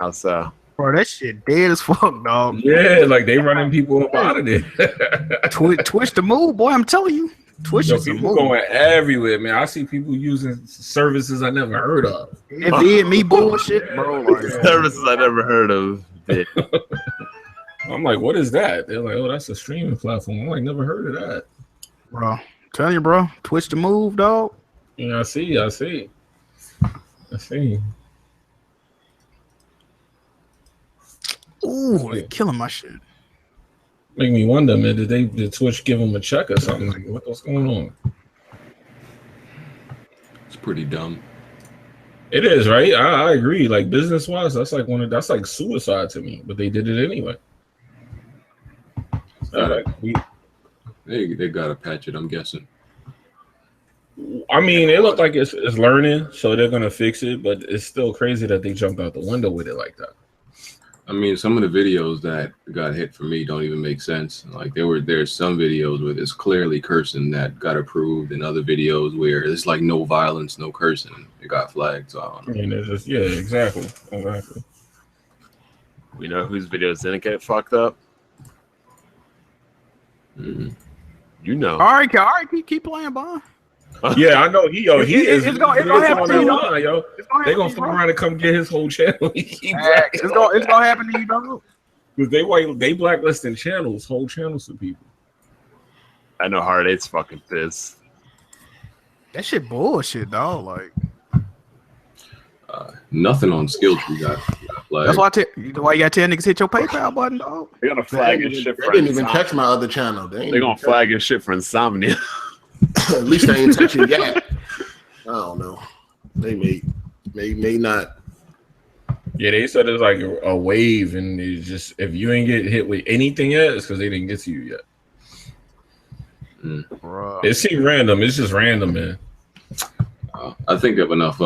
How so? Bro, that shit dead as fuck, dog. Yeah, like they running people up out of there. Twitch the move, boy. I'm telling you, Twitch is the People move. going everywhere, man. I see people using services I never heard of. It did me bullshit, bro. Like, Services I never heard of. I'm like, what is that? They're like, oh, that's a streaming platform. I'm like, never heard of that. bro, I'm telling you, bro. Twitch the move, dog. Yeah, I see. Ooh, they're killing my shit. Make me wonder, man. Did Twitch give them a check or something? Like, what's going on? It's pretty dumb. It is, right? I agree. Like business wise, that's like suicide to me. But they did it anyway. They gotta patch it, I'm guessing. I mean, it looked like it's learning, so they're gonna fix it. But it's still crazy that they jumped out the window with it like that. I mean, some of the videos that got hit for me don't even make sense. Like there's some videos where it's clearly cursing that got approved, and other videos where it's like no violence, no cursing. It got flagged. So I don't know. And it's just exactly. We know whose videos didn't get fucked up. Mm-hmm. You know. All right, keep playing, boy. Yeah, I know. He is. It's gonna happen to you. Yo. They gonna fuck around and come get his whole channel. It's gonna happen to you, dog. Because they blacklisting channels, whole channels of people. I know Hard 8's fucking pissed. That shit bullshit, dog. Like Nothing on Skilltree got flagged. that's why you gotta tell niggas hit your PayPal button, dog. They're gonna flag his shit They for didn't even insomnia. touch my other channel. They're They're gonna flag his shit for insomnia. At least they ain't touching yet. I don't know. They may not. Yeah, they said it's like a wave, and it's just if you ain't get hit with anything yet, it's because they didn't get to you yet. Bruh. It seems random. It's just random, man. I think if enough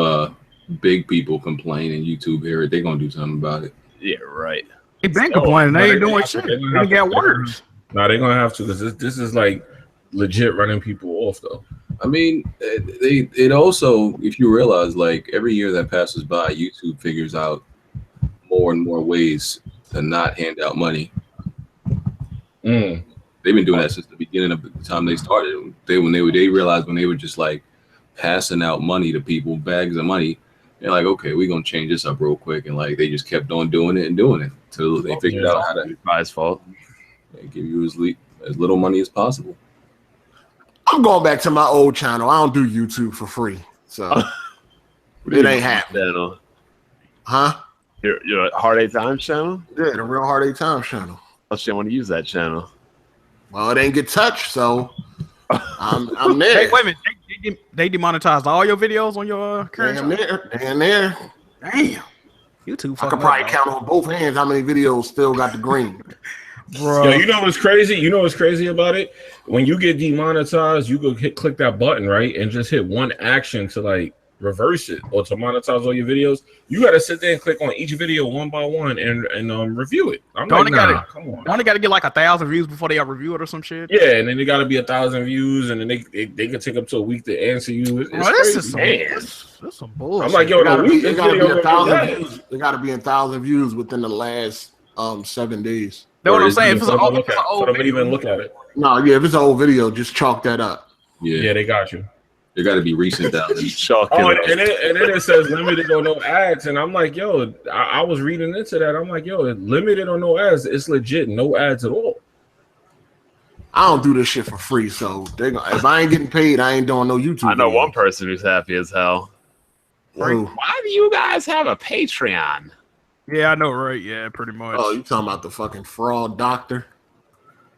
big people complain and YouTube hear it, they're gonna do something about it. Yeah, right. They been complaining. They ain't doing shit. They got worse. No, they're gonna have to because this is like legit running people off though. I mean, it also, if you realize, like every year that passes by, YouTube figures out more and more ways to not hand out money. They've been doing that since the beginning of the time they started. They realized when they were just like passing out money to people, bags of money, they're like, okay, we're gonna change this up real quick, and like they just kept on doing it until they figured out how to. By his fault. Give you as little money as possible. I'm going back to my old channel. I don't do YouTube for free, so it ain't happening. Channel. Huh? Your Hard 8 Times channel? Yeah, the Real Hard 8 Times channel. Oh shit, I want to use that channel. Well, it ain't get touched, so I'm there. Hey, wait a minute. They demonetized all your videos on your current Damn channel? there. Damn. YouTube. I could probably count on both hands how many videos still got the green. Bro. Yo, you know what's crazy? You know what's crazy about it? When you get demonetized, you go click that button, right? And just hit one action to like reverse it or to monetize all your videos. You got to sit there and click on each video one by one and review it. I'm Don't like, come on. Don't they got to get like 1,000 views before they review it or some shit? Yeah, and then they got to be 1,000 views, and then they can take up to a week to answer you. It's This some bullshit. I'm like, yo, They gotta be 1,000 views. They gotta be 1,000 views within the last 7 days. That's what I'm saying. If it's an So old don't video, even look at it. No, yeah, if it's an old video, just chalk that up. Yeah, they got you. They got to be recent down. Oh, and then it says limited or no ads, and I'm like, yo, I was reading into that. I'm like, yo, limited or no ads, it's legit, no ads at all. I don't do this shit for free, so if I ain't getting paid, I ain't doing no YouTube. I know videos. one person who's happy as hell. Who? Why do you guys have a Patreon? Yeah, I know, right? Yeah, pretty much. Oh, you talking about the fucking fraud doctor?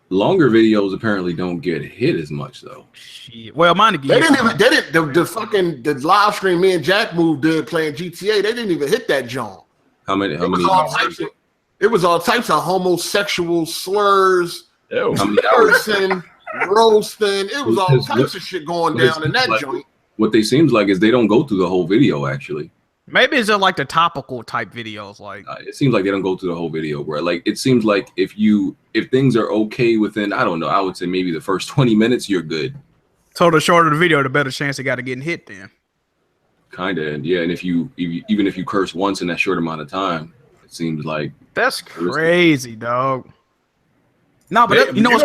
Longer videos apparently don't get hit as much though. Shit. Well, mine again. The live stream me and Jack Move did playing GTA. They didn't even hit that joint. How many? It was all types of homosexual slurs, Ew. cursing, roasting. It was all types of shit going down in that joint. What they seems like is they don't go through the whole video actually. Maybe it's just like the topical type videos. Like It seems like they don't go through the whole video, bro. Like it seems like if things are okay within, I don't know, I would say maybe the first 20 minutes, you're good. So the shorter the video, the better chance they got of getting hit. Then Kind of, yeah. And even if you curse once in that short amount of time, It seems like That's crazy, dog. No, but They- you know what's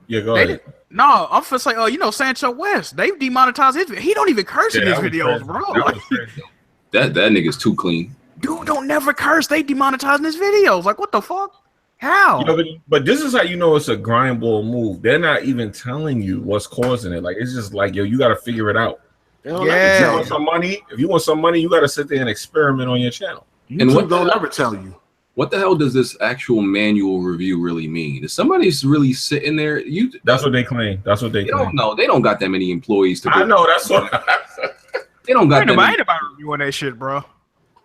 Yeah, go they ahead. did, no, I'm just like, you know, Sancho West. They've demonetized his. He don't even curse in his that was videos, crazy. bro. That Like, was crazy. that nigga's too clean. dude, don't never curse. They demonetizing his videos. Like, what the fuck? How? You know, but this is how you know it's a grindball move. They're not even telling you what's causing it. Like it's just like, yo, you got to figure it out. They don't Yeah. ever If you tell want you. some money, you got to sit there and experiment on your channel. YouTube what don't the- ever tell you. What the hell does this actual manual review really mean? Is somebody's really sitting there? That's what they claim. That's what they They claim. don't know. They don't got that many employees to. I know. That's what. They don't got Ain't that. nobody Many, reviewing that shit, bro.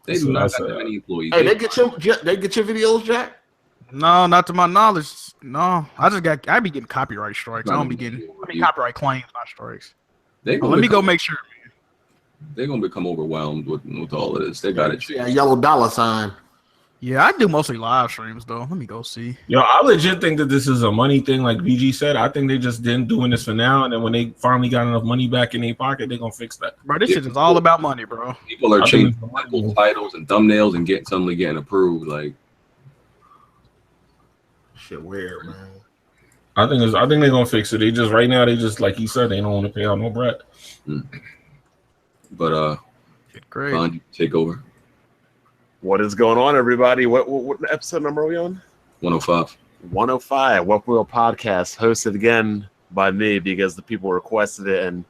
they do not That's got a- that many employees. Hey, they get your videos, Jack. No, not to my knowledge. No, I be getting copyright strikes. I Not don't be a getting review. copyright claims, not strikes. They Let me go make sure. They're gonna become overwhelmed with all of this. They got it. Yeah, yellow dollar sign. Yeah, I do mostly live streams though. Let me go see. Yo, I legit think that this is a money thing, like BG said. I think they just didn't doing this for now, and then when they finally got enough money back in their pocket, they're gonna fix that. Bro, this shit is all about money, bro. People are I think changing it's the money. titles and thumbnails and suddenly getting approved. Like Shit, weird, man. I think they're gonna fix it. They just right now, they just like he said, they don't want to pay out no bread. but Shit, great. Bond, you take over. What is going on, everybody? What episode number are we on? 105. 105. What Real Podcast, hosted again by me because the people requested it, and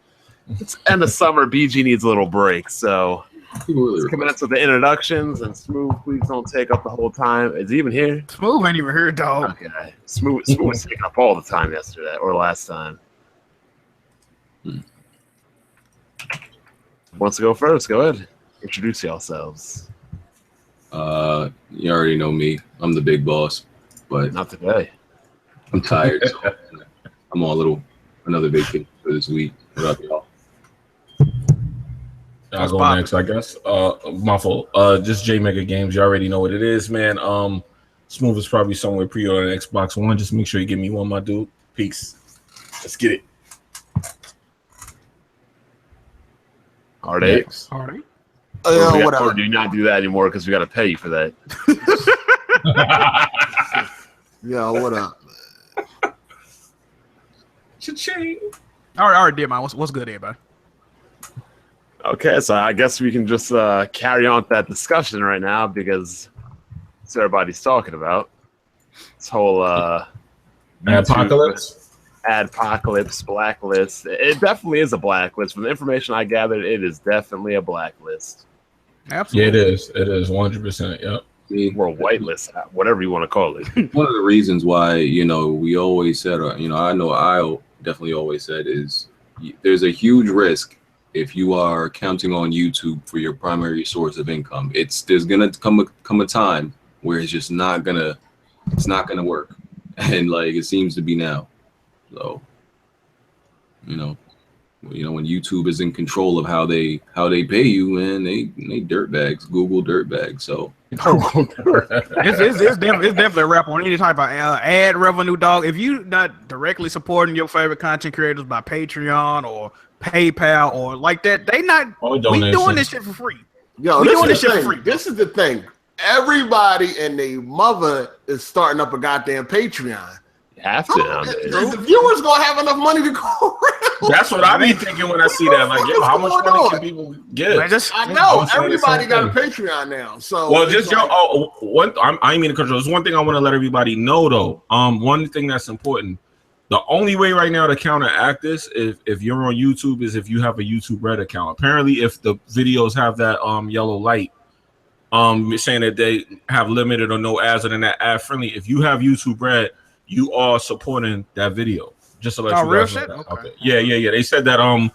it's end of summer. BG needs a little break, so People really let's commence with the introductions. And Smooth, please don't take up the whole time. Is he even here? Smooth ain't even here, dog. Okay. Smooth was taking up all the time yesterday or last time. Wants to go first? Go ahead. Introduce yourselves. You already know me. I'm the big boss, but Not today. I'm tired. So I'm on another vacation for this week. What up, y'all? I'll go poppin'? next, I guess. My fault. Just J Mega Games. You already know what it is, man. Smooth is probably somewhere pre-order Xbox One. Just make sure you give me one, my dude. Peace. Let's get it. Hard eight. Alright. Or Whatever. do you not do that anymore because we got to pay you for that? Yeah, what up? Cha-ching. Alright, did mine. What's good, everybody? Okay, so I guess we can just carry on with that discussion right now because it's what everybody's talking about. This whole Apocalypse. Adpocalypse blacklist. It definitely is a blacklist. From the information I gathered, it is definitely a blacklist. Yeah, Absolutely. it is. It is 100%. Yep. I mean, Or a whitelist, whatever you want to call it. one of the reasons why we always said, I know I definitely always said is there's a huge risk if you are counting on YouTube for your primary source of income. There's gonna come a time where it's just not gonna work, and like it seems to be now. So when YouTube is in control of how they pay you, man, they dirtbags, Google dirtbags. So It's definitely a wrap on any type of ad revenue, dog. If you not directly supporting your favorite content creators by Patreon or PayPal or like that, we doing this shit for free. Yo, We doing this this shit is the for thing. free. This is the thing. Everybody and their mother is starting up a goddamn Patreon. You have to nowadays. The viewers gonna have enough money to go around. That's what I be thinking when I see that. Like, yo, how much money can people get? Man, just I know I'm saying the everybody same got a thing. Patreon now. So Well, it's just like- I ain't mean to control. There's one thing I want to let everybody know though. One thing that's important. The only way right now to counteract this, if you're on YouTube, is if you have a YouTube Red account. Apparently, if the videos have that yellow light, saying that they have limited or no ads or that ad friendly. If you have YouTube Red, you are supporting that video. Just to let you real guys know shit? that. Okay. Yeah. They said that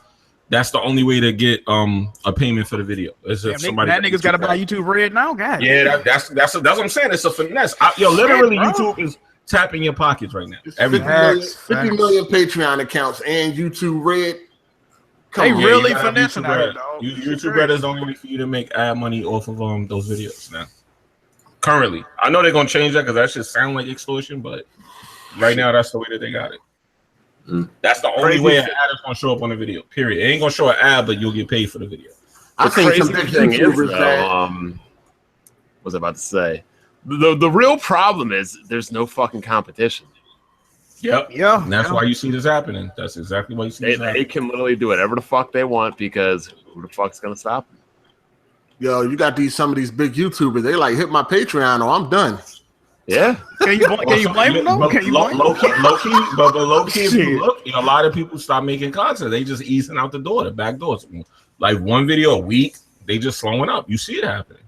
that's the only way to get a payment for the video. Is if damn, somebody that nigga's got to YouTube buy Red. YouTube Red now, God. Yeah, that's what I'm saying. It's a finesse. Literally, Shit, bro. YouTube is tapping your pockets right now. It's Every 50 million, Facts, 50 facts. million Patreon accounts and YouTube Red. They Come on. really you gotta have finessing YouTube out here, Red. dog. YouTube Red is the only way for you to make ad money off of those videos now. Currently, I know they're gonna change that because that should sound like extortion, but right now that's the way that they got it. That's the only Crazy way an thing. ad is gonna show up on the video. Period. It ain't gonna show an ad, but you'll get paid for the video. I The think some crazy big thing is, YouTubers though, that was I about to say? The real problem is there's no fucking competition. Yep. Yeah. And that's why you see this happening. That's exactly why you see this They happening. can literally do whatever the fuck they want because who the fuck's gonna stop them? Yo, you got some of these big YouTubers. They like hit my Patreon or I'm done. Yeah. Can you blame them though? Can you blame them? Low key, if you look, a lot of people stop making content. They just easing out the door, the back doors. Like one video a week, they just slowing up. You see it happening.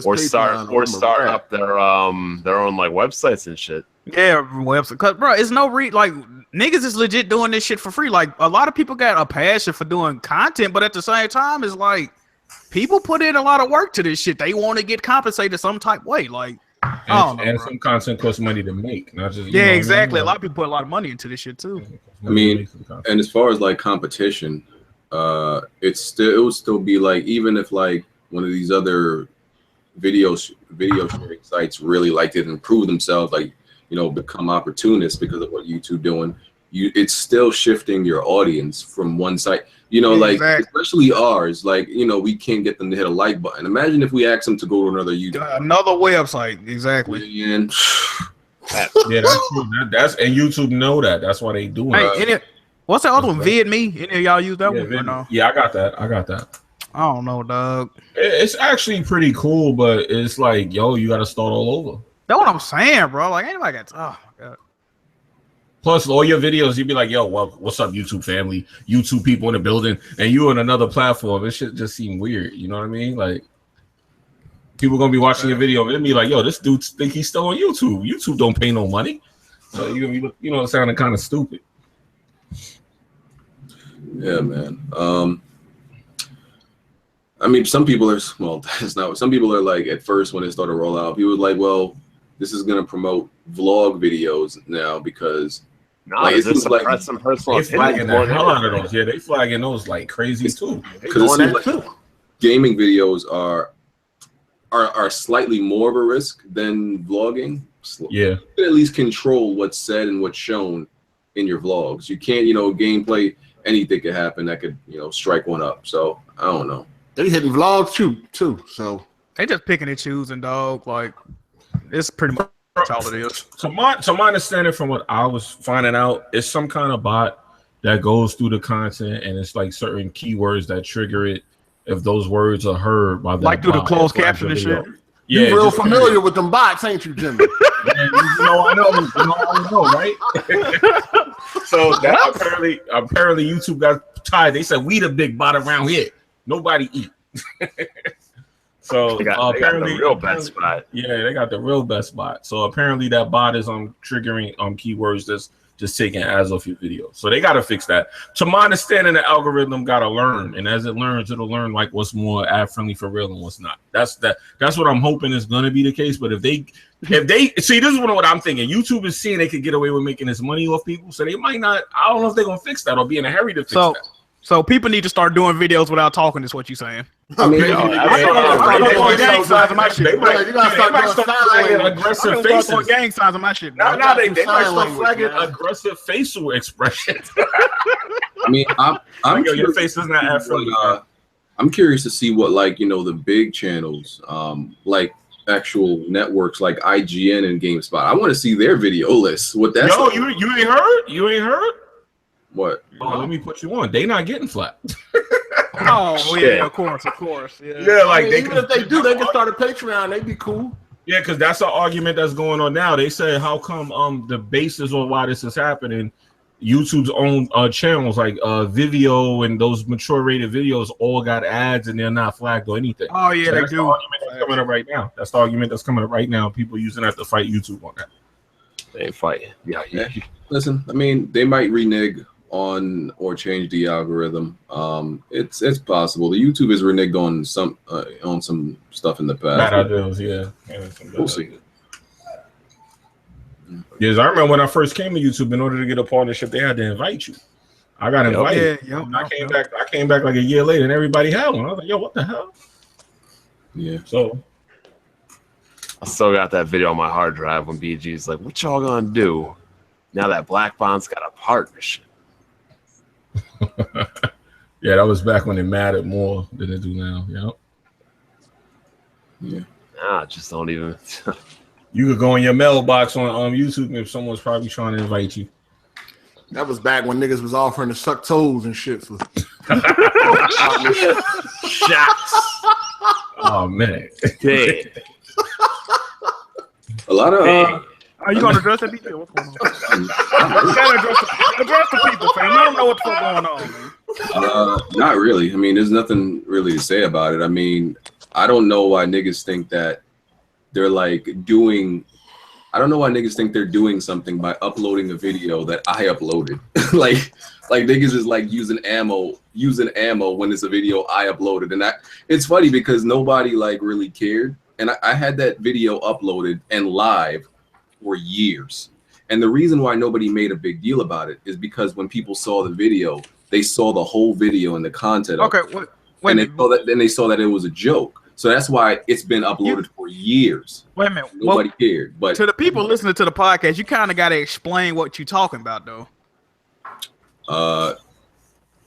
Or start up their own like websites and shit. Yeah, website. Cause bro, it's no like niggas is legit doing this shit for free. Like a lot of people got a passion for doing content, but at the same time, it's like people put in a lot of work to this shit. They want to get compensated some type way. Like and some content costs money to make, not just exactly. A lot of people put a lot of money into this shit too. I mean, and as far as like competition, it would still be like, even if like one of these other video sharing sites really like didn't improve themselves, like become opportunists because of what YouTube doing, it's still shifting your audience from one site. Like especially ours, like we can't get them to hit a like button. Imagine if we asked them to go to another YouTube, another website, exactly. Yeah, that's true. That's and YouTube know that. That's why they do it. What's that other one? VidMe? Any of y'all use that one? Or no? Yeah, I got that. I don't know, dog. It's actually pretty cool, but it's like, yo, you got to start all over. That's what I'm saying, bro. Like, anybody got. Oh my god. Plus, all your videos, you'd be like, yo, well, what's up, YouTube family? YouTube people in the building, and you on another platform. It should just seem weird. You know what I mean? Like, people gonna be watching your video and be like, yo, this dude think he's still on YouTube. YouTube don't pay no money, so you're gonna be, sounding kind of stupid. Yeah, man. I mean, some people are some people are like, at first when it started to roll out, people were like, well, this is gonna promote vlog videos now because it's just like some personal. They flagging the hell out of those. Yeah, they flagging those like crazy too. Because it seems like gaming videos are slightly more of a risk than vlogging. Yeah, you can at least control what's said and what's shown in your vlogs. You can't, gameplay. Anything could happen that could, strike one up. So I don't know. They hitting vlogs too. So they just picking and choosing, dog. Like it's pretty much all it is. To my understanding, from what I was finding out, it's some kind of bot that goes through the content, and it's like certain keywords that trigger it. If those words are heard by that, like through the closed caption and shit. Yeah, you're real familiar with them bots, ain't you, Jimmy? I know, right? So that apparently YouTube got tired. They said, we the big bot around here. Nobody eat. So they got the real best spot. Yeah, they got the real best spot. So apparently that bot is triggering keywords that's just taking ads off your video. So they got to fix that. To my understanding, the algorithm got to learn, and as it learns, it'll learn like what's more ad friendly for real and what's not. That's what I'm hoping is going to be the case. But if they see, this is what I'm thinking. YouTube is seeing they could get away with making this money off people, so they might not. I don't know if they're gonna fix that or be in a hurry to fix that. So people need to start doing videos without talking. Is what you're saying? I mean, you gotta start flagging aggressive faces. Gang signs on my shit. Now they might start flagging aggressive facial expressions. I mean, I'm your face is not friendly. I'm curious to see what the big channels, like actual networks like IGN and GameSpot. I want to see their video lists. What that's like. You ain't heard? You ain't heard? What? Oh, let me put you on. They not getting flat. Oh yeah, of course. Yeah, like even if they do, they can start a Patreon. They'd be cool. Yeah, because that's an argument that's going on now. They say, how come the basis on why this is happening, YouTube's own channels like Vimeo and those mature rated videos all got ads and they're not flagged or anything. Oh yeah, so they that's do. The argument that's coming up right now. That's the argument that's coming up right now. People using that to fight YouTube on that. They ain't fighting. Yeah. Listen, I mean, they might renege on or change the algorithm. It's possible. The YouTube is reneged on some stuff in the past. Bad ideas, yeah. We'll see. Yes, I remember when I first came to YouTube. In order to get a partnership, they had to invite you. I got invited. I came back like a year later, and everybody had one. I was like, "Yo, what the hell?" Yeah. So I still got that video on my hard drive when BG's like, "What y'all gonna do now that Black Bond's got a partnership?" Yeah, that was back when they mattered more than they do now. Yeah. Nah, just don't even. You could go in your mailbox on YouTube if someone's probably trying to invite you. That was back when niggas was offering to suck toes and shit for Shots. Oh man. Dead. A lot of Are you gonna address that detail? What's going on? You gotta address the people, fam. I don't know what's going on, man. not really. I mean, there's nothing really to say about it. I mean, I don't know why niggas think that they're like doing. I don't know why niggas think they're doing something by uploading a video that I uploaded. like niggas is like using ammo when it's a video I uploaded, and it's funny because nobody like really cared. And I had that video uploaded and live for years. And the reason why nobody made a big deal about it is because when people saw the video, they saw the whole video and the content. Okay, and they saw that it was a joke. So that's why it's been uploaded for years. Wait a minute. Nobody cared. But to the people listening to the podcast, you kind of got to explain what you're talking about, though. I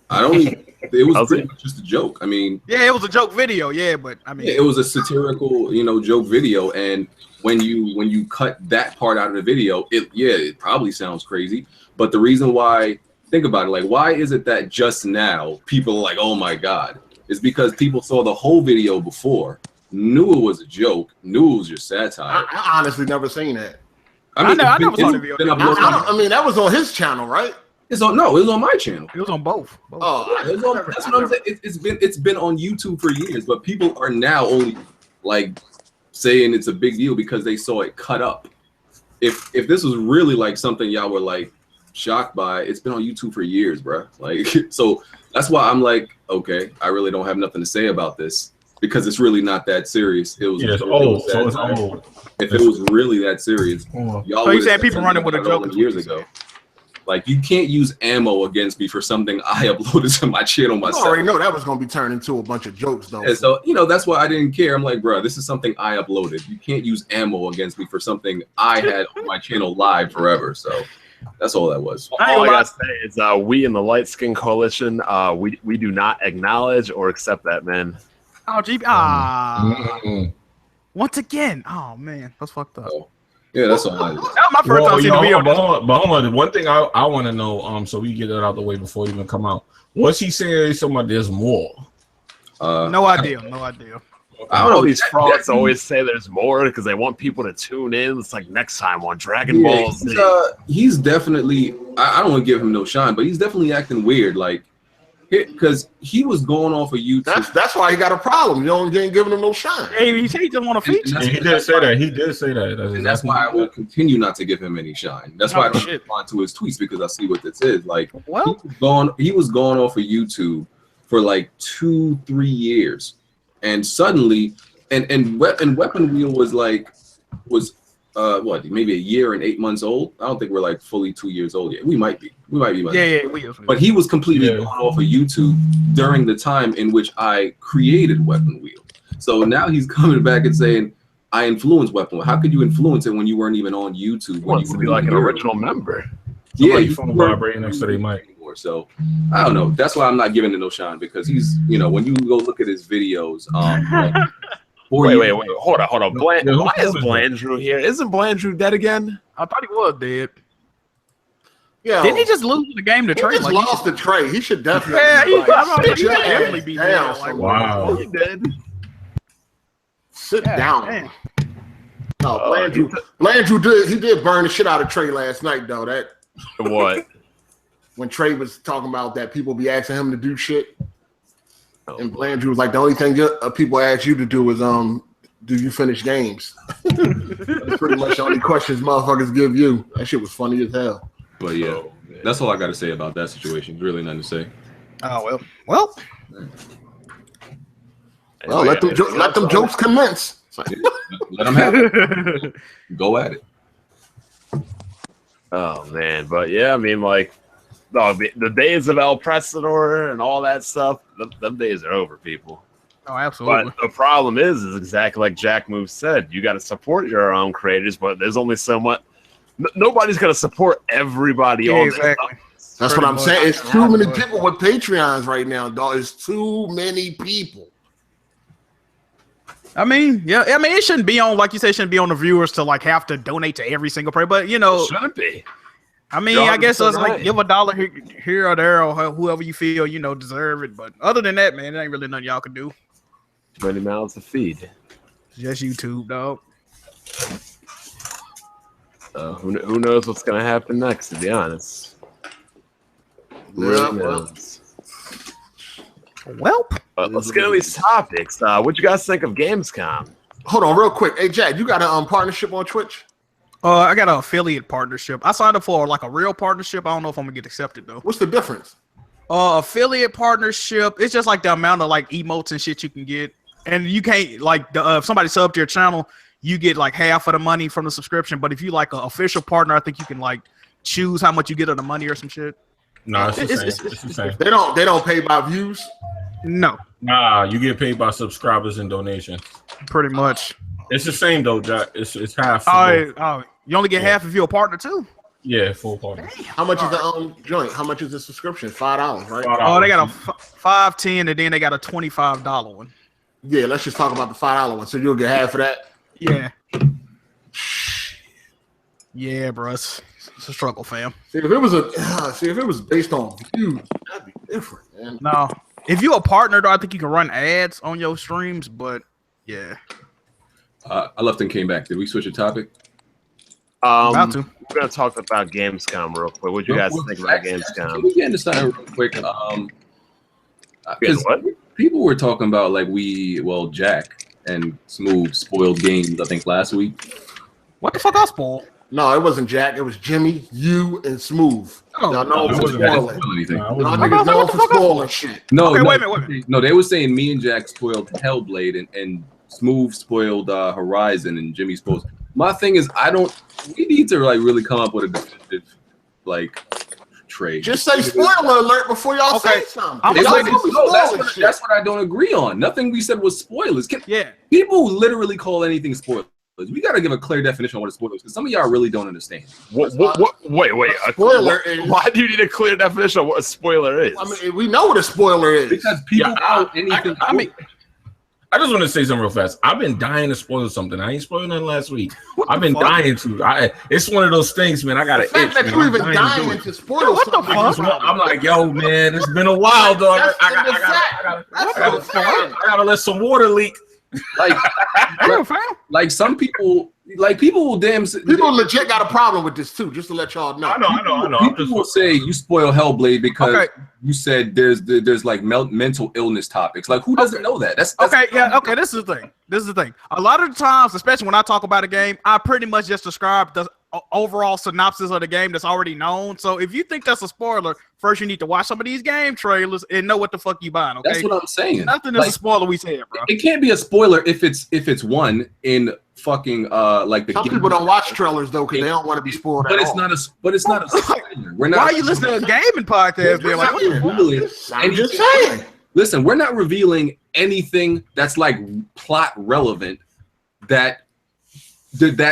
don't even, it was pretty much just a joke. I mean, yeah, it was a joke video. Yeah, but I mean, it was a satirical, joke video. And when you cut that part out of the video, it probably sounds crazy. But the reason why, think about it, like, why is it that just now people are like, oh my God? Is because people saw the whole video before, knew it was a joke, knew it was just satire. I honestly never seen that. I mean, I never saw the video. I mean, that was on his channel, right? It was on my channel. It was on both. Oh, that's what I'm saying. It's been on YouTube for years, but people are now only like saying it's a big deal because they saw it cut up. If this was really like something y'all were like shocked by, it's been on YouTube for years, bro. Like, so that's why I'm like, okay, I really don't have nothing to say about this because it's really not that serious. It was it's old, so it's old. If it was really that serious, y'all so you saying people running with a joke years ago. Like, you can't use ammo against me for something I uploaded to my channel myself. I already know that was going to be turned into a bunch of jokes, though. And so, that's why I didn't care. I'm like, bro, this is something I uploaded. You can't use ammo against me for something I had on my channel live forever. So that's all that was. All I got to say is we in the Light Skin Coalition, we do not acknowledge or accept that, man. Oh, once again. Oh, man. That's fucked up. Yeah, that's all. That was my first time seeing the video. But hold on, one thing I want to know, so we get it out the way before it even come out. What's he saying? Somebody, there's more. No idea. I don't know. These frauds always say there's more because they want people to tune in. It's like next time on Dragon Ball Z. He's definitely. I don't want to give him no shine, but he's definitely acting weird. Like, because he was going off of YouTube. That's why he got a problem. You ain't giving him no shine. Yeah, he said he just want to feature. He did say that. He did say that. And that's why I will continue not to give him any shine. That's why I don't respond to his tweets because I see what this is. Like, he was going off of YouTube for like 2-3 years, and suddenly, and Weapon Wheel was maybe a year and 8 months old. I don't think we're like fully 2 years old yet. We might be. But he was completely gone off of YouTube during the time in which I created Weapon Wheel. So now he's coming back and saying, I influenced Weapon Wheel. How could you influence it when you weren't even on YouTube? When you be like an original member. You phone vibrating next to their mic. So I don't know. That's why I'm not giving it no shine because he's, when you go look at his videos, wait, hold on. Why is Blandrew here? Isn't Blandrew dead again? I thought he was dead. Yeah. Didn't he just lose the game to Trey? He just lost to Trey. He should definitely. Definitely be down. Like, wow. He did. Sit down. Man. No, Blandrew did burn the shit out of Trey last night though. That what? When Trey was talking about that people be asking him to do shit. And Blandrew was like, the only thing people ask you to do is do you finish games? That's pretty much the only questions motherfuckers give you. That shit was funny as hell. But yeah, that's all I got to say about that situation. Really nothing to say. Oh well. Let them jokes commence. Let them have it. Go at it. Oh man, but yeah, I mean, like, the days of El Presador and all that stuff, them days are over, people. Oh, absolutely. But the problem is exactly like Jack Move said. You got to support your own creators, but there's only so much. Nobody's going to support everybody. Exactly. That's what I'm saying. It's too many people with Patreons right now, dog. It's too many people. I mean, yeah. I mean, it shouldn't be on, like you said, it shouldn't be on the viewers to like have to donate to every single player. But you know, Shouldn't be. I mean, You're I guess it's 100% like right. give $1 here or there, or whoever you feel deserve it. But other than that, man, it ain't really nothing y'all can do. Too many mouths to feed. Just YouTube, dog. Who knows what's gonna happen next? To be honest, who really knows? Welp. Let's get into these topics. What you guys think of Gamescom? Hold on, real quick. Hey, Jack, you got a partnership on Twitch? I got an affiliate partnership. I signed up for like a real partnership. I don't know if I'm gonna get accepted though. What's the difference? Affiliate partnership. It's just like the amount of like emotes and shit you can get, and you can't like if somebody sub to your channel, you get like half of the money from the subscription. But if you like an official partner, I think you can like choose how much you get of the money or some shit. No, it's the same. It's the same. They don't pay by views. No, Nah, you get paid by subscribers and donations. pretty much. It's the same though, Jack. It's half. Oh, you only get half if you're a partner too. Yeah, full partner. How much is the joint? How much is the subscription? $5, right? Oh, they got a $5, $10, and then they got a $25 one. Yeah, let's just talk about the $5 one. So you'll get half of that. Yeah. Yeah, bro. It's a struggle, fam. See, if it was based on views, that'd be different, man. No. If you're a partner, though, I think you can run ads on your streams, but yeah. I left and came back. Did we switch a topic? About to. We're gonna talk about Gamescom real quick. What do you guys think about Gamescom? Can we get into something real quick? Because What? people were talking about Jack and Smooth spoiled games. I think last week. What the fuck I spoil? No, it wasn't Jack. It was Jimmy, you, and Smooth. Oh, Y'all know it for wasn't I didn't spoiling. spoil anything. Nah, I Y'all wasn't- niggas known What the for fuck I spoiling shit. No, Okay, no, wait a minute. no. They were saying me and Jack spoiled Hellblade and Smooth spoiled Horizon and Jimmy spoiled. My thing is, we need to like really come up with a definitive trade. Just say spoiler alert before y'all Okay. say something. I'm Y'all gonna gonna be No, spoiling shit. that's what I don't agree on. Nothing we said was spoilers. Yeah. People literally call anything spoilers. We got to give a clear definition of what a spoiler is because some of y'all really don't understand. Wait. A spoiler is- Why do you need a clear definition of what a spoiler is? I mean, we know what a spoiler is. Because people call anything. I just want to say something real fast. I've been dying to spoil something. I ain't spoiled nothing last week. I've been fuck? dying to. It's one of those things, man. I got the to fact itch. that man. you I'm even dying to dying do it. into spoil What the something. fuck? I'm like, yo, man, it's been a while, dog. I I gotta let some water leak. Like some people, people will People legit got a problem with this too, just to let y'all know. I know. I'm People will say you spoil Hellblade because Okay. you said there's like mental illness topics. Like who doesn't know that? That's Okay, yeah, okay, this is the thing. A lot of the times, especially when I talk about a game, I pretty much just describe the overall synopsis of the game that's already known. So if you think that's a spoiler, first you need to watch some of these game trailers and know what the fuck you buying, okay? That's what I'm saying. Nothing is a spoiler we said, bro. It can't be a spoiler if it's one in fucking like the Some game. people don't watch trailers though because they don't want to be spoiled. But at it's all. not a. But it's not a spoiler. We're not. Why are you listening to a gaming podcast? Then? Like, what the fuck? I'm just saying. Listen, we're not revealing anything that's like plot relevant that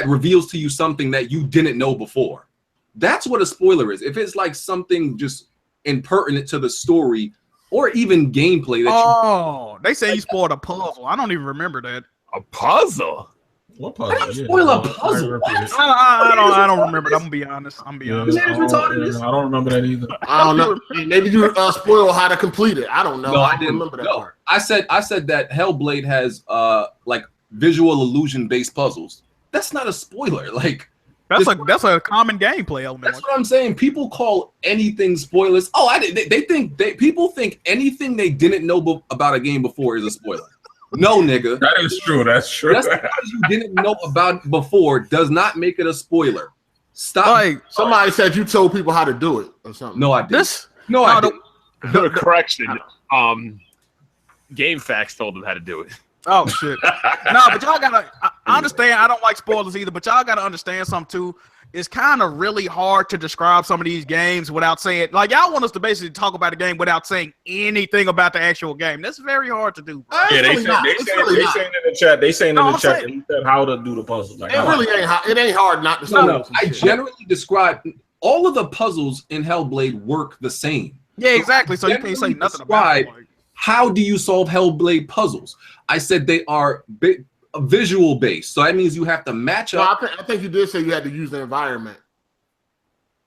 reveals to you something that you didn't know before. That's what a spoiler is. If it's like something just impertinent to the story or even gameplay that they say you spoiled a puzzle. I don't even remember that. A puzzle? What How do you spoil a puzzle? I don't remember it. I'm gonna be honest. I don't remember that either. I don't know. Maybe you spoil how to complete it. I don't know. No, I don't didn't remember that No, part. I said that Hellblade has like visual illusion based puzzles. That's not a spoiler. Like That's a common gameplay element. that's what I'm saying. People call anything spoilers. Oh, people think anything they didn't know about a game before is a spoiler. No, nigga. That is true. That's true. Just because you didn't know about before does not make it a spoiler. Stop. Like Somebody said you told people how to do it or something. No, I didn't. this. No, I didn't. Correction. Game Facts told them how to do it. Oh shit. No, but y'all gotta. I understand. I don't like spoilers either, but y'all gotta understand something too. It's kind of really hard to describe some of these games without saying, like, y'all want us to basically talk about a game without saying anything about the actual game. That's very hard to do, bro. Yeah, they saying in the chat. They saying in the chat saying. they said how to do the puzzle. Like, It really ain't hard. It ain't hard not to No, spoil no. some I shit. generally describe all of the puzzles in Hellblade work the same. Yeah, exactly. So you can't say nothing about it. Like, How do you solve Hellblade puzzles? I said they are visual based, so that means you have to match up. No, I think you did say you had to use the environment.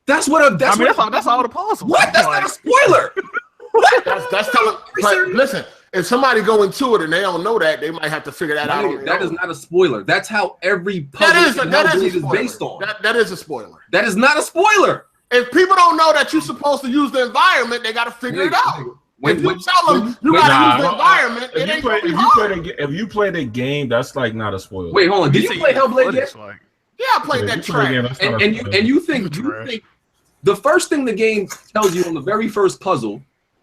That's all the puzzle. What? That's not a spoiler. What? That's telling. But listen, if somebody go into it and they don't know that, they might have to figure that out. That is not a spoiler. That's how every puzzle is based on. That is a spoiler. That is not a spoiler. If people don't know that you're supposed to use the environment, they got to figure it out. If you tell them you got to use the environment, if you play the game, that's like not a spoiler. Wait, hold on. Did you play Hellblade yet? Yeah, I played that track. And you think the first thing the game tells you on the very first puzzle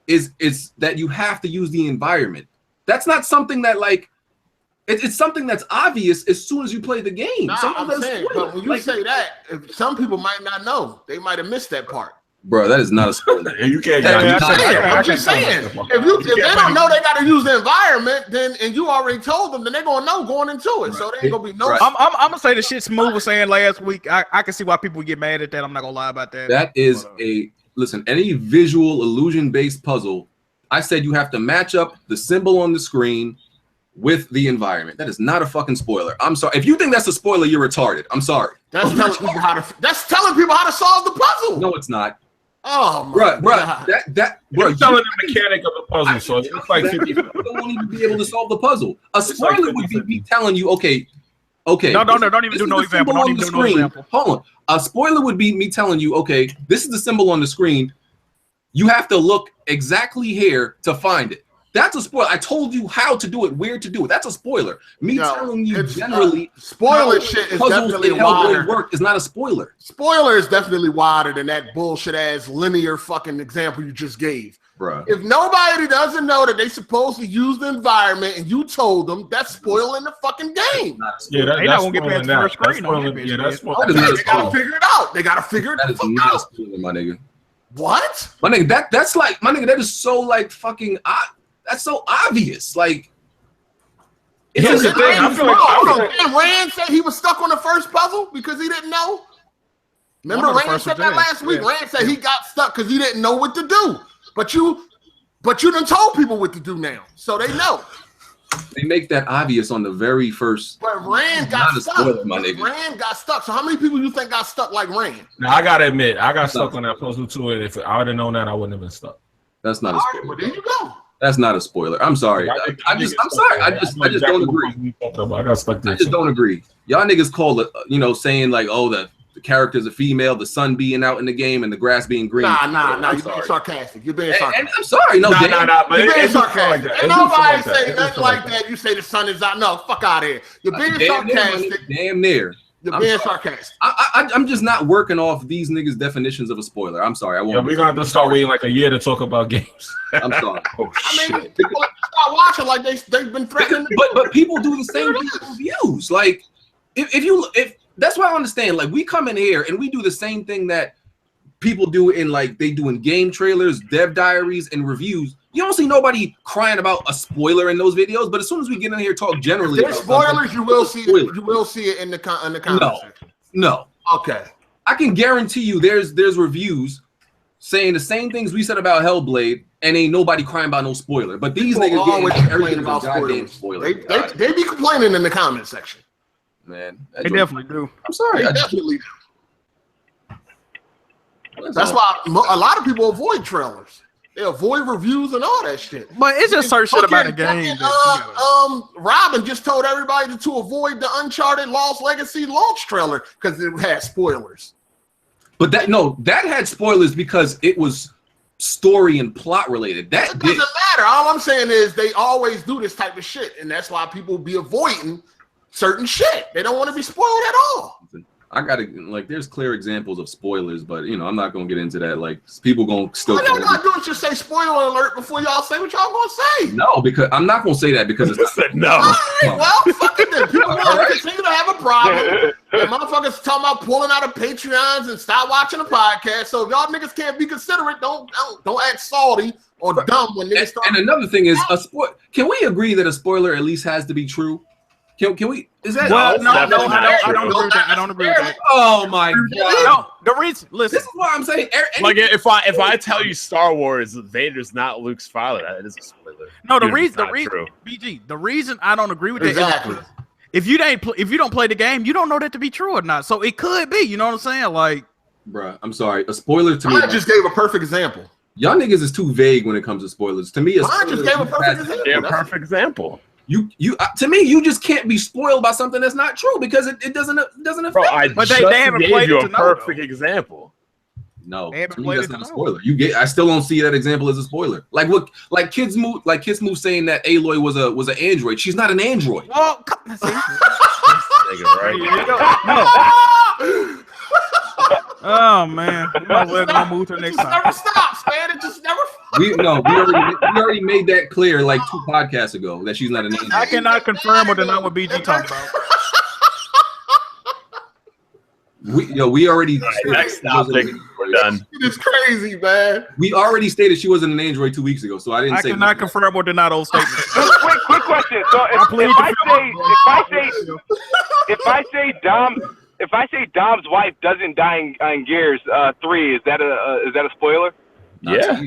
is that you have to use the environment. That's not something that like it's something that's obvious as soon as you play the game. I'm saying, but when you say that, some people might not know. They might have missed that part. Bro, that is not a spoiler. You can't. I'm just saying. If they don't know they got to use the environment, then and you already told them, then they're gonna know going into it. Right. So they ain't gonna be no. Right. I'm gonna say the shit Smooth was saying last week. I can see why people get mad at that. I'm not gonna lie about that. That is listen. Any visual illusion based puzzle, I said you have to match up the symbol on the screen with the environment. That is not a fucking spoiler. I'm sorry. If you think that's a spoiler, you're retarded. I'm sorry. That's telling people how to solve the puzzle. No, it's not. Oh my God. You're telling the mechanic of the puzzle, so it's like you don't even be able to solve the puzzle. A spoiler would be me telling you, okay. No, don't even do no example. Don't even do no example. Hold on. A spoiler would be me telling you, okay, this is the symbol on the screen. You have to look exactly here to find it. That's a spoiler. I told you how to do it, where to do it. That's a spoiler. Me telling you generally spoiler shit is definitely wider. Work is not a spoiler. Spoiler is definitely wider than that bullshit ass linear fucking example you just gave. Bruh. If nobody doesn't know that they supposed to use the environment and you told them, that's spoiling the fucking game. Yeah, they're not gonna get past the first screen. They gotta figure it out. They gotta figure it out. That is not a spoiler, my nigga. What? My nigga, that's like, my nigga, that is so like fucking that's so obvious. Like, here's the thing. I feel like Rand said he was stuck on the first puzzle because he didn't know. Remember, Rand said that last week. Yeah. Rand said he got stuck because he didn't know what to do. But you done told people what to do now, so they know. They make that obvious on the very first. But Rand got stuck. Rand got stuck. So how many people you think got stuck like Rand? Now I gotta admit, I got stuck on that puzzle too. And if I would have known that, I wouldn't have been stuck. That's not a spoiler. Well, there you go. That's not a spoiler. I'm sorry. I'm sorry. I just don't agree. I got stuck there. I just don't agree. Y'all niggas call it, saying like, oh, the character's a female, the sun being out in the game, and the grass being green. Nah. You're being sarcastic. You're being sarcastic. And I'm sorry. No, but you're being sarcastic. And nobody say nothing like that. You say the sun is out. No, fuck out of here. You're being sarcastic. Damn near. You're being sarcastic. I'm just not working off these niggas' definitions of a spoiler. I'm sorry. I won't. Yeah, we're gonna have to start waiting like a year to talk about games. I'm sorry. People start watching like they've been threatening. But people do the same thing with reviews. Like if that's why I understand. Like we come in here and we do the same thing that people do they do in game trailers, dev diaries, and reviews. You don't see nobody crying about a spoiler in those videos, but as soon as we get in here talk generally, there's spoilers. You will see it. You will see it in the comment section. No. Okay. I can guarantee you, there's reviews saying the same things we said about Hellblade, and ain't nobody crying about no spoiler. But these niggas always complain about spoilers. They be complaining in the comment section. Man, they definitely do. I'm sorry. They definitely do. That's why a lot of people avoid trailers. They avoid reviews and all that shit. But it's just certain shit about the game. Robin just told everybody to avoid the Uncharted Lost Legacy launch trailer because it had spoilers. But that had spoilers because it was story and plot related. That doesn't matter. All I'm saying is they always do this type of shit, and that's why people be avoiding certain shit. They don't want to be spoiled at all. I gotta there's clear examples of spoilers, but I'm not gonna get into that. Like people gonna still. All y'all gotta do is just say spoiler alert before y'all say what y'all gonna say. No, because I'm not gonna say that because it's said no. All right, well, fuck it then. People gonna continue to have a problem. And motherfuckers talking about pulling out of Patreons and stop watching the podcast. So if y'all niggas can't be considerate, don't act salty or dumb when niggas start. And another thing is can we agree that a spoiler at least has to be true? Can we? Is that? Well, no, I don't agree with that. I don't agree with that. Oh my god! No, the reason. Listen, this is what I'm saying. Like if I tell you Star Wars, Vader's not Luke's father, that is a spoiler. No, the reason, BG, the reason I don't agree with that if you don't play the game, you don't know that to be true or not. So it could be. You know what I'm saying? Like, bruh, I'm sorry. A spoiler to me. I just gave a perfect example. Y'all niggas is too vague when it comes to spoilers. To me, I just gave a perfect example. Yeah, perfect example. You to me, you just can't be spoiled by something that's not true because it doesn't affect. Bro, I But just they haven't gave played you it a to know, perfect example. No, They haven't to me, played that's it not a to know. spoiler. I still don't see that example as a spoiler. Like what? Like Kids Move saying that Aloy was an android. She's not an android. well, see? Nigga, right? There you go. No. Oh man, we might as well go move to the It next just time. never stops, man. It just never. We already made that clear like 2 podcasts ago that she's not an android. I cannot confirm or deny what BG talking about. We already Next topic. We're done. It is crazy, man. We already stated she wasn't an android 2 weeks ago, so I didn't I say cannot confirm or deny those statements. Quick question. So if I say Dom's wife doesn't die in Gears 3, is that a spoiler? Yeah.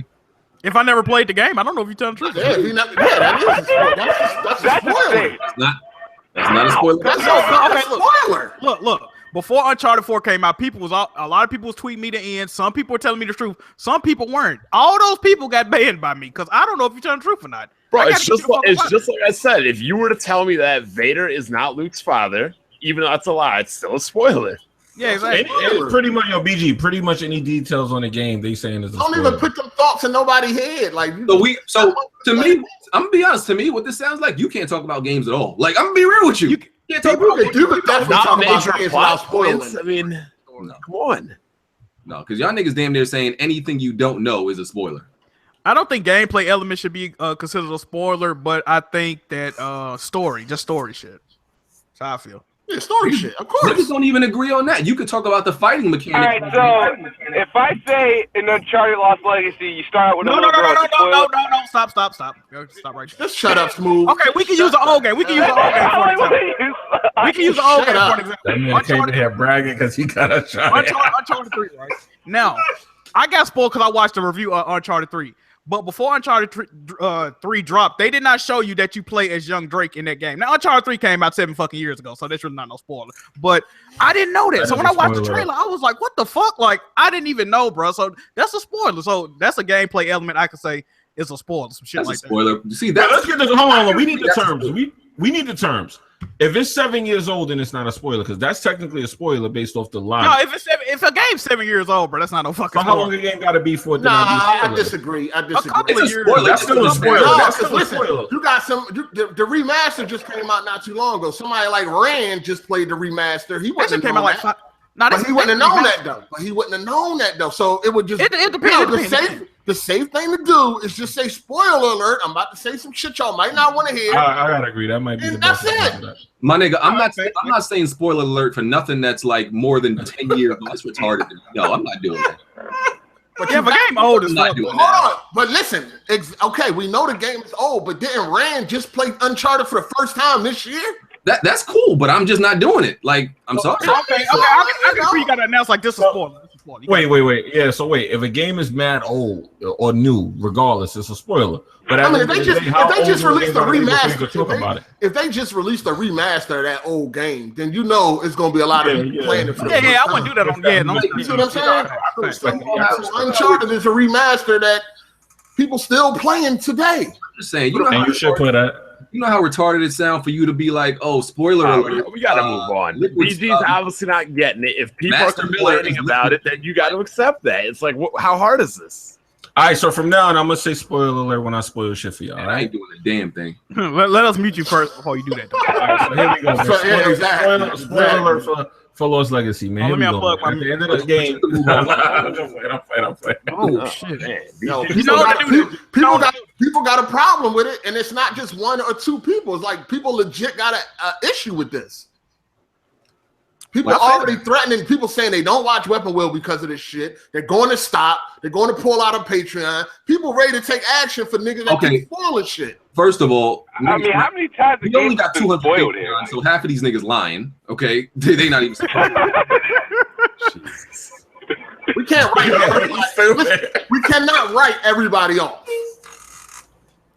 If I never played the game, I don't know if you're telling the truth. Yeah, that is a spoiler. That's a spoiler. that's not a spoiler. That's a spoiler. Look. Before Uncharted 4 came out, a lot of people was tweeting me the end. Some people were telling me the truth. Some people weren't. All those people got banned by me because I don't know if you're telling the truth or not. Bro, it's just like I said. If you were to tell me that Vader is not Luke's father, even though that's a lie, it's still a spoiler. Yeah, exactly. And pretty much, BG, pretty much any details on the game they saying is a Don't spoiler. even put them thoughts in nobody's head. Like, So to me, I'm gonna be honest. To me, what this sounds like, you can't talk about games at all. Like, I'm gonna be real with you. You can't talk about you could definitely Not talk about major games plot without points. spoiling. I mean, come on. No, because y'all niggas damn near saying anything you don't know is a spoiler. I don't think gameplay elements should be considered a spoiler, but I think that story shit. That's how I feel. Yeah, story shit, of course. Niggas don't even agree on that. You could talk about the fighting mechanics. All right, so if I say in Uncharted Lost Legacy, you start out with a little girl. No, stop. Stop right there. Just shut up, Smooth. Okay, we can use an old game. We can use an old game for an example. We can use an old game for an example. That man came in here bragging because he got a shot. Uncharted 3, right? Now, I got spoiled because I watched the review of Uncharted 3. But before Uncharted 3 dropped, they did not show you that you play as young Drake in that game. Now, Uncharted 3 came out 7 fucking years ago, so that's really not no spoiler. But I didn't know that. So when I watched the trailer, I was like, what the fuck? Like, I didn't even know, bro. So that's a spoiler. So that's a gameplay element I could say is a spoiler. Some shit That's like a spoiler. that. See, Let's get this. Hold on. We need the terms. We need the terms. If it's 7 years old, then it's not a spoiler because that's technically a spoiler based off the line. No, if a game's 7 years old, bro, that's not no fucking So how spoiler. long a game got to be for it to Nah, not be I spoiler? disagree. couple it's a of years. spoiler. That's still a spoiler. No, That's 'cause still a listen, spoiler. you got the remaster just came out not too long ago. Somebody like Rand just played the remaster. He That wasn't shit came out like that. 5. Nah, But he wouldn't have known that though. But he wouldn't have known that though. So it would just It depends. The safe thing to do is just say spoiler alert. I'm about to say some shit y'all might not want to hear. I gotta agree. That might be the And best. that's way to it. do that. my nigga, I'm not saying spoiler alert for nothing that's like more than 10 years. That's retarded. No, I'm not doing that. But Yeah, you but got- game old as I'm not fuck. doing Hold that. on, but listen. Okay, we know the game is old, but didn't Rand just play Uncharted for the first time this year? That's cool, but I'm just not doing it. Like, I'm sorry. Okay. I can agree. You got to announce like this is spoiler. This is spoiler. Wait. Yeah, so wait. If a game is mad old or new, regardless, it's a spoiler. But I mean, if at the they end of just the day, how old released are a they before you can talk remaster, about it? if they just released a remaster of that old game, then you know it's gonna be a lot of people playing it for the first Yeah, I time. wouldn't do that on. Yeah, no. You see what I'm saying? Facts. So Uncharted is a remaster that people still playing today. I'm just saying, you know, And you should put that. you know how retarded it sounds for you to be like, oh, spoiler alert. We gotta move on. Liquid BG's stuff. obviously not getting it. If people Master are Miller complaining is about it, then you got to accept that. It's like, how hard is this? All right, so from now on, I'm gonna say spoiler alert when I spoil shit for y'all. All And I right. ain't doing a damn thing. Let us mute you first before you do that. Though. All right, so here we go. Man. So, yeah, exactly. Spoiler alert for Lost Legacy, man. Oh, Here let we me go. unplug my At the end of the game, I'm playing. Oh shit! Man, Yo, BG, people got a problem with it, and it's not just one or two people. It's like people legit got an issue with this. People Well, are already threatening. People saying they don't watch Weapon Wheel because of this shit. They're going to stop. They're going to pull out of Patreon. People ready to take action for niggas that Okay. keep spoiling shit. First of all, I mean, how many times the we only game got been 200 spoiled Patreon, here? so half of these niggas lying. Okay, they not even. We can't write everybody. Listen, we cannot write everybody off.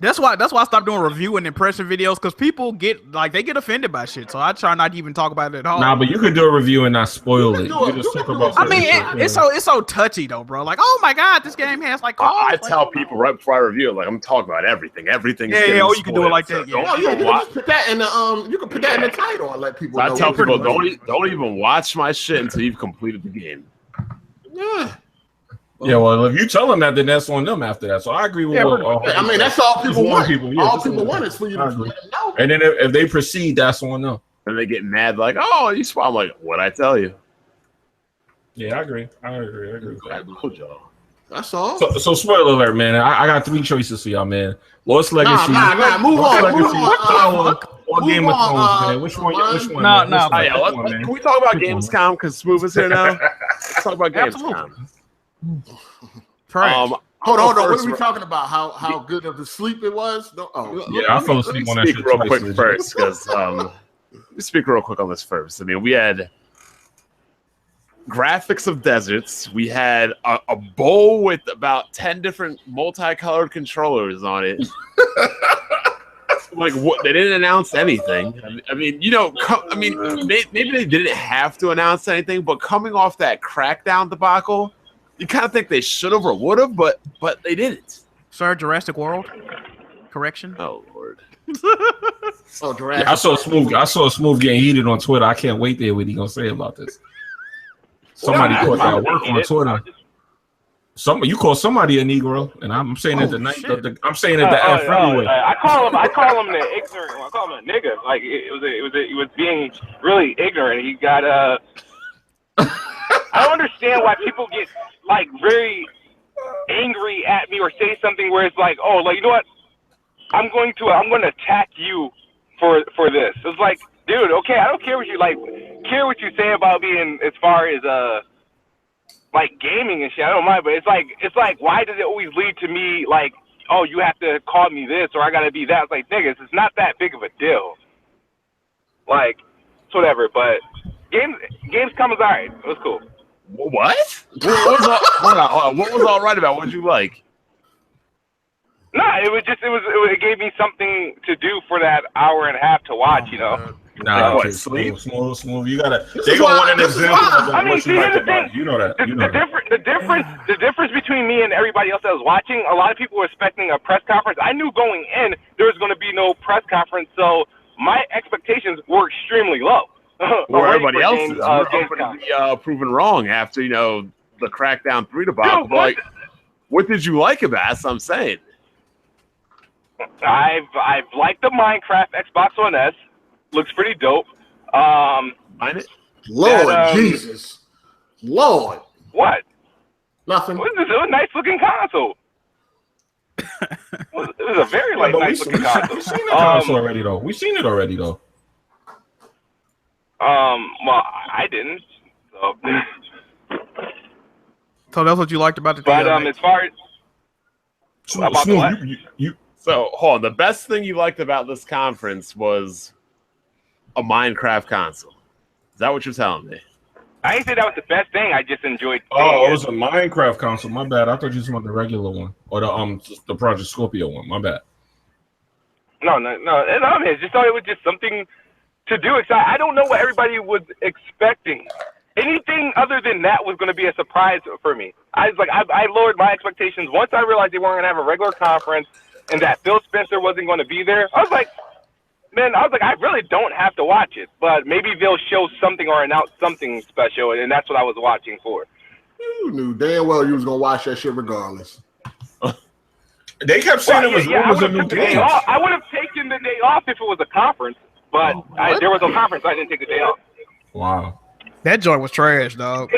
That's why I stopped doing review and impression videos because people get offended by shit. So I try not to even talk about it at all. Nah, but you could do a review and not spoil it. do You it. could just You talk can do about. it. I mean, it's so touchy though, bro. Like, oh my god, this game has like. I tell people right before I review it, like I'm talking about everything. Everything. Yeah, is oh, you can do it like that. So Yeah. Oh yeah, you can just put that in the you can put that in the title and let people know. I tell people don't even watch my shit until you've completed the game. Yeah. Yeah, well, if you tell them that, then that's on them after that. So I agree with. I mean, that's all people want. Yeah, all people want is for you to let them know. And then if they proceed, that's on them. And they get mad, like, "Oh, you spoiled." I'm like, "What I tell you?" Yeah, I agree. I agree with that. Good job. That's all. So spoiler alert, man. I got 3 choices for y'all, man. Lost Legacy. Nah, move on. Or Game of Thrones, man. Which one? No. Can we talk about Gamescom? Because Smooth is here now. Let's talk about Gamescom. Hold on. What are we talking about? How good of the sleep it was? Yeah, I fell asleep on that shit real twice. quick first, because speak real quick on this first. I mean, we had graphics of deserts. We had a bowl with about 10 different multicolored controllers on it. Like, what? They didn't announce anything. I mean, you know, maybe they didn't have to announce anything, but coming off that Crackdown debacle, you kind of think they should have or would have, but they didn't. Sir, Jurassic World. Correction. Oh Lord. Jurassic. Yeah, I saw Smooth getting heated on Twitter. I can't wait to hear what he gonna say about this. Somebody caught that work on Twitter. You call somebody a Negro, and I'm saying it I'm saying it the F anyway. I call him the ignorant. I call him a nigga. Like he was being really ignorant. He got I don't understand why people get like very angry at me or say something where it's like, oh, like, you know what? I'm going to attack you for this. It's like, dude, okay, I don't care what you say about me as far as like gaming and shit. I don't mind, but it's like why does it always lead to me like, oh, you have to call me this or I gotta be that? It's like, niggas, it's not that big of a deal. Like, it's whatever. But Gamescom was alright. It was cool. What? What was all right about? What did you like? No, it gave me something to do for that hour and a half to watch, you know. Nah, what, sleep? Smooth. You gotta. They gonna want an example of I mean, what you like about it. You know that. The difference between me and everybody else that was watching, a lot of people were expecting a press conference. I knew going in there was going to be no press conference, so my expectations were extremely low. Or everybody else's. We're hoping to be proven wrong after, you know, the Crackdown 3 debacle. Dude, like, what did you like about it? That's what I'm saying. I've liked the Minecraft Xbox One S. Looks pretty dope. Mind it? Lord Jesus. Lord. What? Nothing. It was a nice looking console. It was a very nice looking console. We've seen the console already, though. We've seen it already, though. Well, I didn't. So that's what you liked about the But as far as So hold on. The best thing you liked about this conference was a Minecraft console. Is that what you're telling me? I didn't say that was the best thing. I just enjoyed. Oh, it was a Minecraft console. My bad. I thought you meant the regular one or the Project Scorpio one. My bad. No. I just thought it was just something to do. I don't know what everybody was expecting. Anything other than that was going to be a surprise for me. I was like, I lowered my expectations once I realized they weren't going to have a regular conference and that Phil Spencer wasn't going to be there. I was like, I really don't have to watch it, but maybe they'll show something or announce something special, and that's what I was watching for. You knew damn well you was gonna watch that shit regardless. They kept saying it was rumors of new games. I would have taken the day off if it was a conference, but there was a conference. I didn't take the day off. Wow. That joint was trash, dog.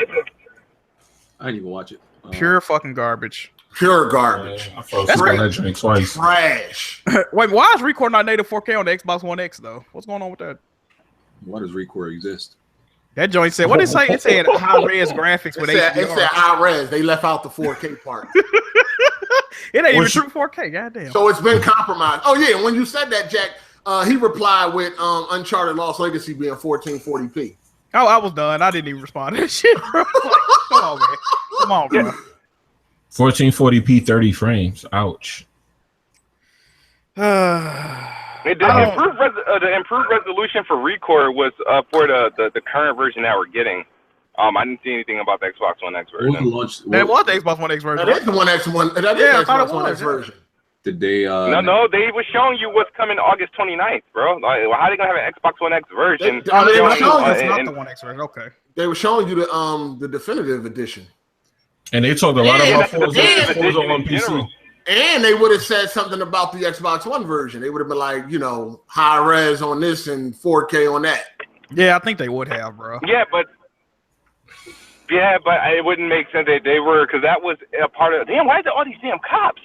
I didn't even watch it. Pure fucking garbage. Pure garbage. I fell asleep on that drink twice. Trash. Wait, why is Record not native 4K on the Xbox One X though? What's going on with that? Why does Record exist? That joint said, what did it say? It said high res graphics with HDR. It said high res. They left out the 4K part. It ain't even true 4K. Goddamn. So it's been compromised. Oh yeah, when you said that, Jack, he replied with Uncharted Lost Legacy being 1440p. Oh, I was done. I didn't even respond to that shit, bro. Come on, man. Come on, bro. 1440p 30 frames. Ouch. The improved resolution for Recore was for the current version that we're getting. I didn't see anything about the Xbox One X version. That was the Xbox One X version. That is the One X one. That is the Xbox One X version. Did they? No, they were showing you what's coming August 29th, bro. Like, how are they gonna have an Xbox One X version? It's not the One X version. Okay. They were showing you the definitive edition. And they talked a lot about Forza on PC. And they would have said something about the Xbox One version. They would have been like, high res on this and 4K on that. Yeah, I think they would have, bro. Yeah, but it wouldn't make sense that they were, because that was a part of. Damn, why is there all these damn cops?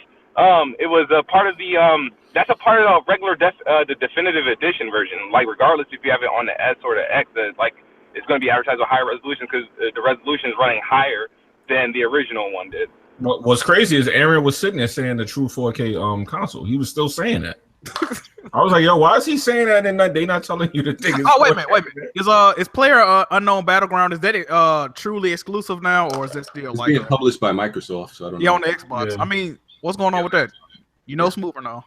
It was a part of the. That's a part of the regular the definitive edition version. Like, regardless if you have it on the S or the X, it's going to be advertised with higher resolution because the resolution is running higher than the original one did. What's crazy is Aaron was sitting there saying the true 4K console. He was still saying that. I was like, yo, why is he saying that and they not telling you the thing? Oh, wait a minute. Is Player Unknown Battleground, is that truly exclusive now, or is it still it's like being published by Microsoft? So I don't know. Yeah, on the Xbox. Yeah. I mean, what's going on with that? Smooth or no?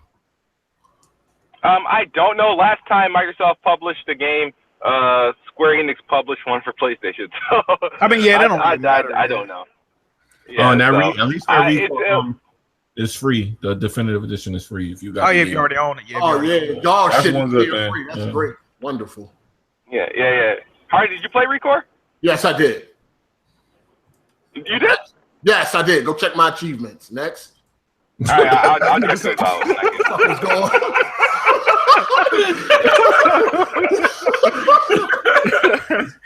I don't know. Last time Microsoft published the game, Square Enix published one for PlayStation. So I mean, yeah, they don't really matter, I don't know. Yeah, at least that is free. The definitive edition is free if you got. Oh yeah, if you already own it. Yeah. Dog shit. That's free. That's great. Wonderful. Yeah. Hardy, did you play Recore? Yes, I did. You did? Yes, I did. Go check my achievements. Next. All right, I'll check those out. What's going on?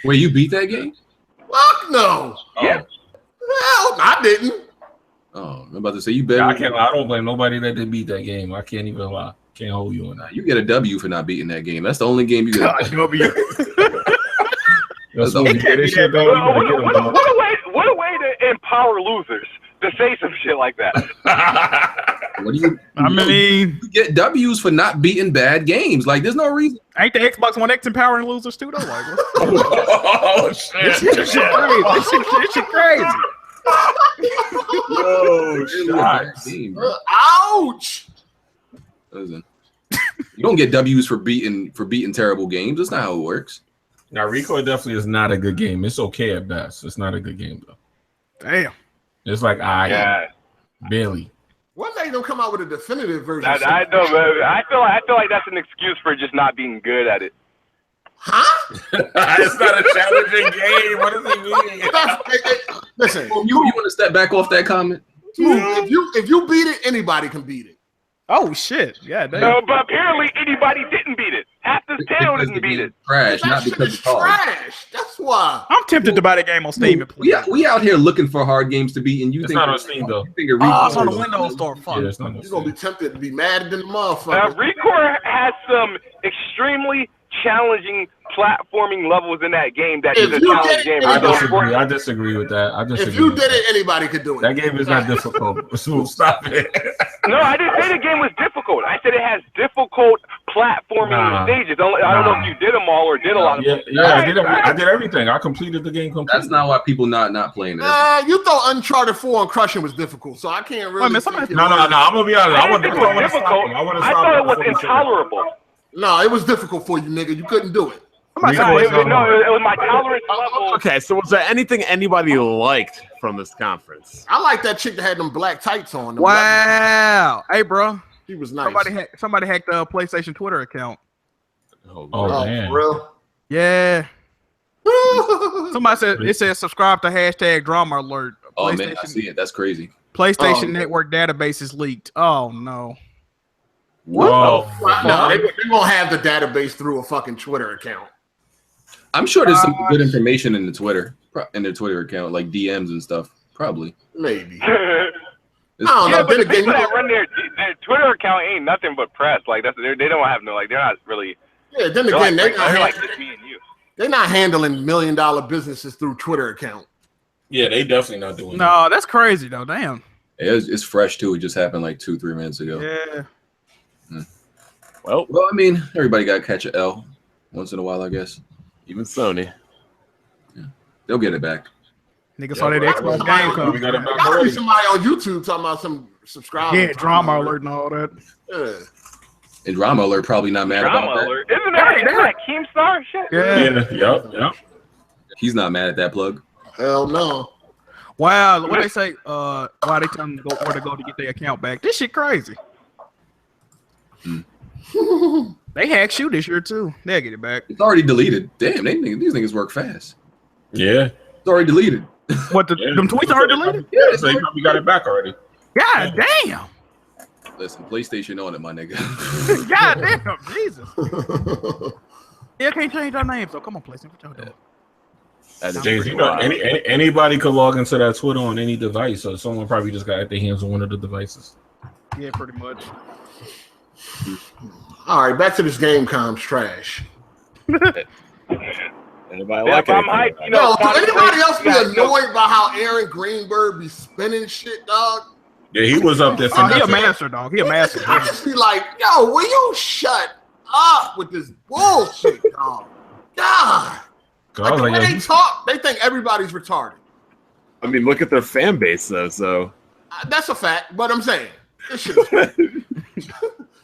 Wait, you beat that game? Fuck no. Yeah. Hell, I didn't. Oh, I'm about to say you better. I don't blame nobody that didn't beat that game. I can't even lie. Can't hold you on that. You get a W for not beating that game. That's the only game you get. That's what a way to empower losers to say some shit like that. What do you? I mean, you get W's for not beating bad games. Like, there's no reason. Ain't the Xbox One X empowering losers too, though? Like, oh shit! This shit crazy. Oh shit! Ouch! Listen, you don't get W's for beating terrible games. That's not how it works. Now, Recore definitely is not a good game. It's okay at best. It's not a good game though. Damn. It's like barely. One day they'll come out with a definitive version. I know, but I feel like that's an excuse for just not being good at it. Huh? It's not a challenging game. What does he mean? Listen, you want to step back off that comment? If you beat it, anybody can beat it. Oh shit! Yeah, damn. No, but apparently anybody didn't beat it. Half the channel didn't beat it. Trash, not because it's trash. That's why. I'm tempted to buy the game on Steam. We out here looking for hard games to beat, and you it's think not on Steam though. It's on the Windows Store. Fuck. Yeah, you're gonna be tempted to be mad than the motherfucker. Recore has some extremely challenging platforming levels in that game that is a challenge game. I disagree with that. If you did it, anybody could do it. That game is not difficult. So stop it. No, I didn't say the game was difficult. I said it has difficult platforming stages. I don't know if you did them all or did a lot of them. Yeah, I did everything. I completed the game completely. That's not why people not playing it. You thought Uncharted 4 on Crushing was difficult, so I can't really. No. I'm gonna be honest. I thought it was intolerable. No, it was difficult for you, nigga. You couldn't do it. It was my tolerance level. Okay, so was there anything anybody liked from this conference? I like that chick that had them black tights on. Wow. Hey, bro. She was nice. Somebody hacked the PlayStation Twitter account. Oh damn. For real? Yeah. Somebody said it says subscribe to hashtag drama alert. Oh man, I see it. That's crazy. PlayStation Network database is leaked. Oh no. Whoa. No, they're gonna have the database through a fucking Twitter account. I'm sure there's some good information in their Twitter account, like DMs and stuff. Probably. Maybe. I don't know. But the people that run their Twitter account ain't nothing but press. Like they don't have no, like, they're not really. Yeah. Then again, they're like just me and you. They're not handling $1 million businesses through Twitter account. Yeah, they definitely not doing. No, that's crazy though. Damn. It's fresh too. It just happened like 2-3 minutes ago. Yeah. Well, I mean, everybody got to catch an L once in a while, I guess. Even Sony. Yeah. They'll get it back. Nigga saw that Xbox game come. Gotta be somebody on YouTube talking about some subscribers. Yeah, drama alert and all that. Yeah. Drama Alert probably not mad Drama about that. alert. Isn't that Keemstar shit? Yep. He's not mad at that plug. Hell no. Wow, what they say? Why they tell them to go where to go to get their account back? This shit crazy. They hacked you this year too. They'll get it back. It's already deleted. Damn, these niggas work fast. Yeah. It's already deleted. What them tweets are deleted? Yeah, so you probably got it back already. God damn. Listen, PlayStation on it, my nigga. God damn, Jesus. Yeah, can't change our names, so come on, PlayStation. What y'all doing? James, you know, anybody could log into that Twitter on any device, so someone probably just got at their hands on one of the devices. Yeah, pretty much. All right, back to this Gamescom's trash. Anybody like I'm it? hyped. You Yo, know, do anybody else be guys know- annoyed by how Aaron Greenberg be spinning shit, dog? Yeah, he was up there for Oh, he a nothing. master, dog. He a master. I just be like, yo, will you shut up with this bullshit, dog? God. I was Like, the like, way yo, they talk, they think everybody's retarded. I mean, look at their fan base though. So That's a fact, but I'm saying, this shit is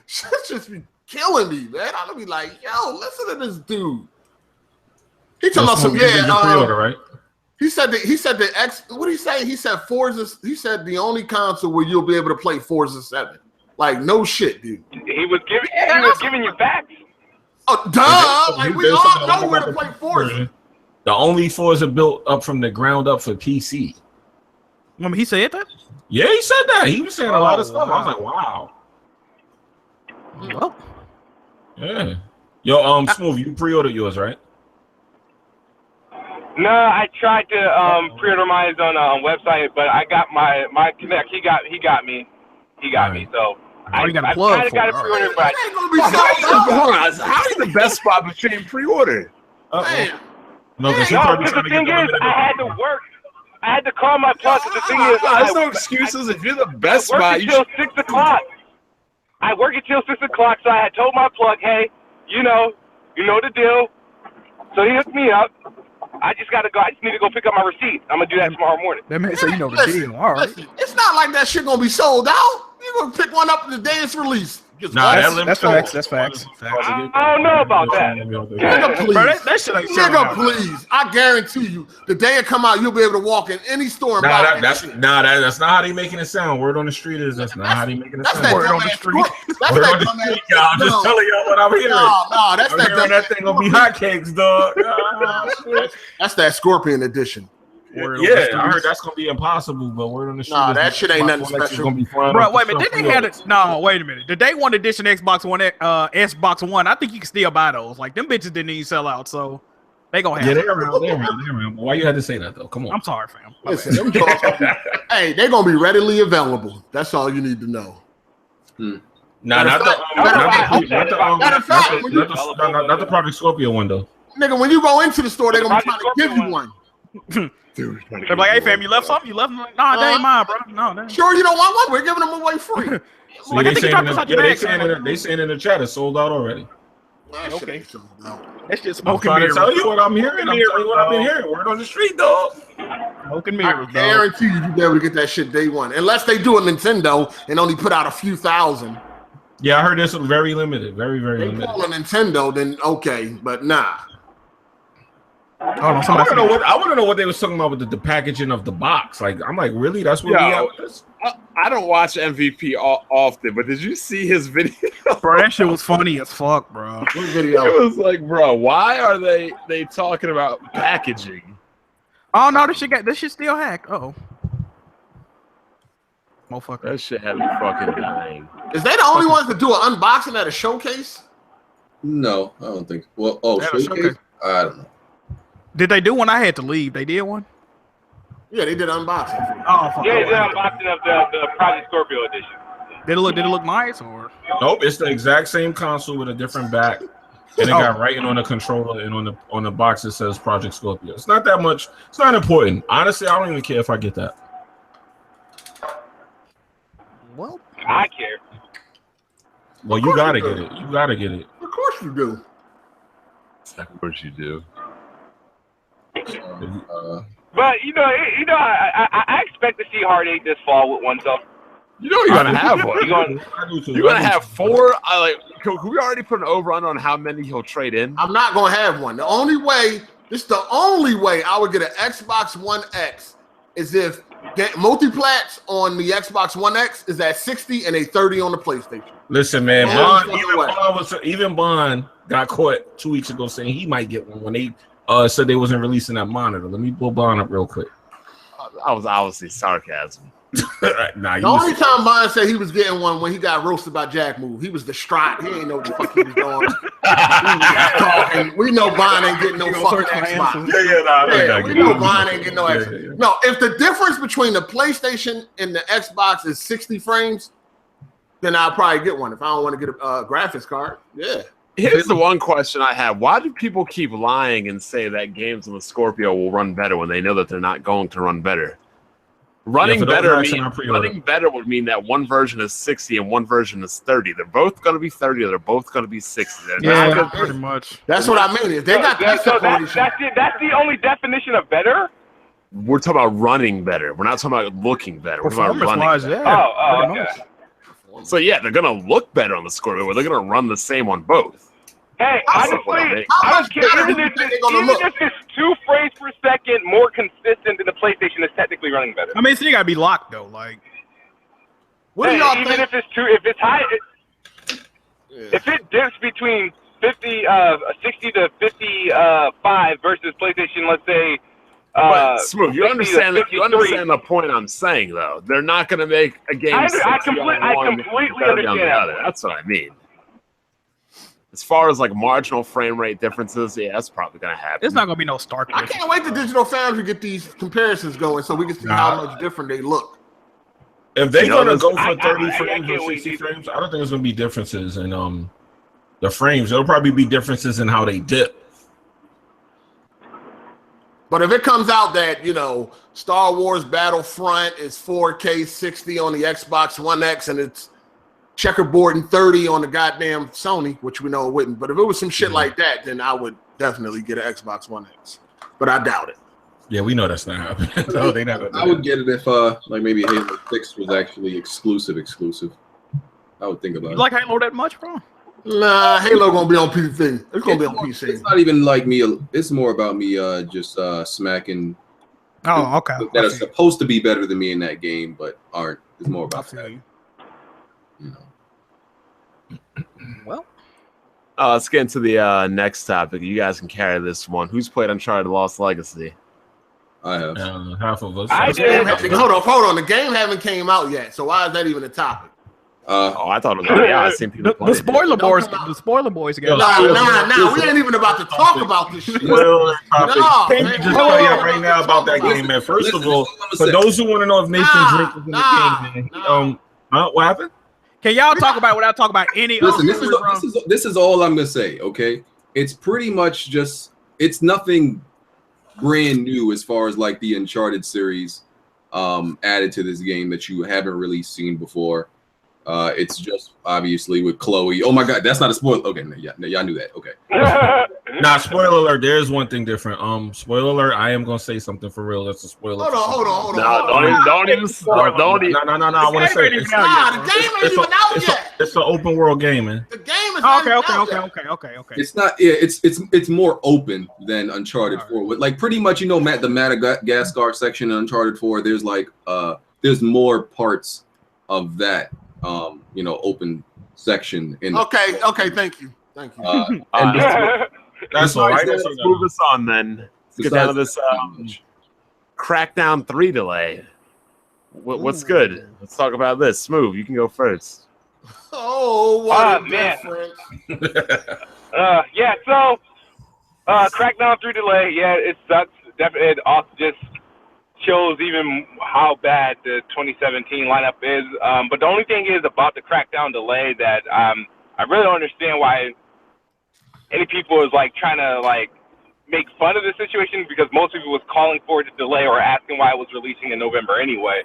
shit just be killing me, man. I'll be like, yo, listen to this dude. He talking about some, pre-order, right? He said the X. What did he say? He said Forza. He said the only console where you'll be able to play Forza 7. Like no shit, dude. He was giving you facts. Oh, duh! Like we all know where to play Forza. The only Forza built up from the ground up for PC. I mean, he said that? Yeah, he said that. He was saying a lot of stuff. I was like, wow. Well, Yeah. Yo, Smooth, you pre-ordered yours, right? No, I tried to pre-order mine on a website, but I got my Connect. He got me. So you got a I plug kind of for got it. it pre-ordered, but Ain't gonna be so hold on, how is the best spot between pre-order? Damn. No, because he no. probably Because trying the to get thing the is, limited. I had to work. I had to call my plug. The thing is, There's no excuses. If you're the best I work spot, you until should. 6 o'clock. I work until 6 o'clock, so I had told my plug, hey, you know the deal. So he hooked me up. I just gotta go. I just need to go pick up my receipt. I'm gonna do that tomorrow morning. that man said you know the Listen, deal. All right. listen, it's not like that shit gonna be sold out. You're gonna pick one up the day it's released. Just Nah, one. that limit- That's facts. That's facts. I don't know about that. Nigga, please. Bro, that shit ain't selling Nigga, out. please. I guarantee you, the day it come out, you'll be able to walk in any store and buy that shit. That's not how they making it sound. Word on the street is that's not how they making it That's sound. that Word on dumbass the street. That's Word that on the dumbass. street, y'all. I'm just telling y'all what I'm hearing. No, that's I'm that hearing that thing gonna be hotcakes, dog. That's that Scorpion edition. Word on the Yeah, I streets. heard that's gonna be impossible, but word on the street. Nah, is that shit ain't nothing Xbox One X is special. gonna be flying Bro, off wait a the minute. shelf Didn't they have pre-orders. it? No, wait a minute. The day one edition Xbox One, Xbox One. I think you can still buy those. Like them bitches didn't even sell out, so they gonna have. Yeah, it. they're around. Why you had to say that though? Come on. I'm sorry, fam. My Listen, bad. them dogs, hey, they're gonna be readily available. That's all you need to know. Nah, not the Project Scorpio one though. Nigga, when you go into the store, they're gonna be trying to give you one. They're like, hey, fam, you left something? You left? Like, nah, they ain't mine, bro. No, they ain't. Sure, you don't want one? We're giving them away free. See, Like, I think you dropped this out your bag. they saying in the chat it's sold out already. Okay. That's just I'm smoking trying to mirrors. tell you what I'm hearing. I'm telling you what I've been hearing. Word on the street, dog. Smoking I mirrors, dog. guarantee you'll be able to get that shit day one. Unless they do a Nintendo and only put out a few thousand. Yeah, I heard this was very limited. Very, very They limited. call a Nintendo, then okay, but nah. Hold on, I want somebody. to know what they was talking about with the packaging of the box. Like, I'm like, really? That's what we Yo. got with this? I don't watch MVP often, but did you see his video? Bro, that shit was funny as fuck, bro. What video? It was like, bro, why are they talking about packaging? Oh no, this shit still hacked. Uh-oh. Motherfucker. That shit had me fucking dying. Is they the only ones that do an unboxing at a showcase? No, I don't think. Well, Yeah, showcase? showcase. I don't know. Did they do one? I had to leave. They did one? Yeah, they did unboxing. Oh, fuck. Yeah, it's an unboxing of the Project Scorpio edition. Did it look nice or? Nope, it's the exact same console with a different back. And it got writing on the controller and on the box it says Project Scorpio. It's not that much. It's not important. Honestly, I don't even care if I get that. Well, I care. Well, you gotta get it. You gotta get it. Of course you do. Of course you do. But I expect to see Hard 8 this fall with one. So You know you're gonna have one. You're gonna have 4. Can we already put an over on how many he'll trade in? I'm not gonna have one. The only way I would get an Xbox One X is if multiplats on the Xbox One X is at 60 and a 30 on the PlayStation. Listen, man, even Bond got caught 2 weeks ago saying he might get one when they said they wasn't releasing that monitor. Let me pull Bond up real quick. I was obviously sarcasm. The only time Bond said he was getting one when he got roasted by Jack Move. He was distraught. He ain't know what the fuck he was doing. Talking. We know Bond ain't getting no fucking Xbox. We know Bond ain't getting no Xbox. No, if the difference between the PlayStation and the Xbox is 60 frames, then I'll probably get one. If I don't want to get a graphics card, yeah. Here's the one question I have. Why do people keep lying and say that games on the Scorpio will run better when they know that they're not going to run better? Running better would mean that one version is 60 and one version is 30. They're both going to be 30 or they're both going to be 60. Pretty much. That's what I mean. If they got that's the only definition of better? We're talking about running better. We're not talking about looking better. We're talking about running better. Okay. So, yeah, they're going to look better on the Scorpio, but they're going to run the same on both. Hey, honestly, I don't care. Even if it's 2 frames per second more consistent than the PlayStation, is technically running better. I mean, it's got to be locked though. Like, what do y'all even think? if it's true, if it's high, if it dips between 60 to 55 versus PlayStation, let's say. But Smooth, you understand the point I'm saying, though. They're not going to make a game. I completely understand that. That's what I mean. As far as like marginal frame rate differences, yeah, that's probably going to happen. It's not going to be no stark. I can't wait till Digital Foundry get these comparisons going so we can see how much different they look. If they're going to go for 30 frames or 60 frames, I don't think there's going to be differences in the frames. There'll probably be differences in how they dip. But if it comes out that, Star Wars Battlefront is 4K 60 on the Xbox One X and it's checkerboard and 30 on the goddamn Sony, which we know it wouldn't. But if it was some shit like that, then I would definitely get an Xbox One X. But I doubt it. Yeah, we know that's not happening. No, they never. I would get it if maybe Halo 6 was actually exclusive. I would think about it. You like Halo that much, bro? Nah, Halo gonna be on PC. It's gonna be on PC. It's not even like me. It's more about me just smacking. Oh, okay. That are supposed to be better than me in that game, but aren't. It's more about that. Well, let's get into the next topic. You guys can carry this one. Who's played Uncharted Lost Legacy? I have. Half of us. I did. Hold on. The game haven't came out yet, so why is that even a topic? I thought it was. Yeah, I seen people. The spoiler boys. The spoiler boys again. Nah. We ain't even about to talk about this shit. Well, can you just tell you right now about that game, man? First of all, for those who want to know if Nathan Drake is in the game, man, what happened? Can y'all talk about without talking about any? Listen, this is all I'm gonna say. Okay, it's pretty much just it's nothing brand new as far as like the Uncharted series added to this game that you haven't really seen before. It's just obviously with Chloe. Oh my God, that's not a spoiler. Okay, y'all knew that. Okay. Nah, spoiler alert. There's one thing different. Spoiler alert. I am gonna say something for real. That's a spoiler. Hold on. Don't even. No. I want to say this. The game ain't even out yet. It's an open world game, man. The game is not out Okay. It's not. Yeah, it's more open than Uncharted 4. With like pretty much, the Madagascar section in Uncharted 4. There's like there's more parts of that. Open section in. Okay. Thank you. That's all right. Let's move this on then. Let's get down to this Crackdown 3 delay. What's good? Let's talk about this. Smooth, you can go first. Oh, what man. difference. Yeah. So, Crackdown 3 delay. Yeah, it sucks. Definitely, it also just shows even how bad the 2017 lineup is. But the only thing is about the Crackdown delay that I really don't understand why any people is like trying to like make fun of the situation, because most people was calling for the delay or asking why it was releasing in November anyway.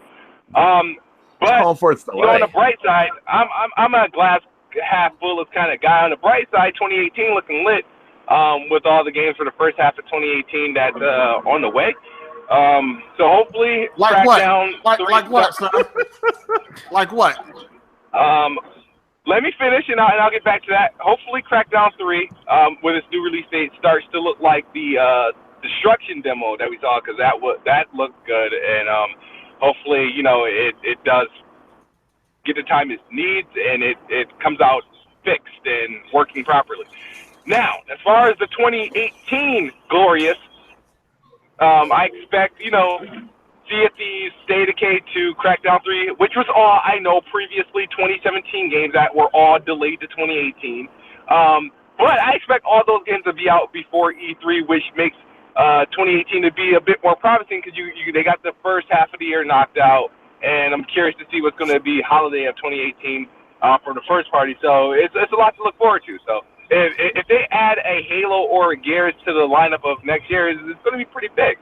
But calling for its delay. On the bright side, I'm a glass half full kind of guy. On the bright side, 2018 looking lit with all the games for the first half of 2018 that's on the way. So hopefully, Like what? Crackdown Like 3 what, son? Like what? Let me finish, and I'll get back to that. Hopefully, Crackdown 3, with its new release date, starts to look like the Destruction demo that we saw, because that looked good, and hopefully, it does get the time it needs, and it comes out fixed and working properly. Now, as far as the 2018 Glorious, I expect, Sea of Thieves, State of Decay 2, Crackdown 3, which was all, I know, previously 2017 games that were all delayed to 2018. But I expect all those games to be out before E3, which makes 2018 to be a bit more promising, because they got the first half of the year knocked out, and I'm curious to see what's going to be holiday of 2018 for the first party. So it's a lot to look forward to. So if they add a Halo or a Gears to the lineup of next year, it's going to be pretty big.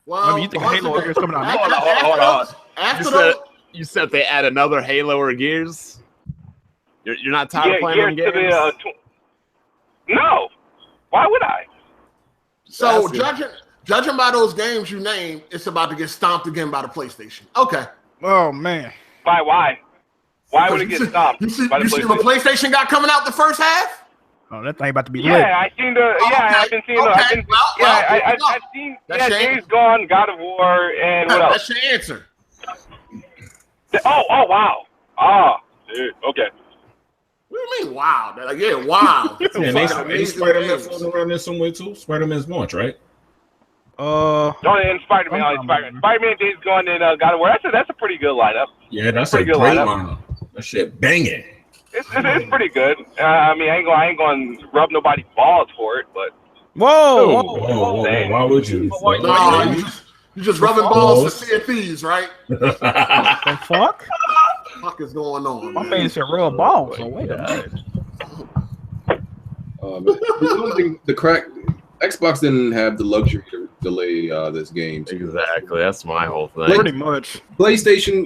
Well, you think Halo is coming out? Hold on. After You said they add another Halo or Gears? You're not tired of playing them games? No. Why would I? So judging by those games you named, it's about to get stomped again by the PlayStation. Okay. Oh man. Why? Why would it get stopped? You see what PlayStation got coming out the first half? Oh, that thing about to be lit. Yeah, I seen the. Yeah, I've been seeing the. I've seen. Days Gone, God of War, and what else? That's your answer. Oh, wow. Ah, dude. Okay. What do you mean, wow? Like, yeah, wow. And they Spider-Man floating around there somewhere too. Spider-Man's launch, right? And Spider-Man, Days Gone, and God of War. That's a pretty good lineup. Yeah, that's a great lineup. That shit banging. It's pretty good. I ain't going to rub nobody's balls for it, but. Whoa. Why would you? You just rubbing balls for Sea of Thieves, right? The fuck? What is going on? My man said real balls. So wait a minute. Xbox didn't have the luxury to delay this game. Exactly, that's my whole thing. Pretty much. PlayStation,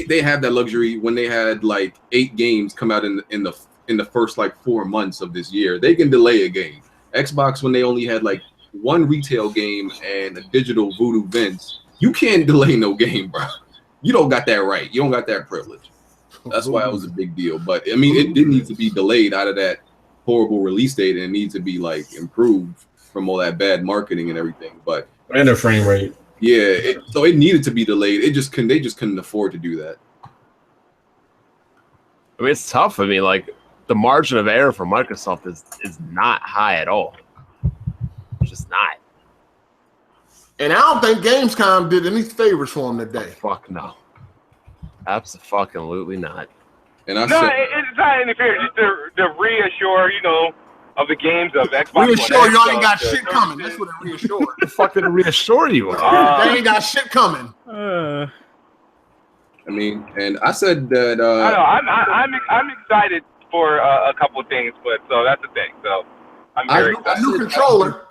they had that luxury when they had like 8 games come out in the first like 4 months of this year. They can delay a game. Xbox, when they only had like 1 retail game and a digital Voodoo Vince, you can't delay no game, bro. You don't got that right. You don't got that privilege. That's why it was a big deal. But I mean, it did need to be delayed out of that horrible release date, and it needs to be like improved from all that bad marketing and everything. But and the frame rate. Yeah, so it needed to be delayed. They just couldn't afford to do that. I mean, it's tough. I mean, like the margin of error for Microsoft is not high at all. It's just not. And I don't think Gamescom did any favors for him today. Fuck no. Absolutely not. And it's not any favors. Just to reassure, of the games of Xbox. Reassure y'all ain't got shit coming. That's what it reassured. The fuck did it reassure you? They ain't got shit coming. I mean, and I said that. I know. I'm excited for a couple of things, but so that's the thing. So I'm very excited. A new controller.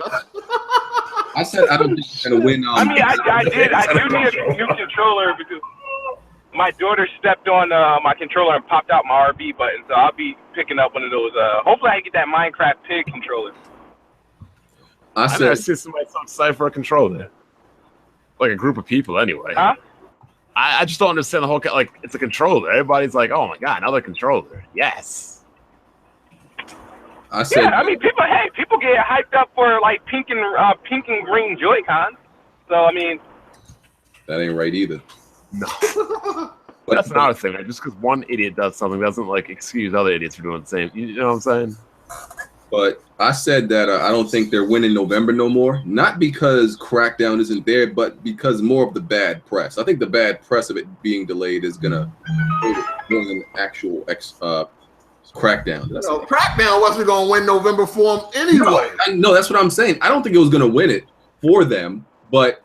I said I don't think it's gonna win. I do need a new controller because my daughter stepped on my controller and popped out my RB button, so I'll be picking up one of those. Hopefully, I get that Minecraft pig controller. I never see somebody so excited for a controller. Like a group of people, anyway. Huh? I just don't understand the whole like it's a controller. Everybody's like, "Oh my god, another controller!" Yes. I said, I mean, people get hyped up for like pink and green Joy-Cons. So I mean, that ain't right either. No. But that's another thing. Right? Just because one idiot does something doesn't like excuse other idiots for doing the same. You know what I'm saying? But I said that I don't think they're winning November no more. Not because Crackdown isn't there, but because more of the bad press. I think the bad press of it being delayed is gonna bring an actual Crackdown. Crackdown wasn't gonna win November for them anyway. No, that's what I'm saying. I don't think it was gonna win it for them, but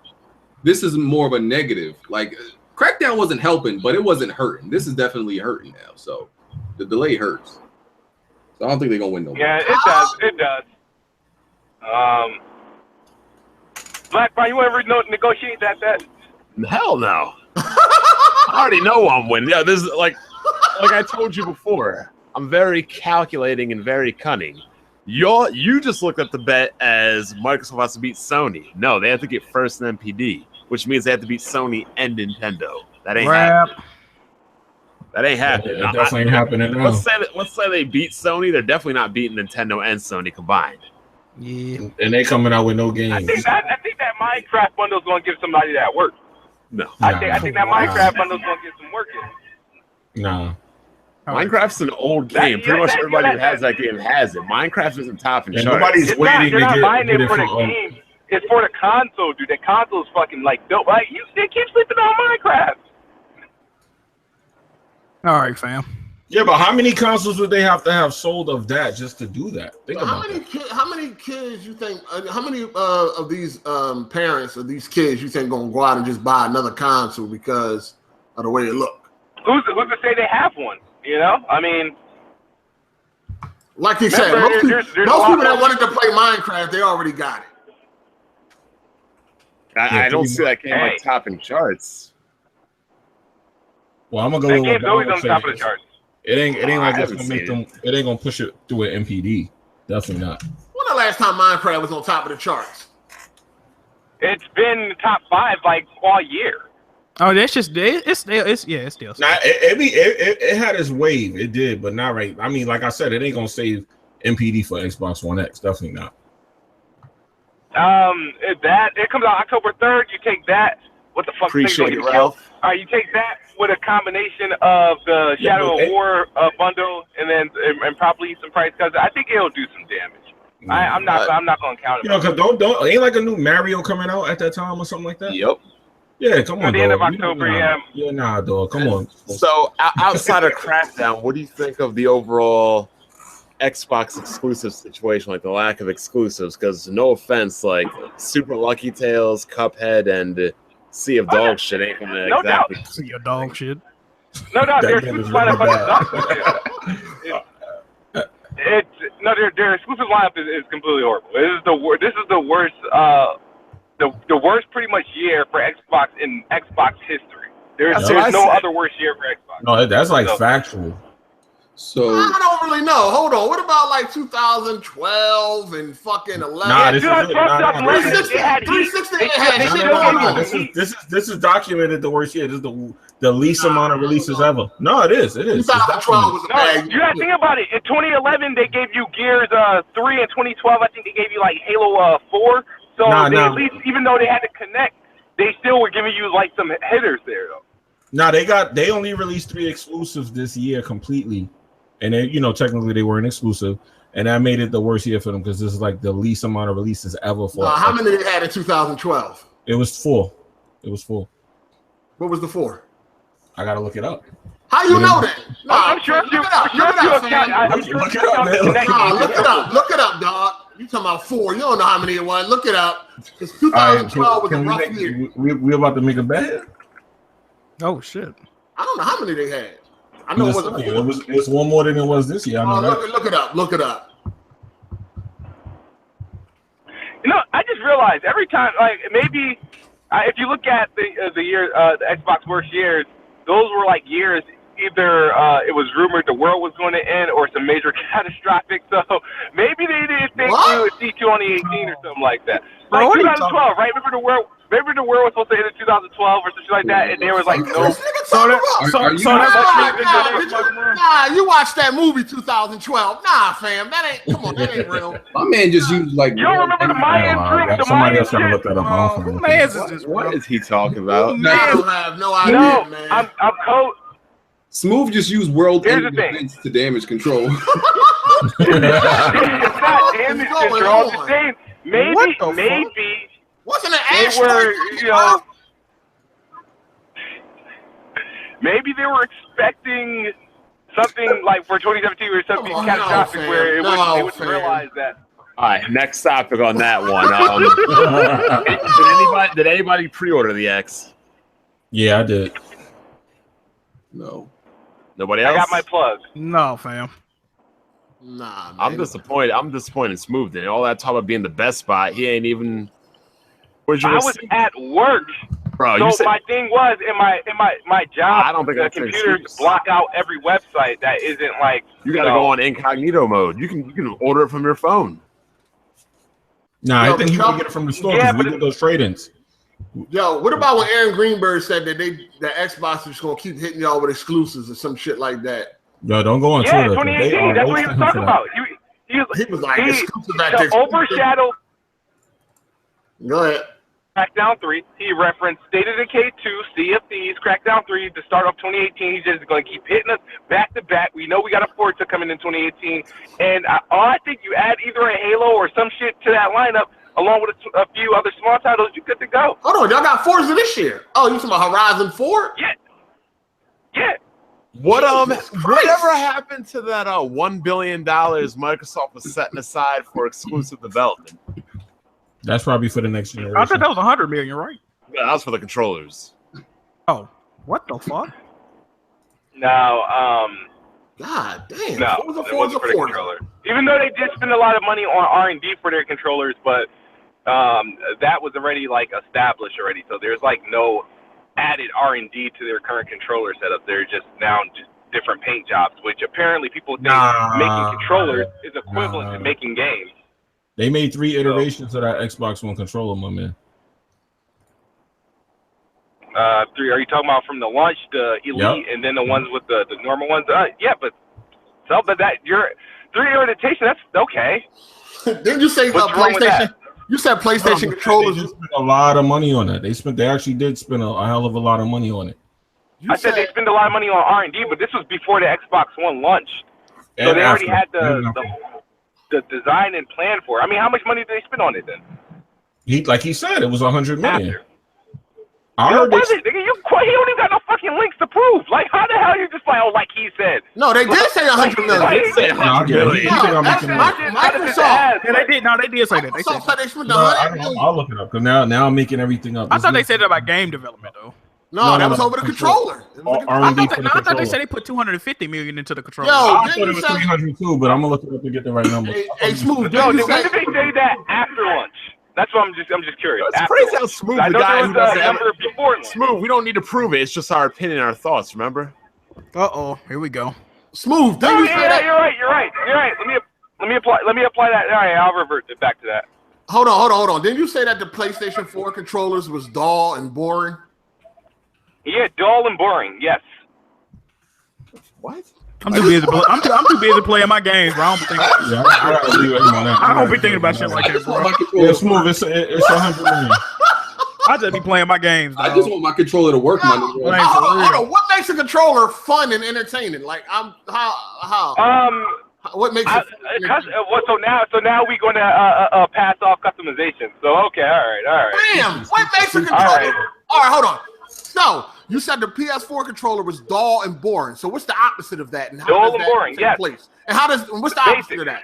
this is more of a negative. Like Crackdown wasn't helping, but it wasn't hurting. This is definitely hurting now. So the delay hurts. So I don't think they're gonna win no more. Yeah, it does. It does. Black Brian, you ever negotiate that? Hell no. I already know I'm winning. Yeah, this is like I told you before. I'm very calculating and very cunning. You just looked at the bet as Microsoft has to beat Sony. No, they have to get first in MPD, which means they have to beat Sony and Nintendo. That ain't happening. That ain't happening. It definitely ain't happening now. Let's say they beat Sony. They're definitely not beating Nintendo and Sony combined. Yeah, and they coming out with no games. I think that Minecraft bundle is going to give somebody that work. No, I think that Minecraft bundle is going to get some work in. Nah. Minecraft's an old game. Pretty much everybody who has that game has it. Minecraft isn't top in charts. Nobody's waiting to get buying it it for the game. It's for the console, dude. The console is fucking like dope. Like they keep sleeping on Minecraft. all right, fam. Yeah, but how many consoles would they have to have sold of that just to do that? Think about how many kids you think? How many of these parents of these kids you think gonna go out and just buy another console because of the way it look? Who's to say they have one? You know, I mean, like you said, most people that wanted to play Minecraft, they already got it. I don't see that game like top in charts. Well, I'm gonna go. That game's always on top of the charts. It ain't like it's gonna make them. It ain't gonna push it through an MPD. Definitely not. When the last time Minecraft was on top of the charts? It's been top 5 like all year. Oh, that's just it's still. Nah, it had its wave. It did, but not right. I mean, like I said, it ain't gonna save MPD for Xbox One X. Definitely not. It comes out October 3rd. You take that. What the fuck? Appreciate it, Ralph. All right, you take that with a combination of the Shadow of War bundle, and then and probably some price cuts. I think it'll do some damage. I'm not gonna count it. You know, cause don't ain't like a new Mario coming out at that time or something like that. Yep. Yeah, come on. At the end of October, Yeah, nah, dog. Come on. So outside of Crackdown, what do you think of the overall Xbox exclusive situation, like the lack of exclusives? Because no offense, like Super Lucky Tales, Cuphead, and Sea of Dog shit ain't gonna exactly Sea of Dog shit. No doubt, their exclusive lineup their exclusive lineup is completely horrible. This is the worst. The worst pretty much year for Xbox in Xbox history. There's no other worse year for Xbox. No, that's like factual. So I don't really know. Hold on. What about like 2012 and fucking 11? Nah, this 360. This is documented the worst year. This is the least amount of releases ever. No, it is. 2012 was a bad year. You gotta think about it. In 2011, they gave you Gears 3. In 2012, I think they gave you like Halo 4. So at least, even though they had to connect, they still were giving you like some hitters there, though. Nah, they only released 3 exclusives this year completely, and they, technically they weren't exclusive, and that made it the worst year for them because this is like the least amount of releases ever for. How many they had in 2012? It was 4. What was the 4? I gotta look it up. How you know that? I'm sure you Look it up, dog. You talking about 4? You don't know how many it was. Look it up. Because 2012 was a rough year. We about to make a bet. Oh shit! I don't know how many they had. I know it's one more than it was this year. I know look it up. Look it up. I just realized every time, like maybe if you look at the year, the Xbox worst years, those were like years. Either it was rumored the world was going to end or some major catastrophic. So maybe they didn't think we would see 2018 or something like that. Like 2012, right? Remember the world was supposed to end in 2012 or something like that, and there was like no. You watched that movie 2012? Nah, fam, that ain't real. My man just used like. You don't remember the Mayan drink? Somebody else gotta look that up. What is he talking about? I don't have no idea, man. I'm cold. Smooth just used world ending events to damage control. It's not damage control. I'm saying maybe. Wasn't it they were, maybe they were expecting something like for 2017 or something catastrophic where they wouldn't realize that. All right, next topic on that one. Did anybody pre-order the X? Yeah, I did. No. Nobody else? I got my plug. No, fam. Nah, man. I'm disappointed. I'm disappointed in Smooth. And all that talk about being the best spot, he ain't even. I was at work. Bro, so my thing was in my job. I don't think the that's an computers excuse. block out every website that isn't like. You got to go on incognito mode. You can order it from your phone. Nah, Yo, I think you but can get it from the store Yeah, because we but get those trade-ins. Yo, what about when Aaron Greenberg said that the Xbox is gonna keep hitting y'all with exclusives or some shit like that? Yo, don't go on Yeah, Twitter. 2018. That's what he was talking about. He was like exclusive at to the overshadow Go ahead. Crackdown 3. He referenced State of Decay 2, Sea of Thieves, Crackdown 3 to start off 2018. He's just going to keep hitting us back to back. We know we got a Forza coming in 2018. And I think you add either a Halo or some shit to that lineup, along with a few other small titles, you're good to go. Hold on, y'all got Forza this year. Oh, you talking about Horizon 4? Yeah. Whatever happened to that $1 billion Microsoft was setting aside for exclusive development? That's probably for the next generation. I thought that was 100 million, right? Yeah, that was for the controllers. Oh, what the fuck? No, God damn. no, Forza, it wasn't for the Forza. controller. Even though they did spend a lot of money on R&D for their controllers, but that was already like established already. So there's like no added R&D to their current controller setup. They're just now just different paint jobs, which apparently people think making controllers is equivalent to making games. They made 3 iterations of that Xbox One controller, my man. 3. Are you talking about from the launch, the Elite, and then the ones with the normal ones? Yeah, but that your 3 orientation, that's okay. Didn't you say What's wrong with PlayStation? that? You said PlayStation controllers. They spent a lot of money on that. They actually did spend a hell of a lot of money on it. I said they spend a lot of money on R&D, but this was before the Xbox One launched, so they already had the design and plan for it. I mean, how much money did they spend on it then? He said, it was 100 million. After. He don't even got no fucking links to prove. Like, how the hell you just like, oh, like he said? No, they did say 100 million. They say 100 million. Microsoft. Yeah, they did. No, they did say that. They said Microsoft said they spent 100 million. I'll look it up because now I'm making everything up. I thought they said that about game development though. No, that was over the controller. I thought they said they put 250 million into the controller. Yo, I thought it was 300 too, but I'm gonna look it up to get the right number. Hey, Smooth. No, when did they say that after lunch? That's what I'm just curious. It's crazy how Smooth, I the know guy there who was a doesn't number before lunch. Smooth, we don't need to prove it. It's just our opinion, our thoughts, remember? Uh-oh, here we go. Smooth. Oh, yeah, you're right. Let me apply that. All right, I'll revert it back to that. Hold on. Didn't you say that the PlayStation 4 controllers was dull and boring? Yeah, dull and boring. Yes. What? I'm too busy. I'm too busy playing my games, bro. I don't be thinking about shit like that, bro. Yeah, Smooth. It's 100 million. I just be playing my games. Dog. I just want my controller to work. Hold on. What makes a controller fun and entertaining? Like, how? What makes it? So now we're gonna pass off customization. So okay, all right. Damn. What makes a controller? All right, hold on. So you said the PS4 controller was dull and boring. So what's the opposite of that? And how dull does and that boring. take Yes. place? And what's the opposite of that?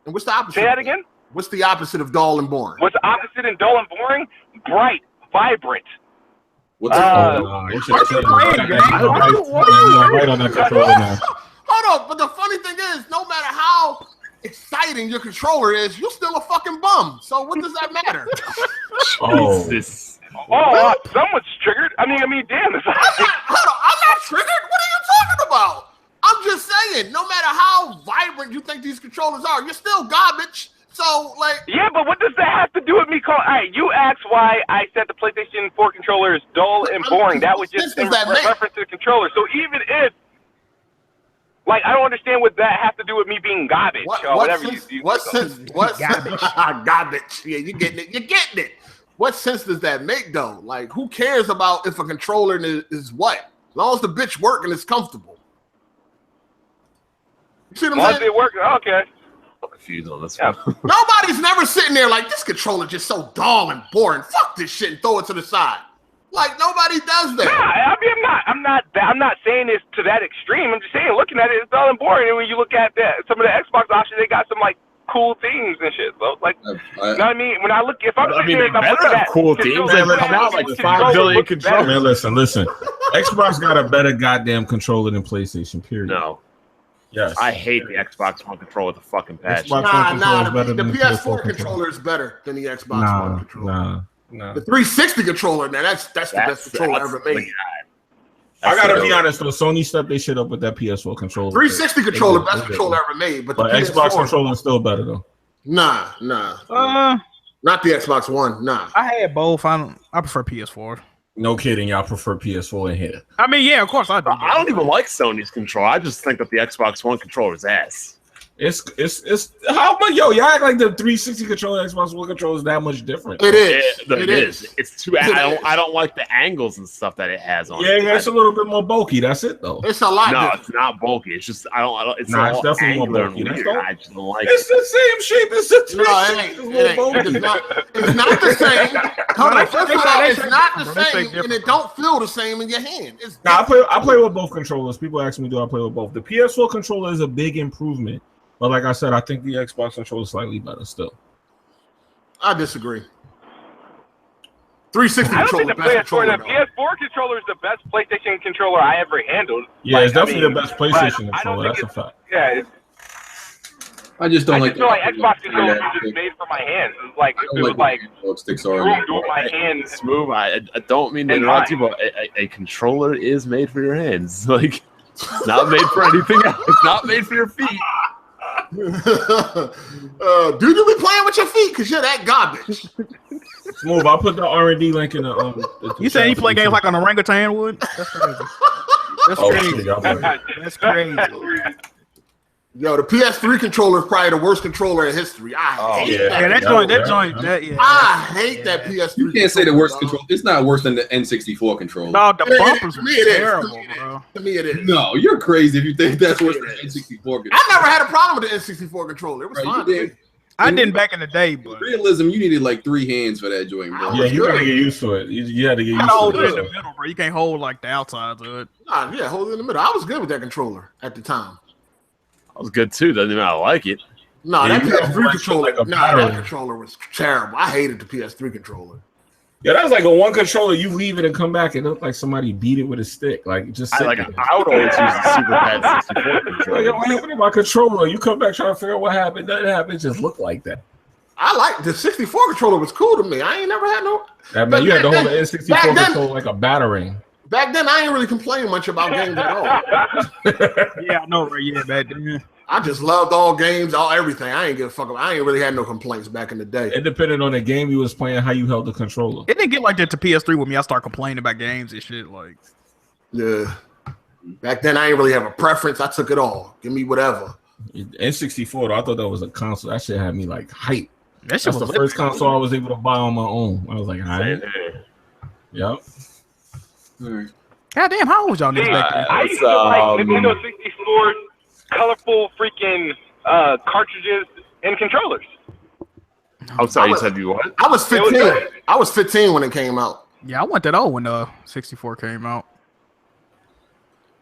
And what's the opposite? Say that again. What's the opposite of dull and boring? What's the opposite of dull and boring? Bright, vibrant. What's right on that controller now? Hold on, but the funny thing is, no matter how exciting your controller is, you're still a fucking bum. So what does that matter? Jesus. Someone's triggered. I mean, damn. I'm not triggered. What are you talking about? I'm just saying, no matter how vibrant you think these controllers are, you're still garbage. So, like... Yeah, but what does that have to do with me calling... All right, you asked why I said the PlayStation 4 controller is dull and boring. That was just in reference to the controller. So even if... Like, I don't understand what that has to do with me being garbage or whatever What sense? Garbage. Garbage. Yeah, you're getting it. What sense does that make, though? Like, who cares about if a controller is what? As long as the bitch work and it's comfortable. You see what I'm saying? It works, okay. I'm confused on this one. Nobody's never sitting there like, this controller just so dull and boring. Fuck this shit and throw it to the side. Like, nobody does that. Nah, I mean, I'm not saying this to that extreme. I'm just saying, looking at it, it's dull and boring. And when you look at some of the Xbox options, they got some like cool themes and shit. So like, you know what I mean? When I look, if I'm looking at cool themes, they come out like 5 billion controllers. Man, listen. Xbox got a better goddamn controller than PlayStation. Period. No. Yes. I hate the Xbox One controller with the fucking patch. Nah, the PS4 controller is better than the Xbox One controller. Nah. The 360 controller, now that's the best controller ever made. I gotta be honest though, Sony stepped their shit up with that PS4 controller. 360 controller, best controller ever made, but the Xbox PS4, controller is still better though. Nah. Not the Xbox One, nah. I had both. I prefer PS4. No kidding, y'all prefer PS4 in here. I mean, yeah, of course I do. I don't even like Sony's controller. I just think that the Xbox One controller is ass. It's how much y'all act like the 360 controller, Xbox One controller is that much different. It is. It is. It's too. I don't like the angles and stuff that it has on. Yeah, it's a little bit more bulky. That's it though. It's a lot. No, different. it's not bulky. It's just I don't. It's definitely more bulky. I just don't like it's the same shape as the 360. It's not the same. It's not the same, and it don't feel the same in your hand. I play with both controllers. People ask me, do I play with both? The PS4 controller is a big improvement. But like I said, I think the Xbox controller is slightly better still. I disagree. 360 I don't controller, think the best PS4, controller. the PS4 controller is the best PlayStation controller I ever handled. Yeah, it's definitely the best PlayStation controller. That's a fact. Yeah, I just don't like. I feel like Xbox controllers are just made for my hands. It's like if it was like sticks room are. to my hands. Smooth. I don't mean to interrupt you, but a controller is made for your hands. Like, it's not made for anything else. It's not made for your feet. Dude, you be playing with your feet because you're that garbage. Smooth. I'll put the R&D link in the. You saying you play games like an orangutan would? That's crazy. That's crazy. That's crazy. Yo, the PS3 controller is probably the worst controller in history. I hate that. Yeah, that joint. I hate that PS3. You can't say the worst controller. It's not worse than the N64 controller. No, the bumpers to me it is. terrible, bro. To me it is. No, you're crazy if you think that's worse than the N64 controller. I never had a problem with the N64 controller. It was fine. To me. I didn't back in the day, but Realism, you needed like 3 hands for that joint, bro. Yeah, you gotta get used to it. You had to get used to hold it it. in the middle, bro. You can't hold like the outsides of it. Nah, yeah, hold it in the middle. I was good with that controller at the time. I was good too. Doesn't mean I like it. No, Yeah, that you gotta PS3 hold controller. that shit like a Nah, battery. that controller was terrible. I hated the PS3 controller. Yeah, that was like a one controller. You leave it and come back, and it looked like somebody beat it with a stick. Like just. I would always use the Super Pad 64 controller. Like, what happened to my controller? You come back trying to figure out what happened. Nothing happened. It just looked like that. I like the 64 controller was cool to me. I ain't never had no. That man, you had to hold the N64 controller like a battering. Back then, I ain't really complaining much about games at all. Yeah, I know, right? Yeah, back then. I just loved all games, everything. I ain't give a fuck. I ain't really had no complaints back in the day. It depended on the game you was playing, how you held the controller. It didn't get like that to PS3 with me. I start complaining about games and shit. Like, Yeah. Back then, I ain't really have a preference. I took it all. Give me whatever. N64, though, I thought that was a console. That shit had me like hype. that's That's the first console I was able to buy on my own. I was like, all right. Yep. All right. God damn, how old was y'all niggas back then? I used to like Nintendo 64's colorful freaking cartridges and controllers. I'm sorry, you said you what? I was 15. I was 15 when it came out. Yeah, I went that old when 64 came out.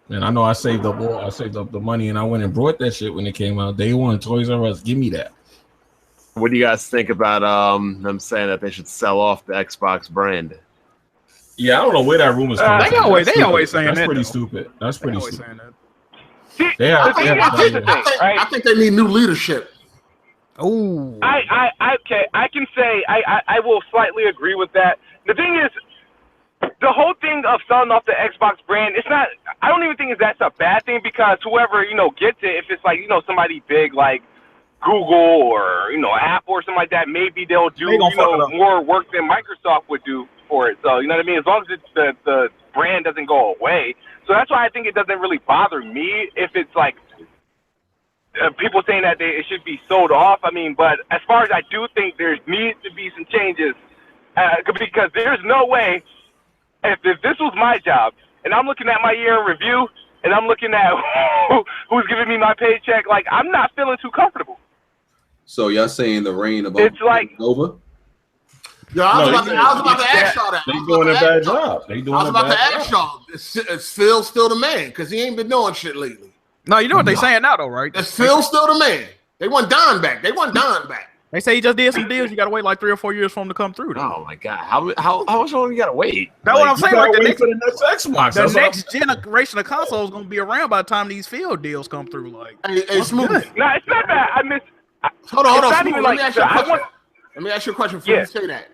And I know I saved up the money, and I went and brought that shit when it came out. Day one, Toys R Us, give me that. What do you guys think about them saying that they should sell off the Xbox brand? Yeah, I don't know where that rumor's coming from. They always saying that's that. pretty though. stupid. That's pretty Always stupid. saying that. They have, I think they need new leadership. Oh, I can say I will slightly agree with that. The thing is, the whole thing of selling off the Xbox brand, it's not. I don't even think that's a bad thing because whoever gets it, if it's like somebody big like Google or Apple or something like that, maybe they'll do more work than Microsoft would do for it. So you know what I mean? As long as the brand doesn't go away. So that's why I think it doesn't really bother me if it's like people saying that it should be sold off. I mean, but as far as I do think there needs to be some changes because there's no way if this was my job and I'm looking at my year in review and I'm looking at who's giving me my paycheck, like I'm not feeling too comfortable. So y'all saying the reign about It's like over? Yeah, I was about to ask y'all that. They doing a bad job. I was about to ask y'all. Is Phil still the man? Because he ain't been doing shit lately. no, you know what they saying now though, right? Is Phil still the man? They want Don back. They say he just did some deals. You got to wait like 3 or 4 years for him to come through. Though. Oh my god, how much longer you gotta wait? That's what I'm saying. Like the next Xbox. The next generation of consoles is gonna be around by the time these field deals come through. Like, Hey, Smooth. no, it's not that. Hold on. It's not Smooth. even Let like me ask you a question before you say that.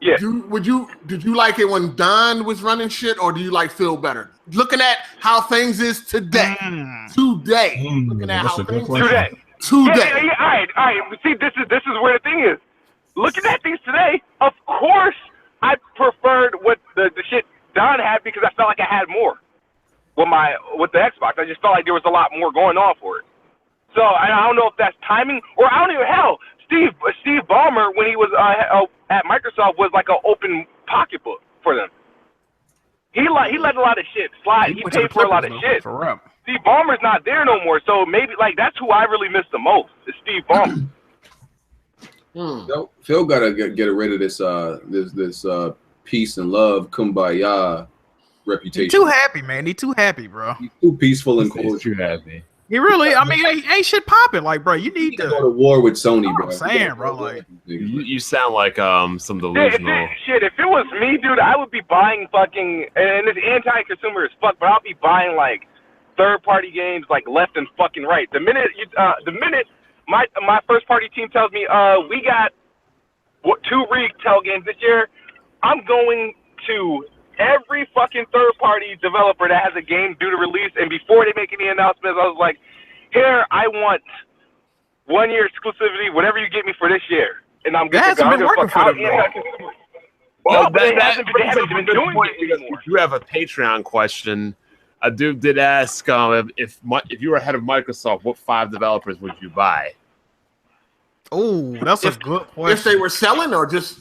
Yeah. Did you like it when Don was running shit, or do you like feel better? Looking at how things is today. Looking at how things Today. today. Yeah, all right. See, this is where the thing is. Looking at things today, of course, I preferred what the shit Don had because I felt like I had more with the Xbox. I just felt like there was a lot more going on for it. So I don't know if that's timing, or I don't even hell. Steve Ballmer, when he was at Microsoft, was like an open pocketbook for them. He let a lot of shit slide. He paid for a lot of shit. Steve Ballmer's not there no more, so maybe like that's who I really miss the most is Steve Ballmer. Phil gotta get rid of this peace and love, kumbaya reputation. He's too happy, man. He's too happy, bro. He's too peaceful and cool. Too happy. He really, I mean, ain't shit popping. Like, bro, you need to go to war with Sony, bro. I'm saying, bro, like You sound like some delusional. Shit, if it was me, dude, I would be buying fucking, and it's anti-consumer as fuck, but I'll be buying like third-party games like left and fucking right. The minute my first-party team tells me we got 2 retail games this year, I'm going to every fucking third-party developer that has a game due to release, and before they make any announcements, I was like, here, I want 1 year exclusivity, whatever you get me for this year. And I'm that hasn't been working for them, Well, no, but they haven't been doing it anymore. You have a Patreon question. A dude did ask if you were head of Microsoft, what 5 developers would you buy? Oh, that's a good question. If they were selling or just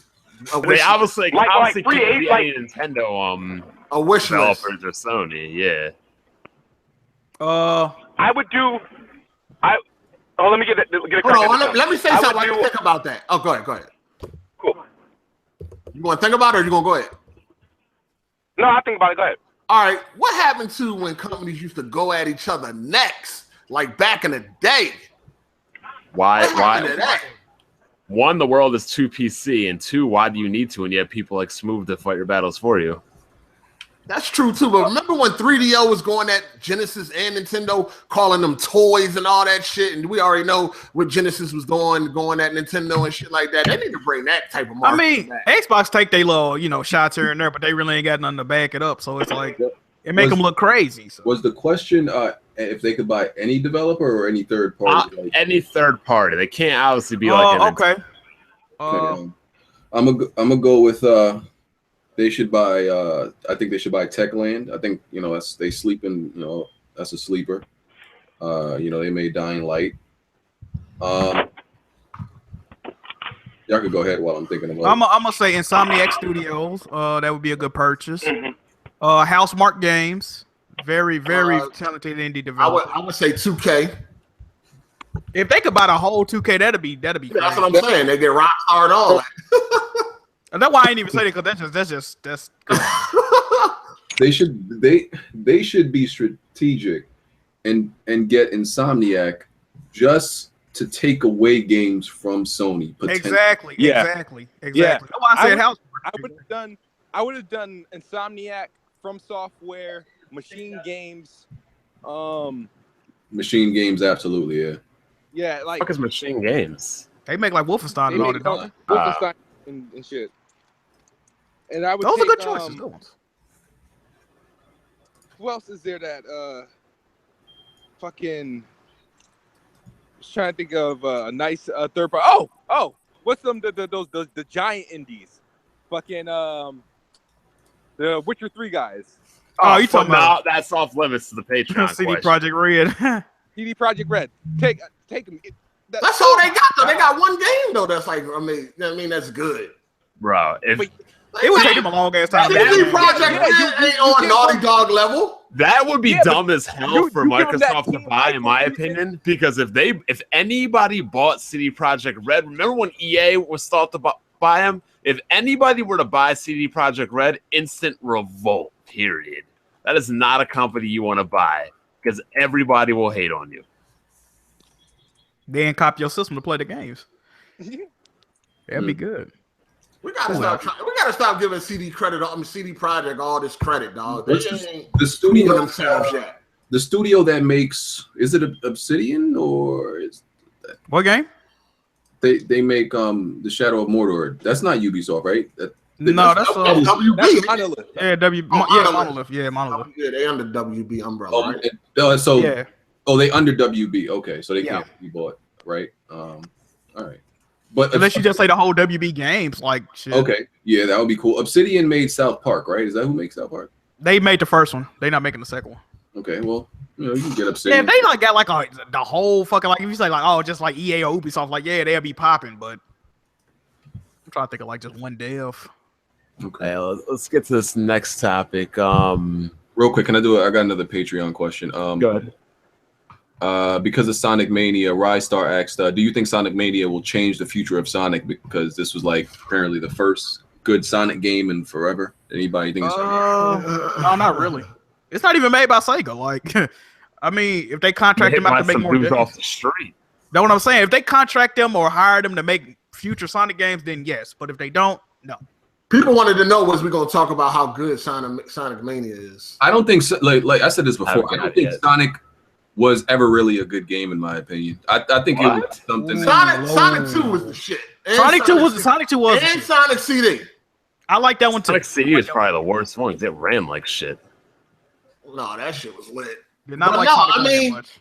They obviously like free can't be agent, any Nintendo a wish developers list. or Sony, yeah. I would do. Let me get a crack. Hold on, let me say something. I think about that. Oh, go ahead. Cool. You want to think about it, or you gonna go ahead? No, I think about it. Go ahead. All right. What happened to when companies used to go at each other necks, like back in the day? Why? To that? 1, the world is too PC, and 2, why do you need to when you have people like Smooth to fight your battles for you? That's true too. But remember when 3DO was going at Genesis and Nintendo, calling them toys and all that shit, and we already know what Genesis was going at Nintendo and shit like that. They need to bring that type of market. I mean, back. Xbox take their little, shots here and there, but they really ain't got nothing to back it up. So it's like it make them look crazy. So. Was the question if they could buy any developer or any third party? Any third party. They can't obviously be like okay. I'm gonna go with they should buy. I think they should buy Techland. I think they sleeping. That's a sleeper. They made Dying Light. Y'all could go ahead while I'm thinking about. I'm gonna say Insomniac Studios. That would be a good purchase. Housemarque Games, very talented indie developer. I would say 2K. If they could buy the whole 2K, that'd be. That's what I'm saying. They get rock hard all that. And that's why I ain't even say it, because that's. They should be strategic and get Insomniac just to take away games from Sony. Exactly. Yeah. Exactly. That's why I said Housemarque. I would have done Insomniac, From Software, Machine Games. Machine Games, absolutely, yeah. Yeah, like what is Machine Games? They make like Wolfenstein and all that, don't they? Wolfenstein and shit. And I would Those take, are good choices. Good ones. Who else is there that fucking? Just trying to think of a nice third party. Oh, what's those the giant indies? Fucking the Witcher 3 guys. Oh, you talking about that's off limits to the Patreon. CD Projekt Red. CD Projekt Red. Take them. That's all they got though. They got one game though. That's like that's good, bro. It would take them a long ass time. CD Projekt Red ain't on Naughty Dog level. That would be dumb as hell for Microsoft to buy, in my opinion, because if anybody bought CD Projekt Red, remember when EA was thought to buy them? If anybody were to buy CD Projekt Red, instant revolt. Period. That is not a company you want to buy because everybody will hate on you. They ain't copy your system to play the games. That'd be good. We gotta stop giving CD Projekt all this credit, dog. The studio themselves yet. The studio that makes, is it Obsidian or is what game? They make the Shadow of Mordor. That's not Ubisoft, right? No, that's WB. That's Monolith. yeah, Monolith. Yeah, Monolith. Yeah, they under WB umbrella, right? So Yeah. they under WB. Okay, so they Yeah. can't be bought, right? All right. But Unless you just say the whole WB games, like shit. okay, yeah, that would be cool. Obsidian made South Park, right? Is that who makes South Park? They made the first one. They're not making the second one. Okay, well, you can get Yeah, Obsidian. if they like got like the whole fucking like if you say like just like EA or Ubisoft, like they'll be popping, but I'm trying to think of like just one dev. Okay, let's get to this next topic. Real quick, can I do it? I got another Patreon question. Go ahead. Because of Sonic Mania, Rystar asked, do you think Sonic Mania will change the future of Sonic? Because this was like apparently the first good Sonic game in forever. Anybody think it's No, not really. It's not even made by Sega. Like, I mean, if they contract them out to make more games, off the street. That's what I'm saying. If they contract them or hire them to make future Sonic games, then yes. But if they don't, no. People wanted to know, was we going to talk about how good Sonic Mania is? I don't think so, like I said this before. I not don't think yet. Sonic was ever really a good game in my opinion. I think it was something. Sonic 2 was the shit. And Sonic 2 was and Sonic CD. I like that one too. Sonic CD is probably the worst one because it ran like shit. No, that shit was lit. You're not But like no, Sonic I that mean, much.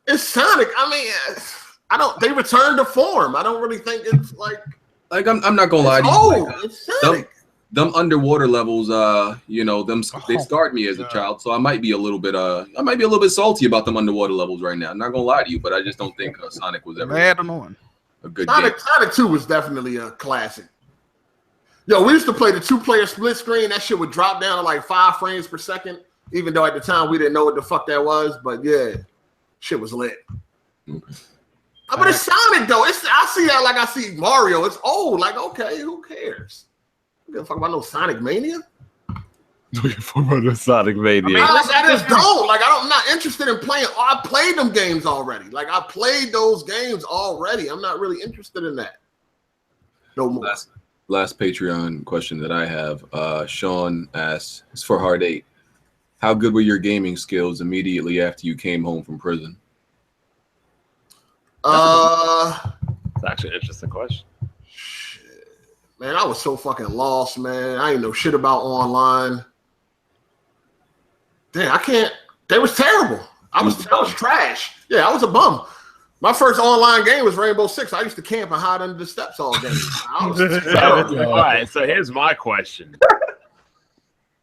it's Sonic. I mean, they returned to form. I don't really think it's like. Like I'm not gonna lie to you. Oh, Like, it's Sonic. them underwater levels, they scarred me as a God. child. So I might be a little bit salty about them underwater levels right now. I'm not gonna lie to you, but I just don't think Sonic was ever Bad annoying. a good game. Sonic 2 was definitely a classic. Yo, we used to play the 2-player split screen. That shit would drop down to like 5 frames per second, even though at the time we didn't know what the fuck that was. But yeah, shit was lit. Okay. But it's Sonic though. I see that like I see Mario. It's old. Like, okay, who cares? You gonna talk about no Sonic Mania? Sonic Mania. I just don't. Like, I'm not interested in playing. I played them games already. Like, I played those games already. I'm not really interested in that. No more. Last Patreon question that I have. Sean asks, it's for Hard 8. How good were your gaming skills immediately after you came home from prison? It's actually an interesting question. Shit. Man, I was so fucking lost, man. I ain't know shit about online. Damn, I can't. They was terrible. I was trash. Yeah, I was a bum. My first online game was Rainbow Six. I used to camp and hide under the steps all day. I was terrible. All right, so here's my question: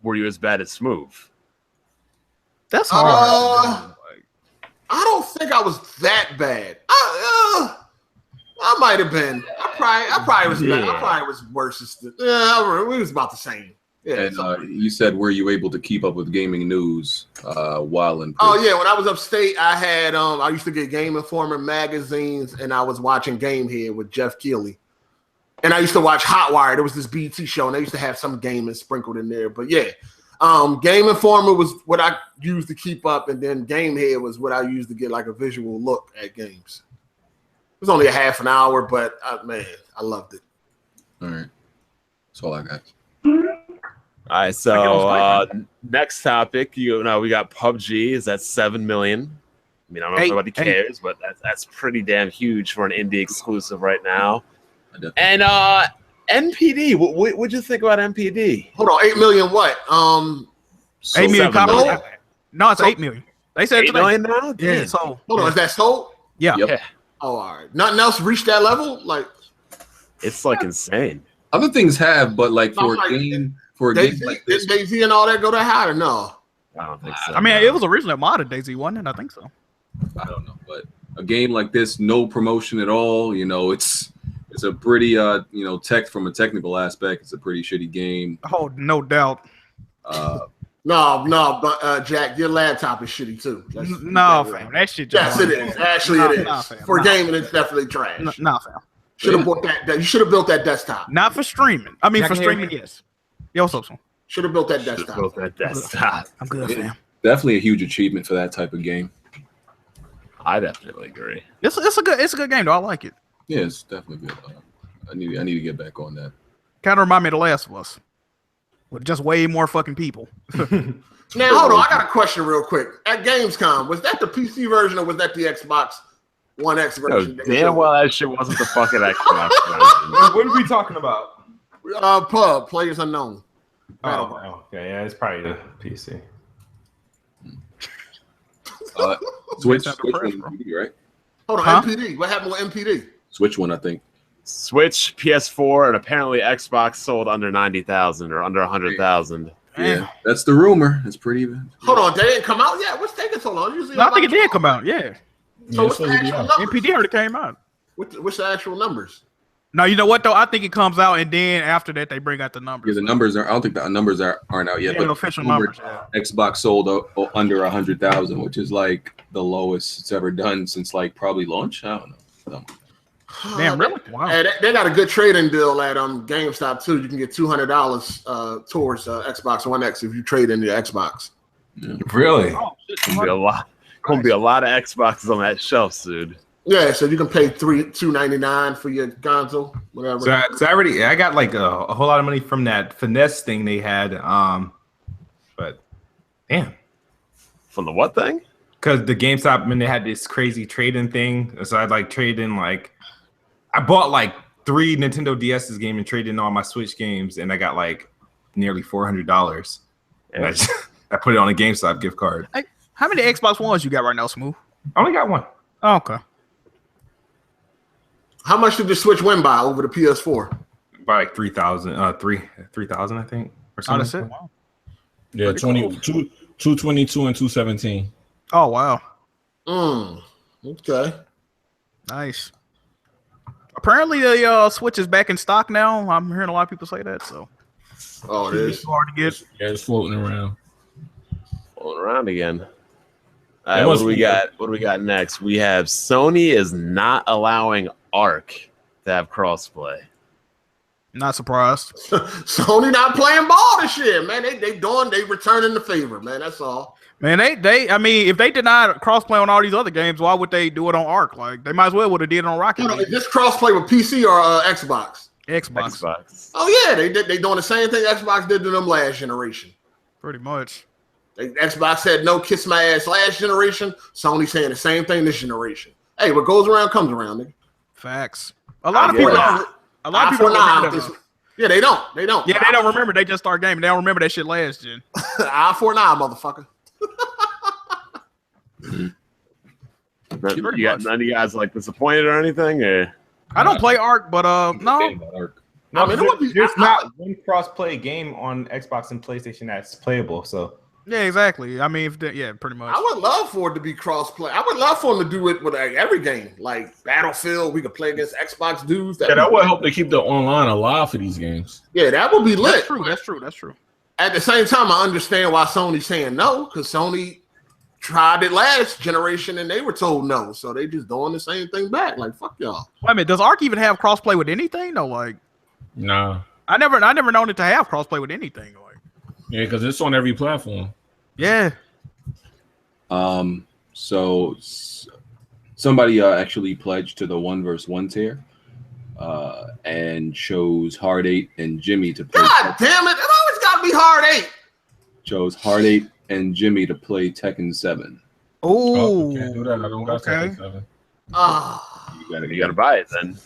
were you as bad as Smooth? That's hard. I don't think I was that bad. I might have been. I probably was bad. I probably was worse. We was about the same. Yeah. And you said, were you able to keep up with gaming news while in prison? Oh yeah, when I was upstate, I had I used to get Game Informer magazines, and I was watching Gamehead with Jeff Keighley, and I used to watch Hotwire. There was this BT show, and they used to have some gaming sprinkled in there. But yeah, Game Informer was what I used to keep up, and then Gamehead was what I used to get like a visual look at games. It was only a half an hour, but man, I loved it. All right, that's all I got. All right, so next topic, we got PUBG is at 7 million. I mean, I don't know if nobody cares, but that's pretty damn huge for an indie exclusive right now. And NPD, what'd you think about NPD? Hold on, 8 million what? 8 million copies. No, it's So- 8 million. They said 8 today. million now? Yeah, Damn. so Hold on, is that sold? yeah. Yep. Yeah, Oh, all right. Nothing else reached that level? Like it's like insane. Other things have, but like No, for like, a game like this, did DayZ and all that go that high or no? I don't think so. I mean, it was originally a modded DayZ, wasn't it? I think so. I don't know, but a game like this, no promotion at all. It's a pretty tech from a technical aspect. It's a pretty shitty game. Oh, no doubt. No, but Jack, your laptop is shitty too. No, fam. That shit Yes, just it is. Actually, it is. Nah, fam. For Nah. gaming, it's definitely trash. Nah, fam. Should have bought that. You should have built that desktop. Not for streaming. I mean, Jack for can hear streaming, yes. Yo, what's up, son? Should have built that Should've desktop. built that desktop. I'm good, fam. Definitely a huge achievement for that type of game. I definitely agree. It's a good game though. I like it. Yeah, it's definitely good. I need to get back on that. Kind of remind me of The Last of Us, with just way more fucking people. Now, hold on. I got a question real quick. At Gamescom, was that the PC version or was that the Xbox One X No, version? damn well that shit wasn't the fucking Xbox version. What are we talking about? Pub, Players Unknown. Oh, okay, yeah, it's probably the PC. Switch one, MPD, right? Hold on, MPD. What happened with MPD? Switch one, I think. Switch, PS4, and apparently Xbox sold under 90,000 or under 100,000. Yeah, that's the rumor. It's pretty even. Hold on, they didn't come out yet. What's taking so long? Usually, I think it did come out. Yeah. So what's the actual numbers? MPD already came out. What's the actual numbers? No, you know what though? I think it comes out, and then after that, they bring out the numbers. Yeah, the numbers are. I don't think the numbers aren't out yet. Yeah, but the official numbers. Yeah. Xbox sold under 100,000, which is like the lowest it's ever done since like probably launch. I don't know. Damn, really? Wow. Hey, they got a good trading deal at GameStop too. You can get $200 towards Xbox One X if you trade in your Xbox. Yeah. Really? Oh, Gonna be a lot. Gonna be a lot of Xboxes on that shelf, dude. Yeah, so you can pay $299 for your console, whatever. So I got like a whole lot of money from that finesse thing they had. But damn, From the what thing? because the GameStop when they had this crazy trade-in thing, so I'd like trade in like I bought like 3 Nintendo DS's game and traded in all my Switch games, and I got like nearly $400. And I put it on a GameStop gift card. Hey, how many Xbox Ones you got right now, Smooth? I only got one. Oh, okay. How much did the Switch win by over the PS4? By like 3,000, 3,000, I think, or Oh, something. that's it. Wow. Yeah, 222 and 217. Oh, wow. Okay. Nice. Apparently, the Switch is back in stock now. I'm hearing a lot of people say that. So, Oh, it is. it's hard to get. Yeah, it's floating around. Rolling around again. All right, what do we got? What do we got next? We have Sony is not allowing Arc to have crossplay. Not surprised. Sony not playing ball this year, man. They returning the favor, man. That's all. Man, I mean, if they denied crossplay on all these other games, why would they do it on Arc? Like, they might as well would have did it on Rocket You know, League. is this crossplay with PC or Xbox? Xbox. Oh yeah, they doing the same thing Xbox did to them last generation. Pretty much. Xbox said no, kiss my ass last generation. Sony saying the same thing this generation. Hey, what goes around comes around, nigga. Facts. A lot of people don't remember that. Yeah, they don't. Yeah, they don't remember. They just start gaming. They don't remember that shit last gen. Eye for an eye, motherfucker. You got none of you guys like disappointed or anything? Or? I don't play Arc, but no. No, I mean, it would be- there's not one cross-play game on Xbox and PlayStation that's playable. So Yeah, exactly. I mean, pretty much. I would love for it to be cross-play. I would love for them to do it with like every game, like Battlefield. We could play against Xbox dudes. That would help to keep the online alive for these games. Yeah, that would be lit. That's true. At the same time, I understand why Sony's saying no, because Sony tried it last generation and they were told no, so they just doing the same thing back. Like, fuck y'all. Wait a minute, does Arc even have crossplay with anything? No, like Nah. I never known it to have crossplay with anything. Like, Yeah, because it's on every platform. yeah. So somebody actually pledged to the 1 vs. 1 tier, and chose Hard 8 and Jimmy to play. God damn it! It always got to be Hard 8. Chose Hard 8 and Jimmy to play Tekken 7. Oh, Can't do that. I don't got okay. Tekken 7. Ah, You gotta buy it then.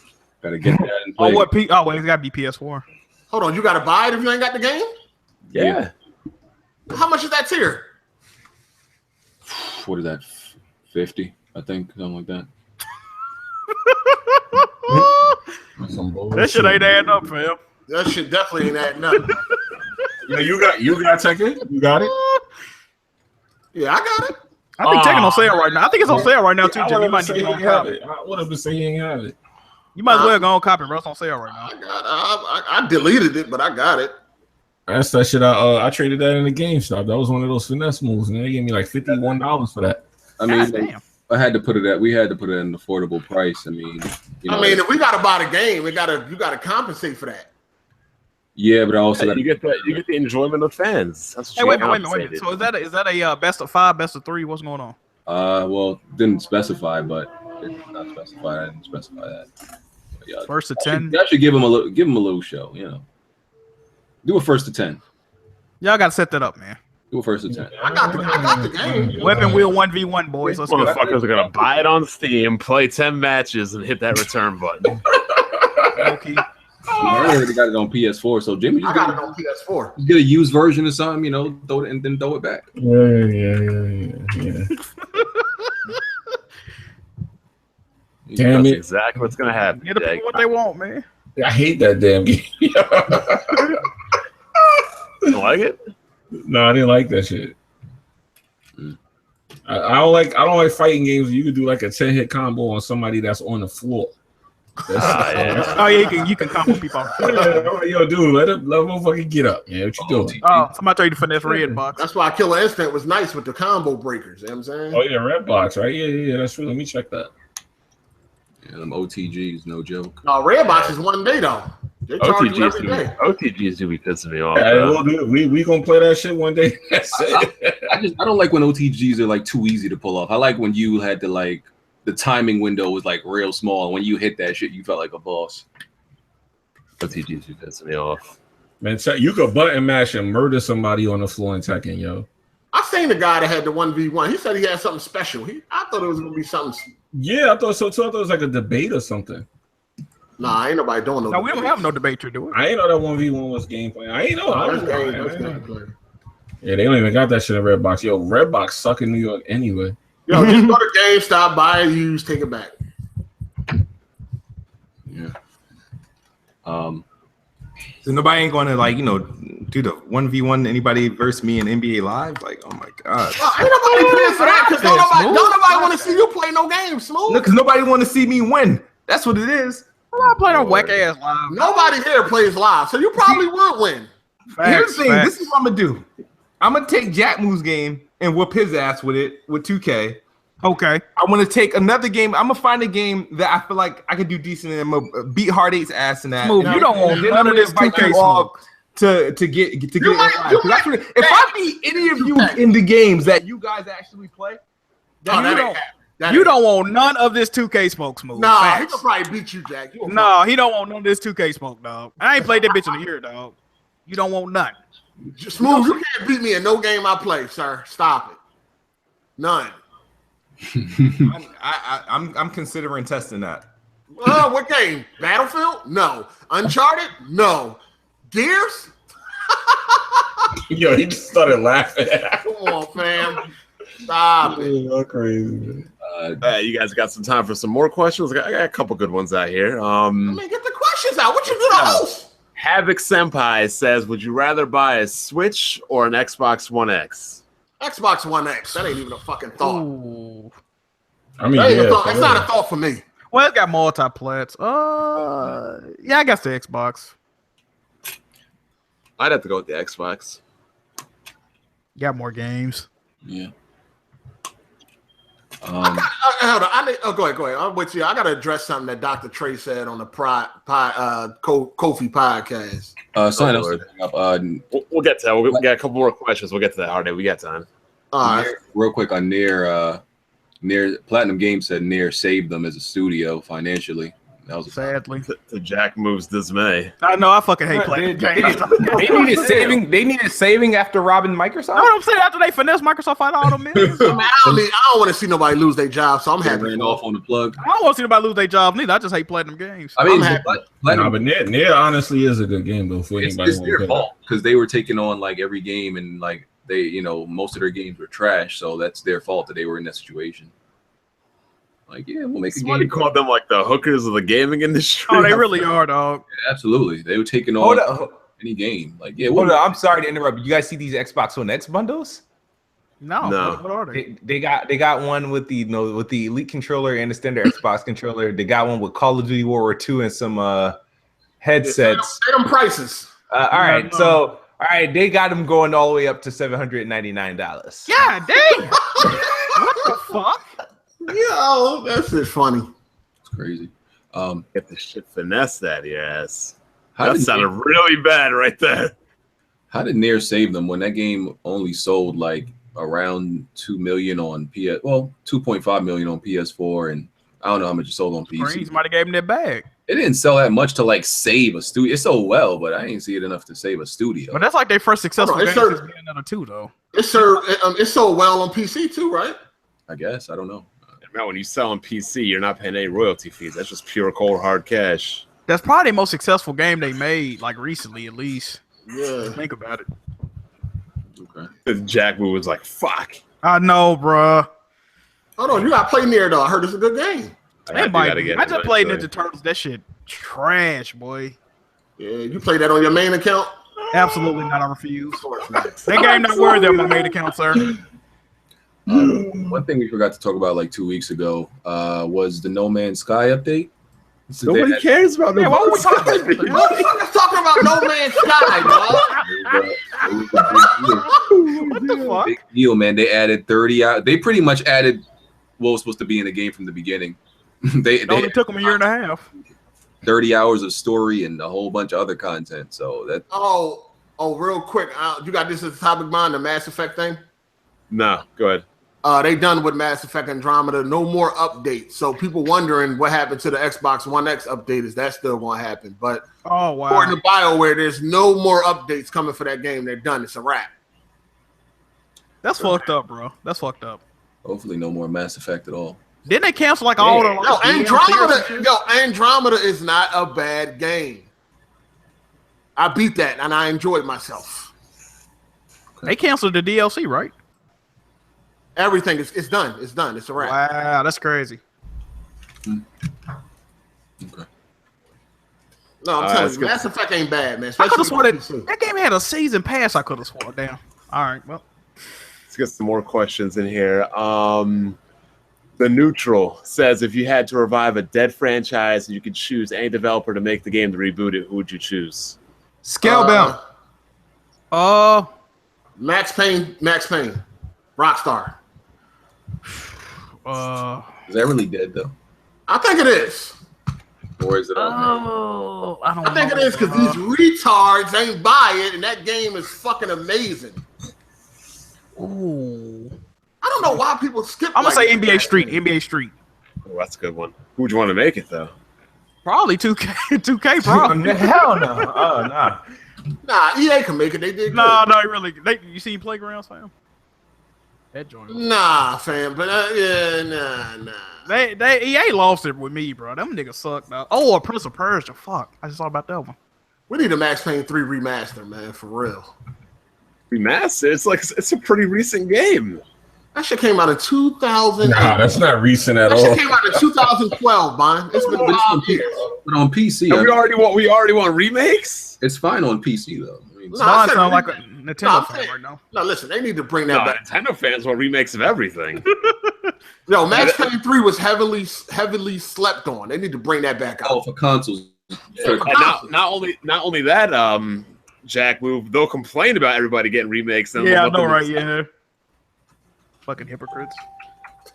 Gotta get that and play. oh, what? Oh, wait, it's got to be PS4. hold on, you got to buy it if you ain't got the game. Yeah. How much is that tier? What is that? 50, I think, something like that. Some bullshit. That shit ain't adding up, fam. That shit definitely ain't adding up. Yeah, you got Tekken? You got it? Yeah, I got it. I think Tekken on sale right now. I think it's on sale right now too, Jim. You might need to go and cop it. I would have been saying he ain't have it. You might as well go and cop it, bro. It's on sale right now. I deleted it, but I got it. That's that shit. I traded that in the GameStop. That was one of those finesse moves, and they gave me like $51 for that. I mean, damn. we had to put it at an affordable price. I mean, if we gotta buy the game, you gotta compensate for that. yeah, but I also You get the enjoyment of fans. That's Hey, what wait a you're minute. So is that a best of 5, best of 3? What's going on? well, didn't specify, but it's not specified. I didn't specify that. But yeah, First to 10. I should give him a little show. Do a first to 10. Y'all got to set that up, man. Do a first to 10. I got the game. Weapon Wheel 1v1, boys. Let's go. Motherfuckers are gonna buy it on Steam, play 10 matches, and hit that return button. Okay. I already got it on PS4, so Jimmy I got it on PS4. Just get a used version or something, you know, throw it and then throw it back. Yeah. Damn That's it! exactly what's gonna happen. Get the people what they want, man. I hate that damn game. You like it? No, I didn't like that shit. I don't like fighting games where you can do like a 10-hit combo on somebody that's on the floor. Yeah. Oh yeah, you can combo people. Yo, dude, let him motherfucking get up, man. What you doing? Oh, somebody told you to finesse red box. That's why Killer Instinct was nice with the combo breakers. You know what I'm saying? Oh yeah, red box, right? Yeah, that's true. Let me check that. Yeah, them OTGs, no joke. No, red box is one day though. They charge you every day. OTGs do be pissing me off. Yeah, we gonna play that shit one day. That's it. I don't like when OTGs are like too easy to pull off. I like when you had to like the timing window was like real small, and when you hit that shit, you felt like a boss. OTGs do piss me off. Man, you could button mash and murder somebody on the floor in Tekken, yo. I seen the guy that had the 1v1. He said he had something special. I thought it was gonna be something. Yeah, I thought so too. I thought it was like a debate or something. Nah, ain't nobody doing no. No, we don't have no debate to do it. I ain't know that 1v1 was gameplay. I ain't know. That's gameplay. Yeah, they don't even got that shit in Redbox. Yo, Redbox suck in New York anyway. Yo, just go to GameStop, buy it used, take it back. Yeah. So nobody ain't gonna like, you know, do the 1v1 anybody versus me in NBA Live? Like, oh my god. Well, ain't nobody paying for that because don't nobody want to see you play no games, Smooth. No, because nobody want to see me win. That's what it is. I'm not playing on whack ass live. Nobody here plays live, so you probably would win. Here's the thing. This is what I'm gonna do. I'm gonna take Jack Moo's game and whoop his ass with it with 2K. Okay. I'm gonna take another game. I'm gonna find a game that I feel like I could do decent in. I'm gonna beat Hard 8's ass in that. Smooth, you don't want none of this 2K smoke. To get in live. If I beat any of you in the games that you guys actually play, you don't want none of this 2K smoke, Smooth. Nah, he could probably beat you, Jack. No, he don't want none of this 2K smoke, dog. I ain't played that bitch in a year, dog. You don't want none. Smooth, you can't beat me in no game I play, sir. Stop it. None. I'm considering testing that. What game? Battlefield? No. Uncharted? No. Gears? Yo, he just started laughing. Come on, fam. Stop it. You're crazy. You guys got some time for some more questions? I got a couple good ones out here. I mean, get the questions out. What you do to host? Havoc Senpai says, would you rather buy a Switch or an Xbox One X? Xbox One X. That ain't even a fucking thought. Ooh. I mean, it's not a thought for me. Well, it's got multi-plats. Yeah, I guess the Xbox. I'd have to go with the Xbox. Got more games. Yeah. Hold on. Go ahead. I'm with you. I got to address something that Dr. Trey said on the Kofi podcast. Something else. We'll get to that. We got a couple more questions. We'll get to that. Hardy, we got time. Real quick on Nier. Platinum Games said Nier saved them as a studio financially. That was sadly to Jack Move's dismay. I know. I fucking hate Platinum Games. They needed saving. They needed saving after robbing Microsoft. You know what I'm saying? After they finesse Microsoft out all the millions. I don't want to see nobody lose their job, so I'm happy. Ran off on the plug. I don't want to see nobody lose their job neither. I just hate Platinum Games. I mean, but Nier honestly is a good game though. For anybody, it's their fault because they were taking on like every game and like they, you know, most of their games were trash, so that's their fault that they were in that situation. Like, yeah, we'll make a Somebody game. called them like the hookers of the gaming industry. Oh, they really are, dog. Yeah, absolutely. They were taking on any game. Like, yeah. Hold on, I'm sorry to interrupt. You guys see these Xbox One X bundles? No. What are they? They got one with the with the Elite controller and the standard Xbox controller. They got one with Call of Duty World War II and some headsets. Say them prices. All right, so they got them going all the way up to $799. Yeah, dang. What the fuck? Yo, that's just funny. It's crazy. Get the shit finesse out of your ass. That sounded really bad right there. How did Nier save them when that game only sold like around 2 million on PS? Well, 2.5 million on PS4, and I don't know how much it sold on PC. Somebody gave him their bag. It didn't sell that much to like save a studio. It sold well, but I didn't see it enough to save a studio. But that's like their first successful game since being another two, though. It sold well on PC too, right? I guess. I don't know. Man, when you sell on PC, you're not paying any royalty fees. That's just pure cold hard cash. That's probably the most successful game they made, like recently at least. Yeah. Think about it. Okay. And Jack Wu was like, "Fuck." I know, bruh. Hold on, you gotta play Nier though. I heard it's a good game. I just played Ninja Turtles. That shit trash, boy. Yeah, you play that on your main account? Absolutely not. I refuse. That game not worthy of my main account, sir. One thing we forgot to talk about like 2 weeks ago was the No Man's Sky update. So Nobody cares about Yeah, what we talking about? Motherfuckers talking about No Man's Sky, dog. What the fuck? Big deal, man. They added 30 out. They pretty much added what was supposed to be in the game from the beginning. It only took them a year and a half. 30 hours of story and a whole bunch of other content. So that Real quick, you got this as a topic mind, the Mass Effect thing? No, go ahead. They done with Mass Effect Andromeda. No more updates. So people wondering what happened to the Xbox One X update. Is that still going to happen? But according to BioWare, there's no more updates coming for that game. They're done. It's a wrap. That's fucked up, bro. That's fucked up. hopefully no more Mass Effect at all. Didn't they cancel like all the Andromeda is not a bad game. I beat that and I enjoyed myself. They canceled the DLC, right? Everything is done. It's done. It's a wrap. Wow, that's crazy. Okay. No, I'm telling you, Mass Effect ain't bad, man. I could have sworn that game had a season pass. I could have sworn down. All right, well, let's get some more questions in here. The Neutral says, if you had to revive a dead franchise and you could choose any developer to make the game to reboot it, who would you choose? Scalebound. Max Payne, Rockstar. Is that really dead though? I think it is. Or is it? I think it is because these retards ain't buy it, and that game is fucking amazing. Ooh. I don't know why people skip. I'm gonna say NBA Street. NBA Street. Oh, that's a good one. Who would you want to make it though? Probably 2K. 2K. Probably. Hell no. Oh no. Nah, EA can make it. They did. No, really. You see Playgrounds, fam? That joint. Nah, fam. But nah. They EA lost it with me, bro. Them niggas suck now. Oh, a Prince of Persia. Fuck. I just thought about that one. We need a Max Payne 3 remaster, man, for real. Remaster? It's a pretty recent game. That shit came out in 2000. Nah, that's not recent at all. That shit came out in 2012, man. It's been 5 years. But on PC, we already want remakes. It's fine on PC though. I mean, Sound like a Nintendo fan right now. No, listen, they need to bring that back. Nintendo fans want remakes of everything. No, Max Payne 3 was heavily slept on. They need to bring that back out. Oh, for consoles. Not only that, Jack, they'll complain about everybody getting remakes. Yeah, I know, right? Yeah. Fucking hypocrites.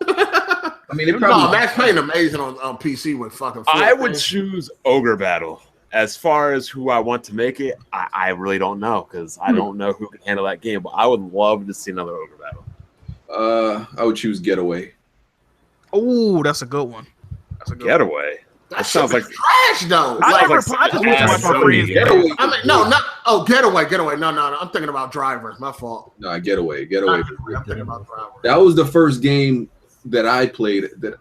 I mean, Max Payne amazing on PC with fucking. I would choose Ogre Battle. As far as who I want to make it, I really don't know because I don't know who can handle that game. But I would love to see another Ogre Battle. I would choose Getaway. Oh, that's a good one. That's a good Getaway. That sounds like trash though. Getaway. No. I'm thinking about Driver. My fault. No, Getaway. I'm thinking about Driver. That was the first game that I played that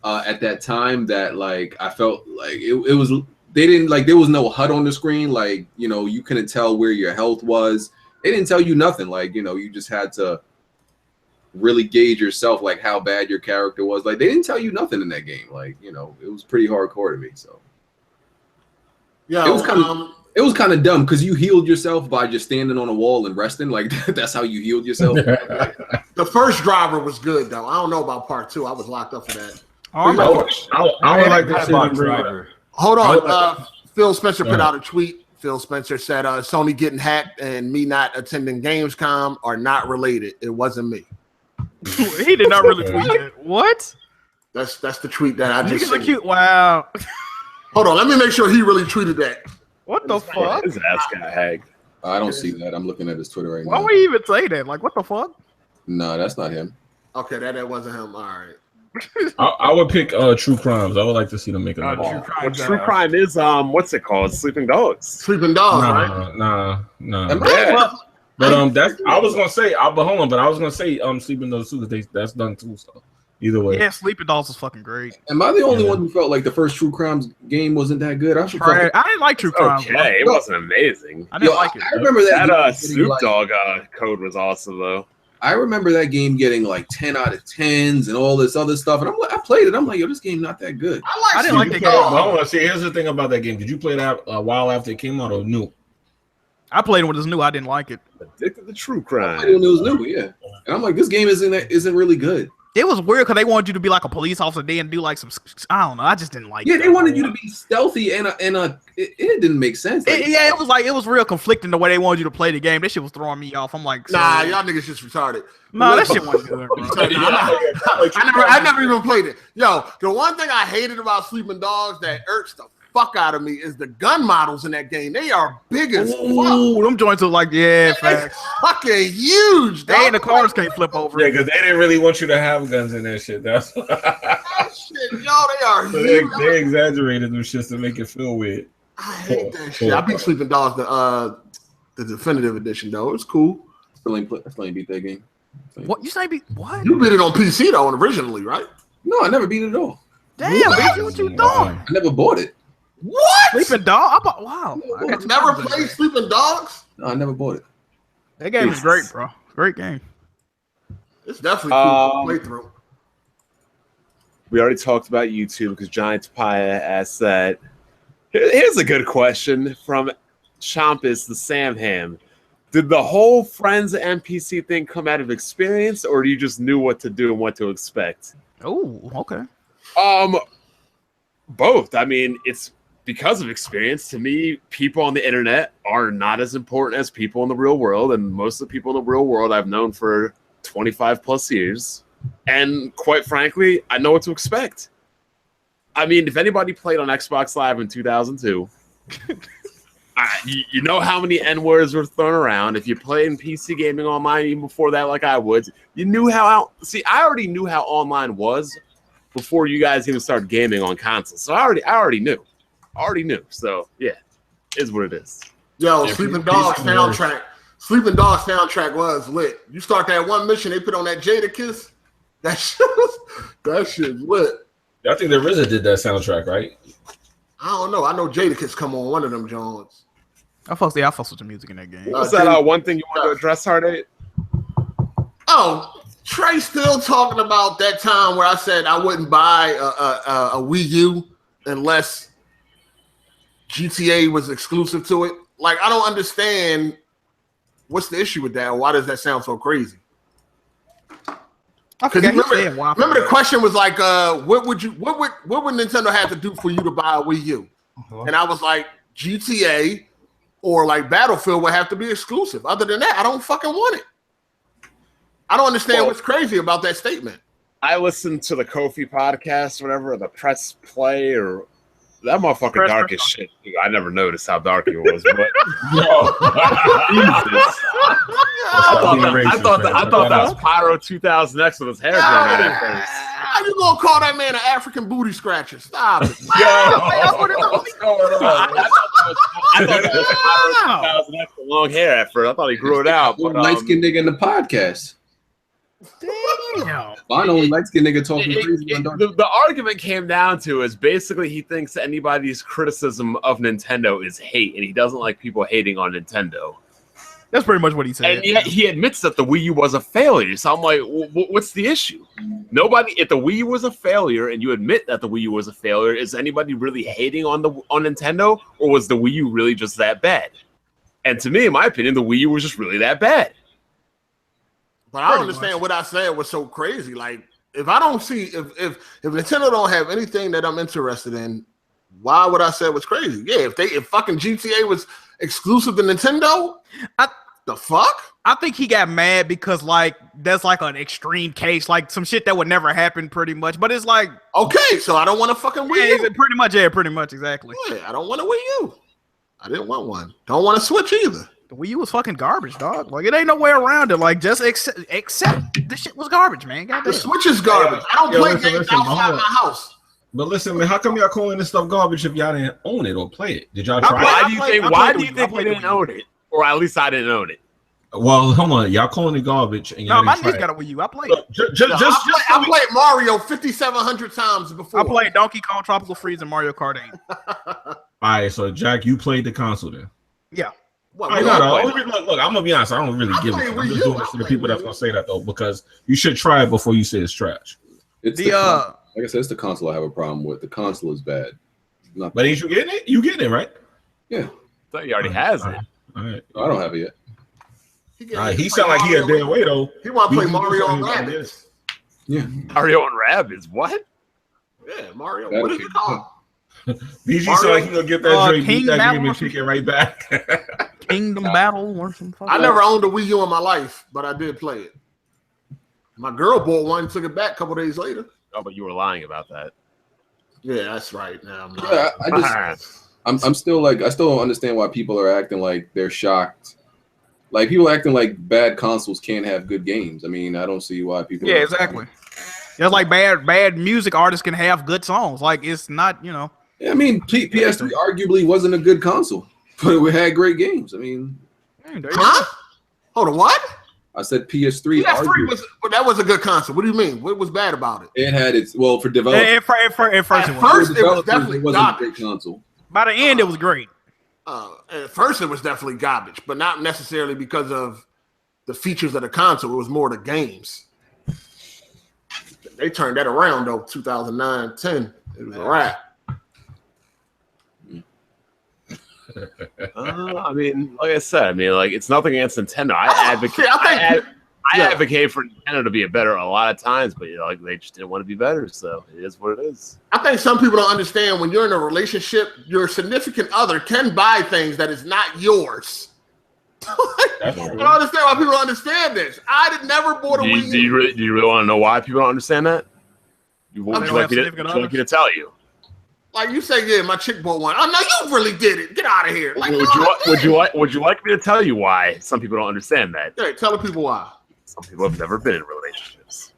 at that time that like I felt like it was. They didn't like there was no HUD on the screen. Like you couldn't tell where your health was. They didn't tell you nothing. Like you just had to really gauge yourself, like how bad your character was. Like they didn't tell you nothing in that game. Like it was pretty hardcore to me. So yeah, it was kind of dumb because you healed yourself by just standing on a wall and resting. Like that's how you healed yourself. The first Driver was good though. I don't know about part 2. I was locked up for that. I would like to see them Driver. Hold on. Phil Spencer put out a tweet. Phil Spencer said Sony getting hacked and me not attending Gamescom are not related. It wasn't me. He did not really tweet that. What? That's the tweet that I just said. Cute. Wow. Hold on. Let me make sure he really tweeted that. What the fuck? His ass got hacked. I don't see that. I'm looking at his Twitter right now. Why would he even say that? Like, what the fuck? No, that's not him. Okay, that wasn't him. All right. I would pick True Crimes. I would like to see them make another. True Crime is what's it called? Sleeping Dogs. Sleeping Dogs, right? Nah. Yeah. But that's I was gonna say, but hold on, but I was gonna say Sleeping Dogs too because that's done too. So Either way. Yeah, Sleeping Dogs was fucking great. Am I the only one who felt like the first True Crimes game wasn't that good? I didn't like True Crimes. Okay, it wasn't amazing. I didn't like it. I remember that Snoop Dogg code was awesome though. I remember that game getting like 10 out of 10s and all this other stuff. And I played it. I'm like, yo, this game not that good. I didn't like the game. I want to see. Here's the thing about that game. Did you play that a while after it came out or new? I played it when it was new. I didn't like it. Addicted to True Crime. I played it when it was new, yeah. And I'm like, this game isn't really good. It was weird because they wanted you to be like a police officer and do like some. I don't know. I just didn't like. Yeah, they wanted you to be stealthy and it didn't make sense. Like, it was real conflicting the way they wanted you to play the game. This shit was throwing me off. I'm like, nah, y'all niggas just retarded. No, that shit wasn't good, bro. I never even played it. Yo, the one thing I hated about Sleeping Dogs that irks the fuck out of me is the gun models in that game. They are big as fuck. Ooh, them joints are like, facts. Fucking huge. They ain't the cars can't flip over. Yeah, because they didn't really want you to have guns in that shit. That's that shit, yo, they are so huge. they exaggerated them shits to make it feel weird. I hate that shit. I beat Sleeping Dogs the definitive edition though. It's cool. I still ain't beat that game. What you say? What? You beat it on PC though originally, right? No, I never beat it at all. Damn, bitch, what you doing? I never bought it. What? Sleeping Dog? Wow. I never played Sleeping Dogs? No, I never bought it. That game is great, bro. Great game. It's definitely cool to play through. We already talked about YouTube because Giant Papaya asked that. Here's a good question from Champus the Sam Ham. Did the whole Friends NPC thing come out of experience, or you just knew what to do and what to expect? Oh, okay. Both. I mean, it's because of experience. To me, people on the internet are not as important as people in the real world, and most of the people in the real world I've known for 25 plus years. And quite frankly, I know what to expect. I mean, if anybody played on Xbox Live in 2002, you know how many N-words were thrown around. If you played in PC gaming online even before that, like I would, you knew how. See, I already knew how online was before you guys even started gaming on consoles. So I already knew. So yeah, is what it is. Yo, Sleeping Dogs soundtrack. Sleeping Dogs soundtrack was lit. You start that one mission they put on that Jada Kiss. That shit's lit. I think the RZA did that soundtrack, right? I don't know. I know Jada Kiss come on one of them Jones. I fuss with the music in that game. What was that one thing you want to address, Hard8? Oh, Trey still talking about that time where I said I wouldn't buy a Wii U unless GTA was exclusive to it. Like, I don't understand what's the issue with that. Why does that sound so crazy? Because remember the question was like, what would Nintendo have to do for you to buy a Wii U? And I was like, GTA or like Battlefield would have to be exclusive. Other than that, I don't fucking want it. I don't understand what's crazy about that statement. I listened to the Kofi podcast, whatever, or the Press Play, or that motherfucker dark as shit. I never noticed how dark it was, but I thought that was Pyro 2000X with his hair growing out at first. How you gonna call that man an African booty scratcher? Stop it. What's going on? I thought that was Pyro 2000X with long hair at first. I thought he grew it out. But light-skinned nigga in the podcast. Damn. I know light-skinned nigga talking crazy. The argument came down to is basically he thinks anybody's criticism of Nintendo is hate, and he doesn't like people hating on Nintendo. That's pretty much what he said. And yet he admits that the Wii U was a failure. So I'm like, what's the issue? If the Wii U was a failure and you admit that the Wii U was a failure, is anybody really hating on Nintendo, or was the Wii U really just that bad? And to me, in my opinion, the Wii U was just really that bad. But I don't understand what I said was so crazy. Like, if I don't see if Nintendo don't have anything that I'm interested in, why would I say it was crazy? Yeah, if fucking GTA was exclusive to Nintendo, the fuck? I think he got mad because like that's like an extreme case, like some shit that would never happen, pretty much. But it's like, okay, so I don't want a fucking Wii U. Pretty much, exactly. Yeah, I don't want a Wii U. I didn't want one. Don't want a Switch either. The Wii U was fucking garbage, dog. Like, it ain't no way around it. Like, just accept the shit was garbage, man. Goddamn. The Switch is garbage. I don't play games outside my house. But listen, man, how come y'all calling this stuff garbage if y'all didn't own it or play it? Did y'all try? Why do you think we didn't own it? Or at least I didn't own it. Well, hold on, y'all calling it garbage, and y'all No, my didn't try niece it. got a Wii U. I played. Look, I played Mario 5,700 times before. I played Donkey Kong Tropical Freeze and Mario Kart 8. All right, so Jack, you played the console then. Yeah. What, Look, I'm gonna be honest. I don't really give it. I'm just doing this to the people that's gonna say that though, because you should try it before you say it's trash. It's like I said, it's the console I have a problem with. The console is bad. But ain't you getting it? You getting it, right? Yeah. I thought he already has it. All right. I don't have it yet. He sound like he a dead weight though. He want to play Mario and Rabbids. Yeah. Mario and Rabbids. What? Yeah, Mario. What is it called? BG sound like he gonna get that drink, beat that game, and kick it right back. Kingdom Battle or something. I never owned a Wii U in my life, but I did play it. My girl bought one, took it back a couple days later. Oh, but you were lying about that. Yeah, that's right. Now I'm still like, I still don't understand why people are acting like they're shocked. Like people acting like bad consoles can't have good games. I mean, I don't see why people. Yeah, exactly. Just like bad music artists can have good songs. Like it's not, you know. Yeah, I mean, PS3 arguably wasn't a good console, but we had great games. I mean, huh? Hold on, what? I said PS3. That was a good console. What do you mean? What was bad about it? It had its for developers. At first, it was definitely wasn't a great console. By the end, it was great. At first, it was definitely garbage, but not necessarily because of the features of the console. It was more the games. They turned that around though. 2009, 10. It was a wrap. I mean, like I said, like it's nothing against Nintendo. I advocate for Nintendo to be a lot of times, but like they just didn't want to be better, so it is what it is. I think some people don't understand when you're in a relationship, your significant other can buy things that is not yours. I don't understand why people don't understand this. I never bought a Wii U. Do you really want to know why people don't understand that? Would you like me to tell you? Like you say, yeah, my chick bought one. Oh no, you really did it. Get out of here. Like, would you like me to tell you why some people don't understand that? Yeah, tell the people why. Some people have never been in relationships.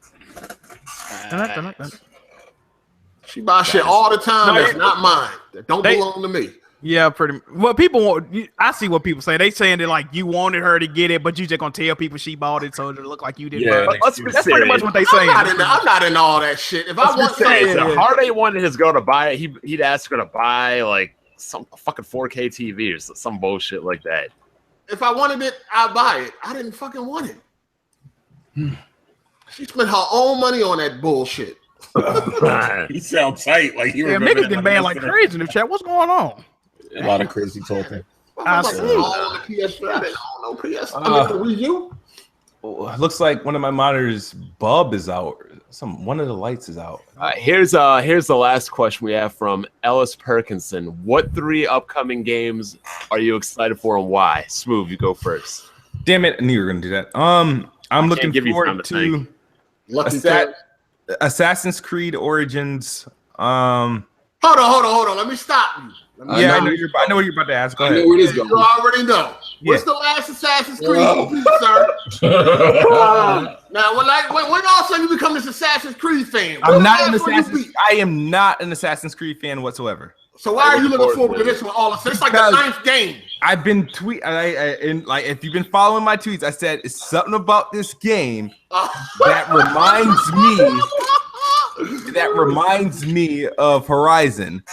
She buys shit all the time. That's not mine. That don't belong to me. Yeah, pretty much. Well, people want. I see what people say. They saying that like you wanted her to get it, but you just gonna tell people she bought it so it look like you didn't. Yeah, buy it. let's be That's serious. pretty much what they saying. I'm not in all that shit. If I want something, if Hardy wanted his girl to buy it, he'd ask her to buy like some fucking 4K TV or some bullshit like that. If I wanted it, I'd buy it. I didn't fucking want it. She spent her own money on that bullshit. He sounds tight. Like he niggas getting banned like crazy in the chat. What's going on? A lot of crazy talking. I see. On the PS3. I don't know PS. I mean, the Wii U. Looks like one of my monitors' bulb is out. One of the lights is out. Here's the last question we have from Ellis Perkinson. What 3 upcoming games are you excited for and why? Smooth, you go first. Damn it, I knew you were gonna do that. I'm looking forward to Assassin's Creed Origins. Hold on. Let me stop you. I know what you're about to ask. Go ahead. I know where it is going. You already know. Yeah. What's the last Assassin's Creed you beat, sir? Now, when all of a sudden you become this Assassin's Creed fan? I am not an Assassin's Creed fan whatsoever. So why are you looking forward to this one all of a sudden? It's like the 9th game. I've been if you've been following my tweets, I said it's something about this game that reminds me of Horizon.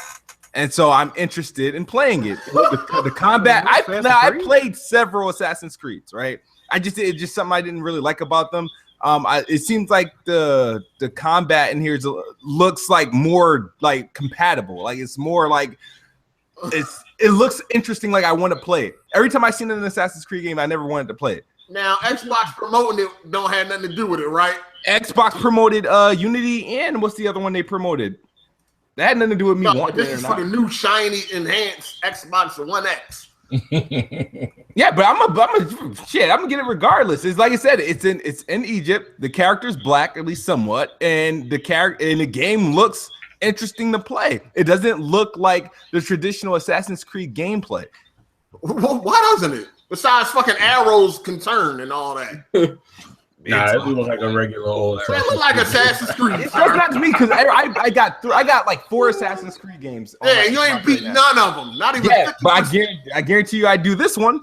And so I'm interested in playing it. The combat, I played several Assassin's Creeds, right? It's just something I didn't really like about them. It seems like the combat in here looks like more like compatible. Like it's more like it looks interesting. Like I want to play it. Every time I seen an Assassin's Creed game, I never wanted to play it. Now Xbox promoting it don't have nothing to do with it, right? Xbox promoted Unity, and what's the other one they promoted? That had nothing to do with me wanting this is for the new shiny enhanced Xbox One X. Yeah, but I'm gonna get it regardless. It's like I said, it's in Egypt. The character's black, at least somewhat, and the game looks interesting to play. It doesn't look like the traditional Assassin's Creed gameplay. Well, why doesn't it? Besides fucking arrows concern and all that. Nah, it looks like a regular old. It looks like Assassin's Creed. It's not to me because I got like 4 Assassin's Creed games. Yeah, you ain't beat none of them. Not even. Yeah, but I guarantee you, I do this one.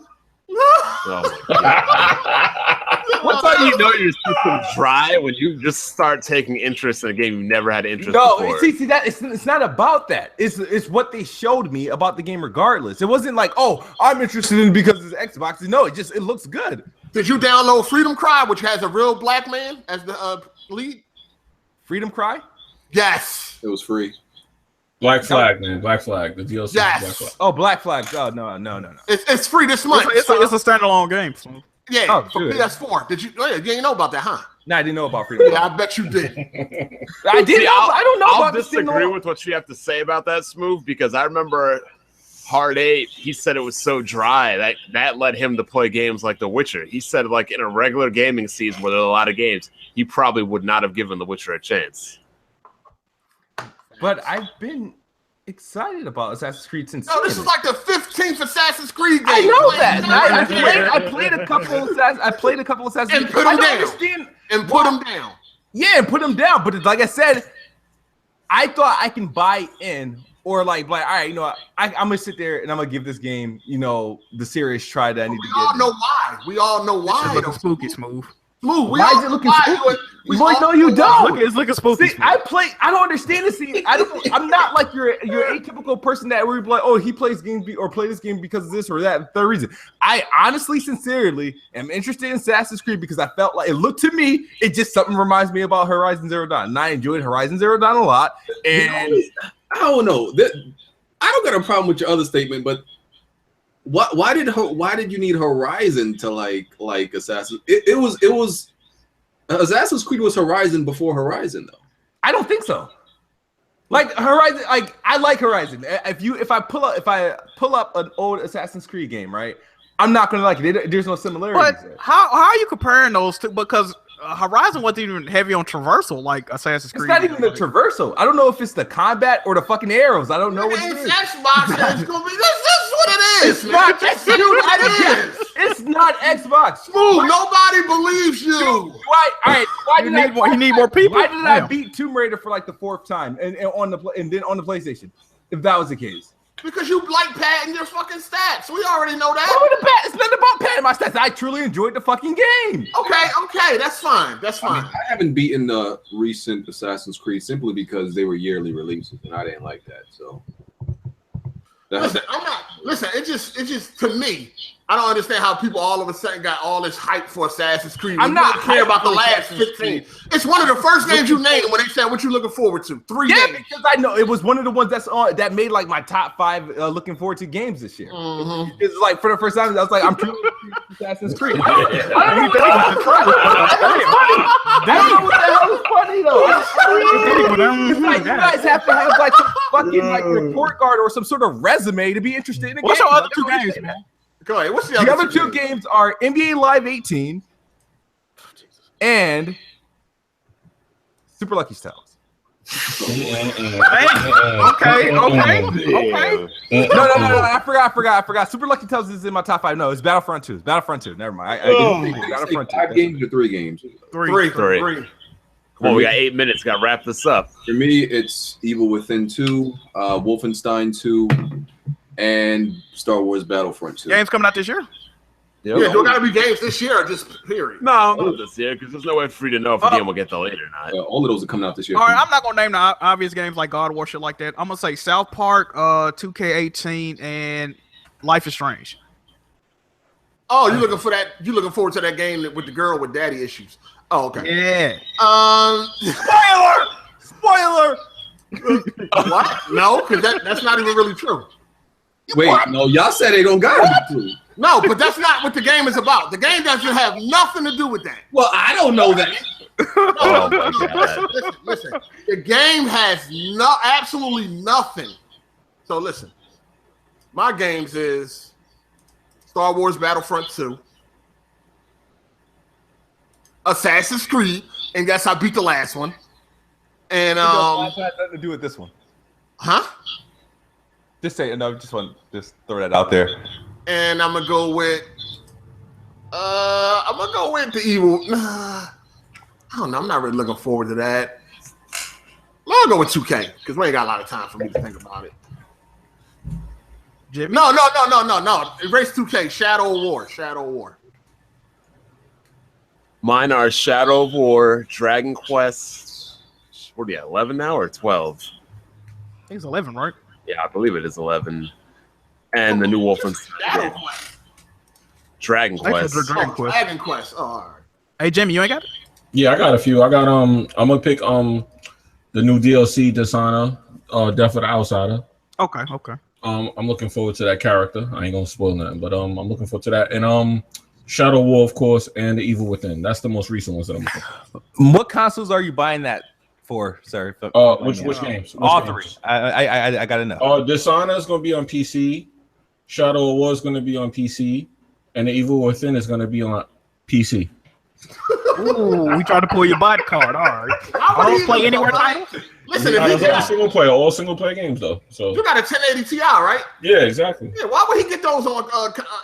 What's how you know your system's dry when you just start taking interest in a game you never had interest before? See that it's not about that. It's what they showed me about the game regardless. It wasn't like, oh, I'm interested in it because it's Xbox. No, it looks good. Did you download Freedom Cry, which has a real black man as the lead? Freedom Cry? Yes. It was free. Black Flag, man. Black Flag. The DLC. Yes. Black Flag. Oh, Black Flag. Oh, no. It's free this month. It's a standalone game. Yeah, Oh, for good. PS4. Did you? Oh, yeah, you didn't know about that, huh? No, I didn't know about Freedom Cry. Yeah, I bet you did. I did. I don't know I'll about this thing. disagree with what you have to say about that, Smooth, because I remember Hard 8, he said it was so dry that led him to play games like The Witcher. He said, like, in a regular gaming season where there are a lot of games, he probably would not have given The Witcher a chance. But I've been excited about Assassin's Creed since. No, this is like the 15th Assassin's Creed game. I know Like, that. I played a couple of Assassin's And Creed. put I them don't down. understand. And put them down. Yeah, and put them down. But like I said, I thought I can buy in, or like all right, you know what, I'm gonna sit there and I'm gonna give this game, you know, the serious try that I need to give. We all know why. It's looking spooky, Smooth. Smooth. Why is it looking spooky? Boy, no, you don't. It's looking spooky. See, I don't understand this. See, I'm not like your atypical person that where you're like, oh, he plays games or play this game because of this or that third reason. I honestly, sincerely am interested in Assassin's Creed because I felt like it looked to me, it just something reminds me about Horizon Zero Dawn. And I enjoyed Horizon Zero Dawn a lot. And I don't know. I don't got a problem with your other statement, but why did you need Horizon to like Assassin's? It was Assassin's Creed was Horizon before Horizon though. I don't think so. Like Horizon, like I like Horizon. If I pull up an old Assassin's Creed game, right? I'm not gonna like it. There's no similarities. But how are you comparing those two? Because Horizon wasn't even heavy on traversal like Assassin's Creed. It's not even the traversal. I don't know if it's the combat or the fucking arrows. I don't know what it is. Xbox is gonna be. This is what it is. It's not. It's not Xbox. Smooth. Nobody believes you. Why? All right. You need more people. Why did I beat Tomb Raider for like the 4th time and then on the PlayStation? If that was the case. Because you like padding your fucking stats. We already know that. It's nothing about padding my stats. I truly enjoyed the fucking game. Okay, that's fine. That's fine. I haven't beaten the recent Assassin's Creed simply because they were yearly releases, and I didn't like that. So, Listen, it just to me, I don't understand how people all of a sudden got all this hype for Assassin's Creed. I'm not care about the last 15. It's one of the first games you named when they said what you looking forward to. 3 Yeah, games. because I know it was one of the ones that made like my top 5 looking forward to games this year. Mm-hmm. It's like for the first time I was like, I'm truly Assassin's Creed. I don't know what the hell is funny though. It's like you guys have to have like some fucking like report card or some sort of resume to be interested in a What's game. your other 2 games, man? Go ahead. What's the other two games are NBA Live 18 and Super Lucky Styles. Okay. No. I forgot. Super Lucky Styles is in my top 5. No, it's Battlefront 2. It's Battlefront 2. Never mind. Battlefront 2. 5 games or 3 games? Three. Come on, we got 8 minutes. Got to wrap this up. For me, it's Evil Within 2, Wolfenstein 2, and Star Wars Battlefront 2. Games coming out this year? Yeah, do it got to be games this year or just period? No, this year because there's no way for you to know if the game will get delayed or not. All of those are coming out this year. All right, I'm not gonna name the obvious games like God of War, shit like that. I'm gonna say South Park, 2K18, and Life is Strange. Oh, you looking for that? You looking forward to that game with the girl with daddy issues? Oh, okay. Yeah. Spoiler. What? No, because that's not even really true. Wait, no, y'all said they don't got it. No, but that's not what the game is about. The game doesn't have nothing to do with that. Well, I don't know that. Listen. The game has absolutely nothing. So listen, my games is Star Wars Battlefront 2, Assassin's Creed, and yes, I beat the last one. And had nothing to do with this one. Huh? Just say no. Just throw that out there. And I'm gonna go with the evil. I don't know. I'm not really looking forward to that. I'll go with 2K because we ain't got a lot of time for me to think about it. Jimmy? No. Erase 2K. Shadow War. Mine are Shadow of War, Dragon Quest. What are you at, 11 now or 12? I think it's 11, right? Yeah, I believe it is 11. And the new Wolfenstein game. Dragon Quest. Dragon Quest. Oh, all right. Hey, Jimmy, you ain't got it? Yeah, I got a few. I got I'm gonna pick the new DLC Dishonor, Death of the Outsider. Okay. I'm looking forward to that character. I ain't gonna spoil nothing, but I'm looking forward to that. And Shadow War, of course, and The Evil Within. That's the most recent ones that I'm looking for. What consoles are you buying that for, sir? Which games? All three. I gotta know. Dishonor is gonna be on PC. Shadow of War is gonna be on PC, and The Evil Within is gonna be on PC. Ooh, we tried to pull your bot card. All right. I don't play anywhere title. Listen, all single player games though. So you got a 1080 Ti, right? Yeah, exactly. Yeah, why would he get those on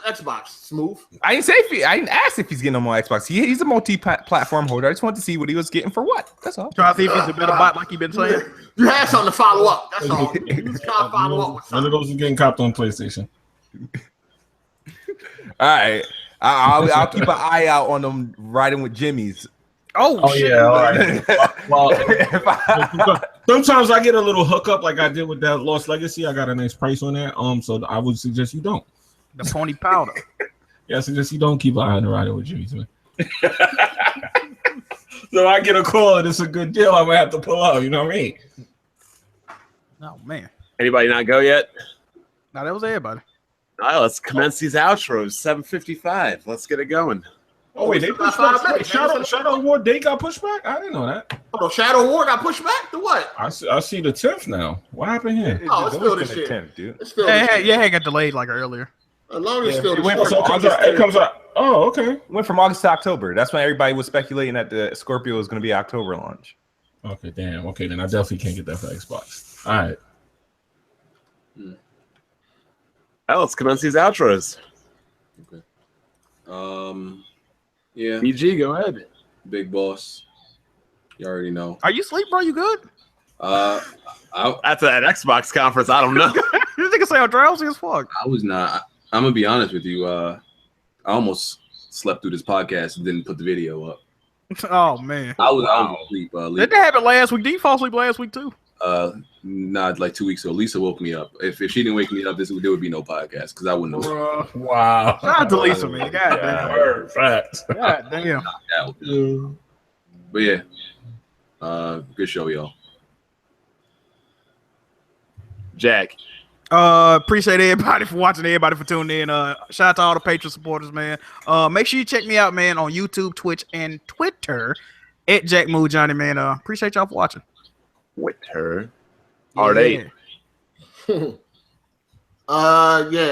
Xbox? Smooth. I didn't ask if he's getting them on Xbox. He's a multi-platform holder. I just wanted to see what he was getting for what. That's all. Try to see if he's a better bot like you've been saying. You had something to follow up. That's all. You just gotta follow up with something. None of those are getting copped on PlayStation. All right. I'll keep an eye out on them riding with Jimmy's. Oh shit. Yeah, all right. Well, sometimes I get a little hookup like I did with that Lost Legacy. I got a nice price on that. So I would suggest you don't. The pony powder. Yeah, I suggest you don't keep an eye on the riding with Jimmy's, man. So I get a call and it's a good deal. I'm gonna have to pull out. You know what I mean? Oh man. Anybody not go yet? No, that was everybody. All right, let's commence these outros. 7:55. Let's get it going. Oh wait, they pushed back. Shadow War date got pushed back. I didn't know that. Oh, Shadow War got pushed back to what? I see the 10th now. What happened here? Oh, it's still this shit. 10th, dude. It's still It got delayed like earlier. As long as it's still It comes out. Oh, okay. Went from August to October. That's when everybody was speculating that the Scorpio was going to be October launch. Okay, damn. Okay, then I definitely can't get that for Xbox. All right. Well, let's commence these outros. Okay. Yeah. BG, go ahead. Big boss. You already know. Are you asleep, bro? You good? After that Xbox conference, I don't know. This nigga say I'm drowsy as fuck. I was not. I'm gonna be honest with you. I almost slept through this podcast and didn't put the video up. Oh man. I was asleep. Did that happen last week? Did you fall asleep last week too? Not like 2 weeks ago. Lisa woke me up. If she didn't wake me up, there would be no podcast because I wouldn't know. Wow. Shout out to Lisa, man. God damn. Facts. God damn. But yeah, good show, y'all. Jack. Appreciate everybody for watching, everybody for tuning in. Shout out to all the Patreon supporters, man. Make sure you check me out, man, on YouTube, Twitch, and Twitter at Jack Mood Johnny, man. Appreciate y'all for watching. Twitter. Are they? Yeah,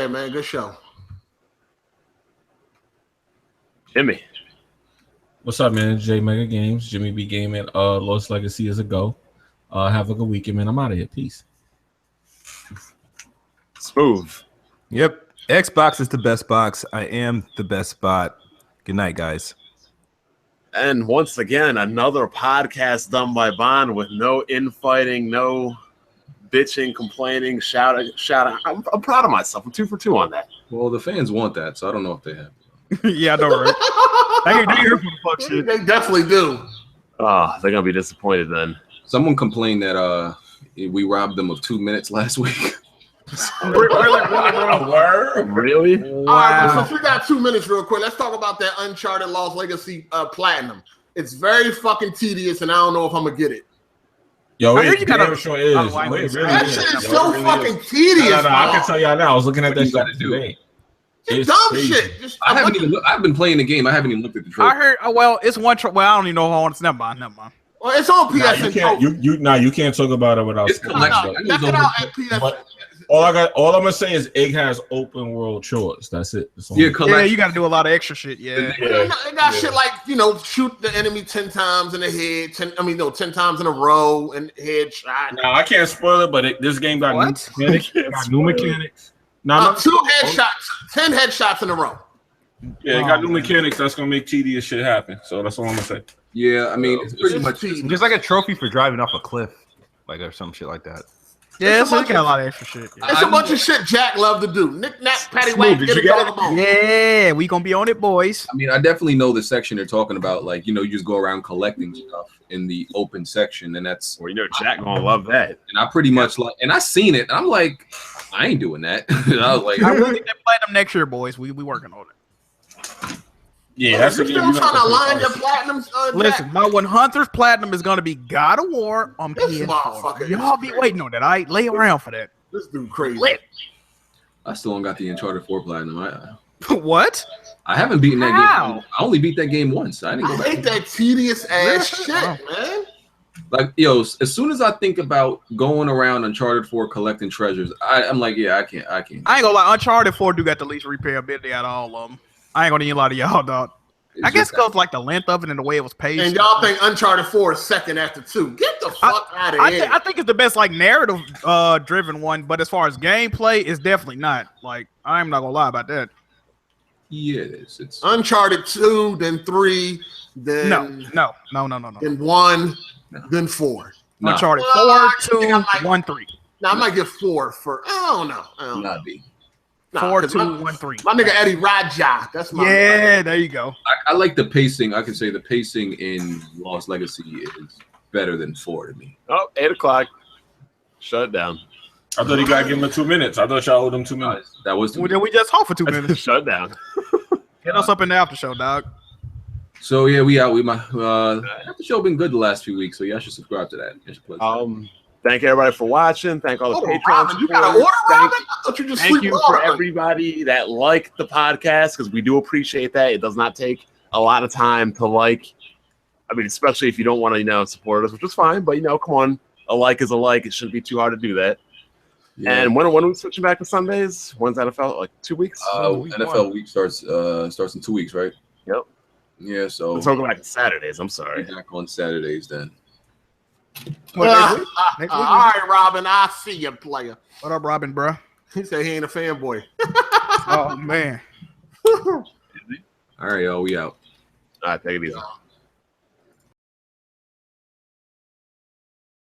man. Good show. Jimmy. What's up, man? J Mega Games, Jimmy B Gaming. Lost Legacy is a go. Have a good weekend, man. I'm out of here. Peace. Smooth. Yep. Xbox is the best box. I am the best spot. Good night, guys. And once again, another podcast done by Bond with no infighting, no bitching, complaining, shouting. I'm proud of myself. I'm 2 for 2 on that. Well, the fans want that, so I don't know if they have. Yeah, I know, right? They here for the fuck shit. They definitely do. Oh, they're gonna be disappointed then. Someone complained that we robbed them of 2 minutes last week. Really? Wow. All right, since we got 2 minutes real quick, let's talk about that Uncharted Lost Legacy Platinum. It's very fucking tedious, and I don't know if I'm gonna get it. Yo, you gotta. sure is. That shit is so fucking tedious. No, I can tell y'all now. I was looking at that shit today. It's dumb crazy. Shit. I've been playing the game. I haven't even looked at the trailer. I heard. Well, it's one. Well, I don't even know how it's. Never mind. Well, it's on PS. You can't talk about it without. It's collection. Check it out at PS. All I'm gonna say is it has open world choice. That's it. Yeah, you got to do a lot of extra shit. Yeah. It got shit like shoot the enemy 10 times in the head. 10 times in a row and headshot. No, I can't spoil it, but this game got new mechanics. No, 2 headshots, 10 headshots in a row. Yeah, it got new mechanics that's gonna make tedious shit happen. So that's all I'm gonna say. Yeah, I mean, it's pretty much just like a trophy for driving off a cliff, like or some shit like that. Yeah, so we got a lot of extra shit. Yeah. It's a bunch of shit Jack love to do. Nick, nack, patty, Smooth, whack, did get you it, get all it? them on. Yeah, we gonna be on it, boys. I mean, I definitely know the section they're talking about. Like, you just go around collecting stuff in the open section, and that's. Well, Jack gonna love that. And I pretty much like, and I seen it, and I'm like, I ain't doing that. I was like, I will get that platinum next year, boys. We working on it. Yeah, That's you still trying to line your platinums. Listen, my 100th platinum is gonna be God of War on This PS4. motherfucker Y'all is be crazy. waiting on that. I lay around for that. This dude crazy. I still don't got the Uncharted 4 platinum. What? I haven't beaten that How? game. I only beat that game once. I didn't go I back. hate that tedious ass Really? shit, man. Like, as soon as I think about going around Uncharted 4 collecting treasures, I'm like, yeah, I can't. I ain't gonna lie. Uncharted 4 do got the least replayability out of all of them. I ain't gonna need a lot of y'all, dog. I guess because like the length of it and the way it was paced. And y'all think Uncharted 4 is second after 2. Get the fuck out of here. I think it's the best like narrative driven one, but as far as gameplay, it's definitely not. Like, I'm not gonna lie about that. Yeah, it is. It's Uncharted 2, then 3, then No. then 1, then 4. Nah. Uncharted Well, 4, I think 2, I might- 1, 3. Now I might get 4 for I don't know. not be. Nah, 4, 'cause 2, my, 1, 3. my nigga Eddie Raja. That's my Yeah, there you go. I like the pacing. I can say the pacing in Lost Legacy is better than 4 to me. Oh, 8:00. Shut it down. I thought you gotta give him 2 minutes. I thought y'all owed him 2 minutes. That was We just talked for 2 minutes. Shut it down. Get us up in the after show, dog. so. Yeah, we out. The show been good the last few weeks, so y'all should subscribe to that. You should play that. Thank everybody for watching. Thank all the Hold on, Patreon Robin, you got an supporters. order, Robin? I thought you just Thank sleep you with for Robin. everybody that liked the podcast because we do appreciate that. It does not take a lot of time to like. I mean, especially if you don't want to, support us, which is fine. But come on, a like is a like. It shouldn't be too hard to do that. Yeah. And when are we switching back to Sundays? When's NFL? Like 2 weeks? NFL week starts in 2 weeks, right? Yep. Yeah, so Let's go back to Saturdays. I'm sorry. back on Saturdays then. What, next week? All right, Robin, I see you, player. What up, Robin, bro? He said he ain't a fanboy. Oh man. All right, y'all, we out. All right, take it easy.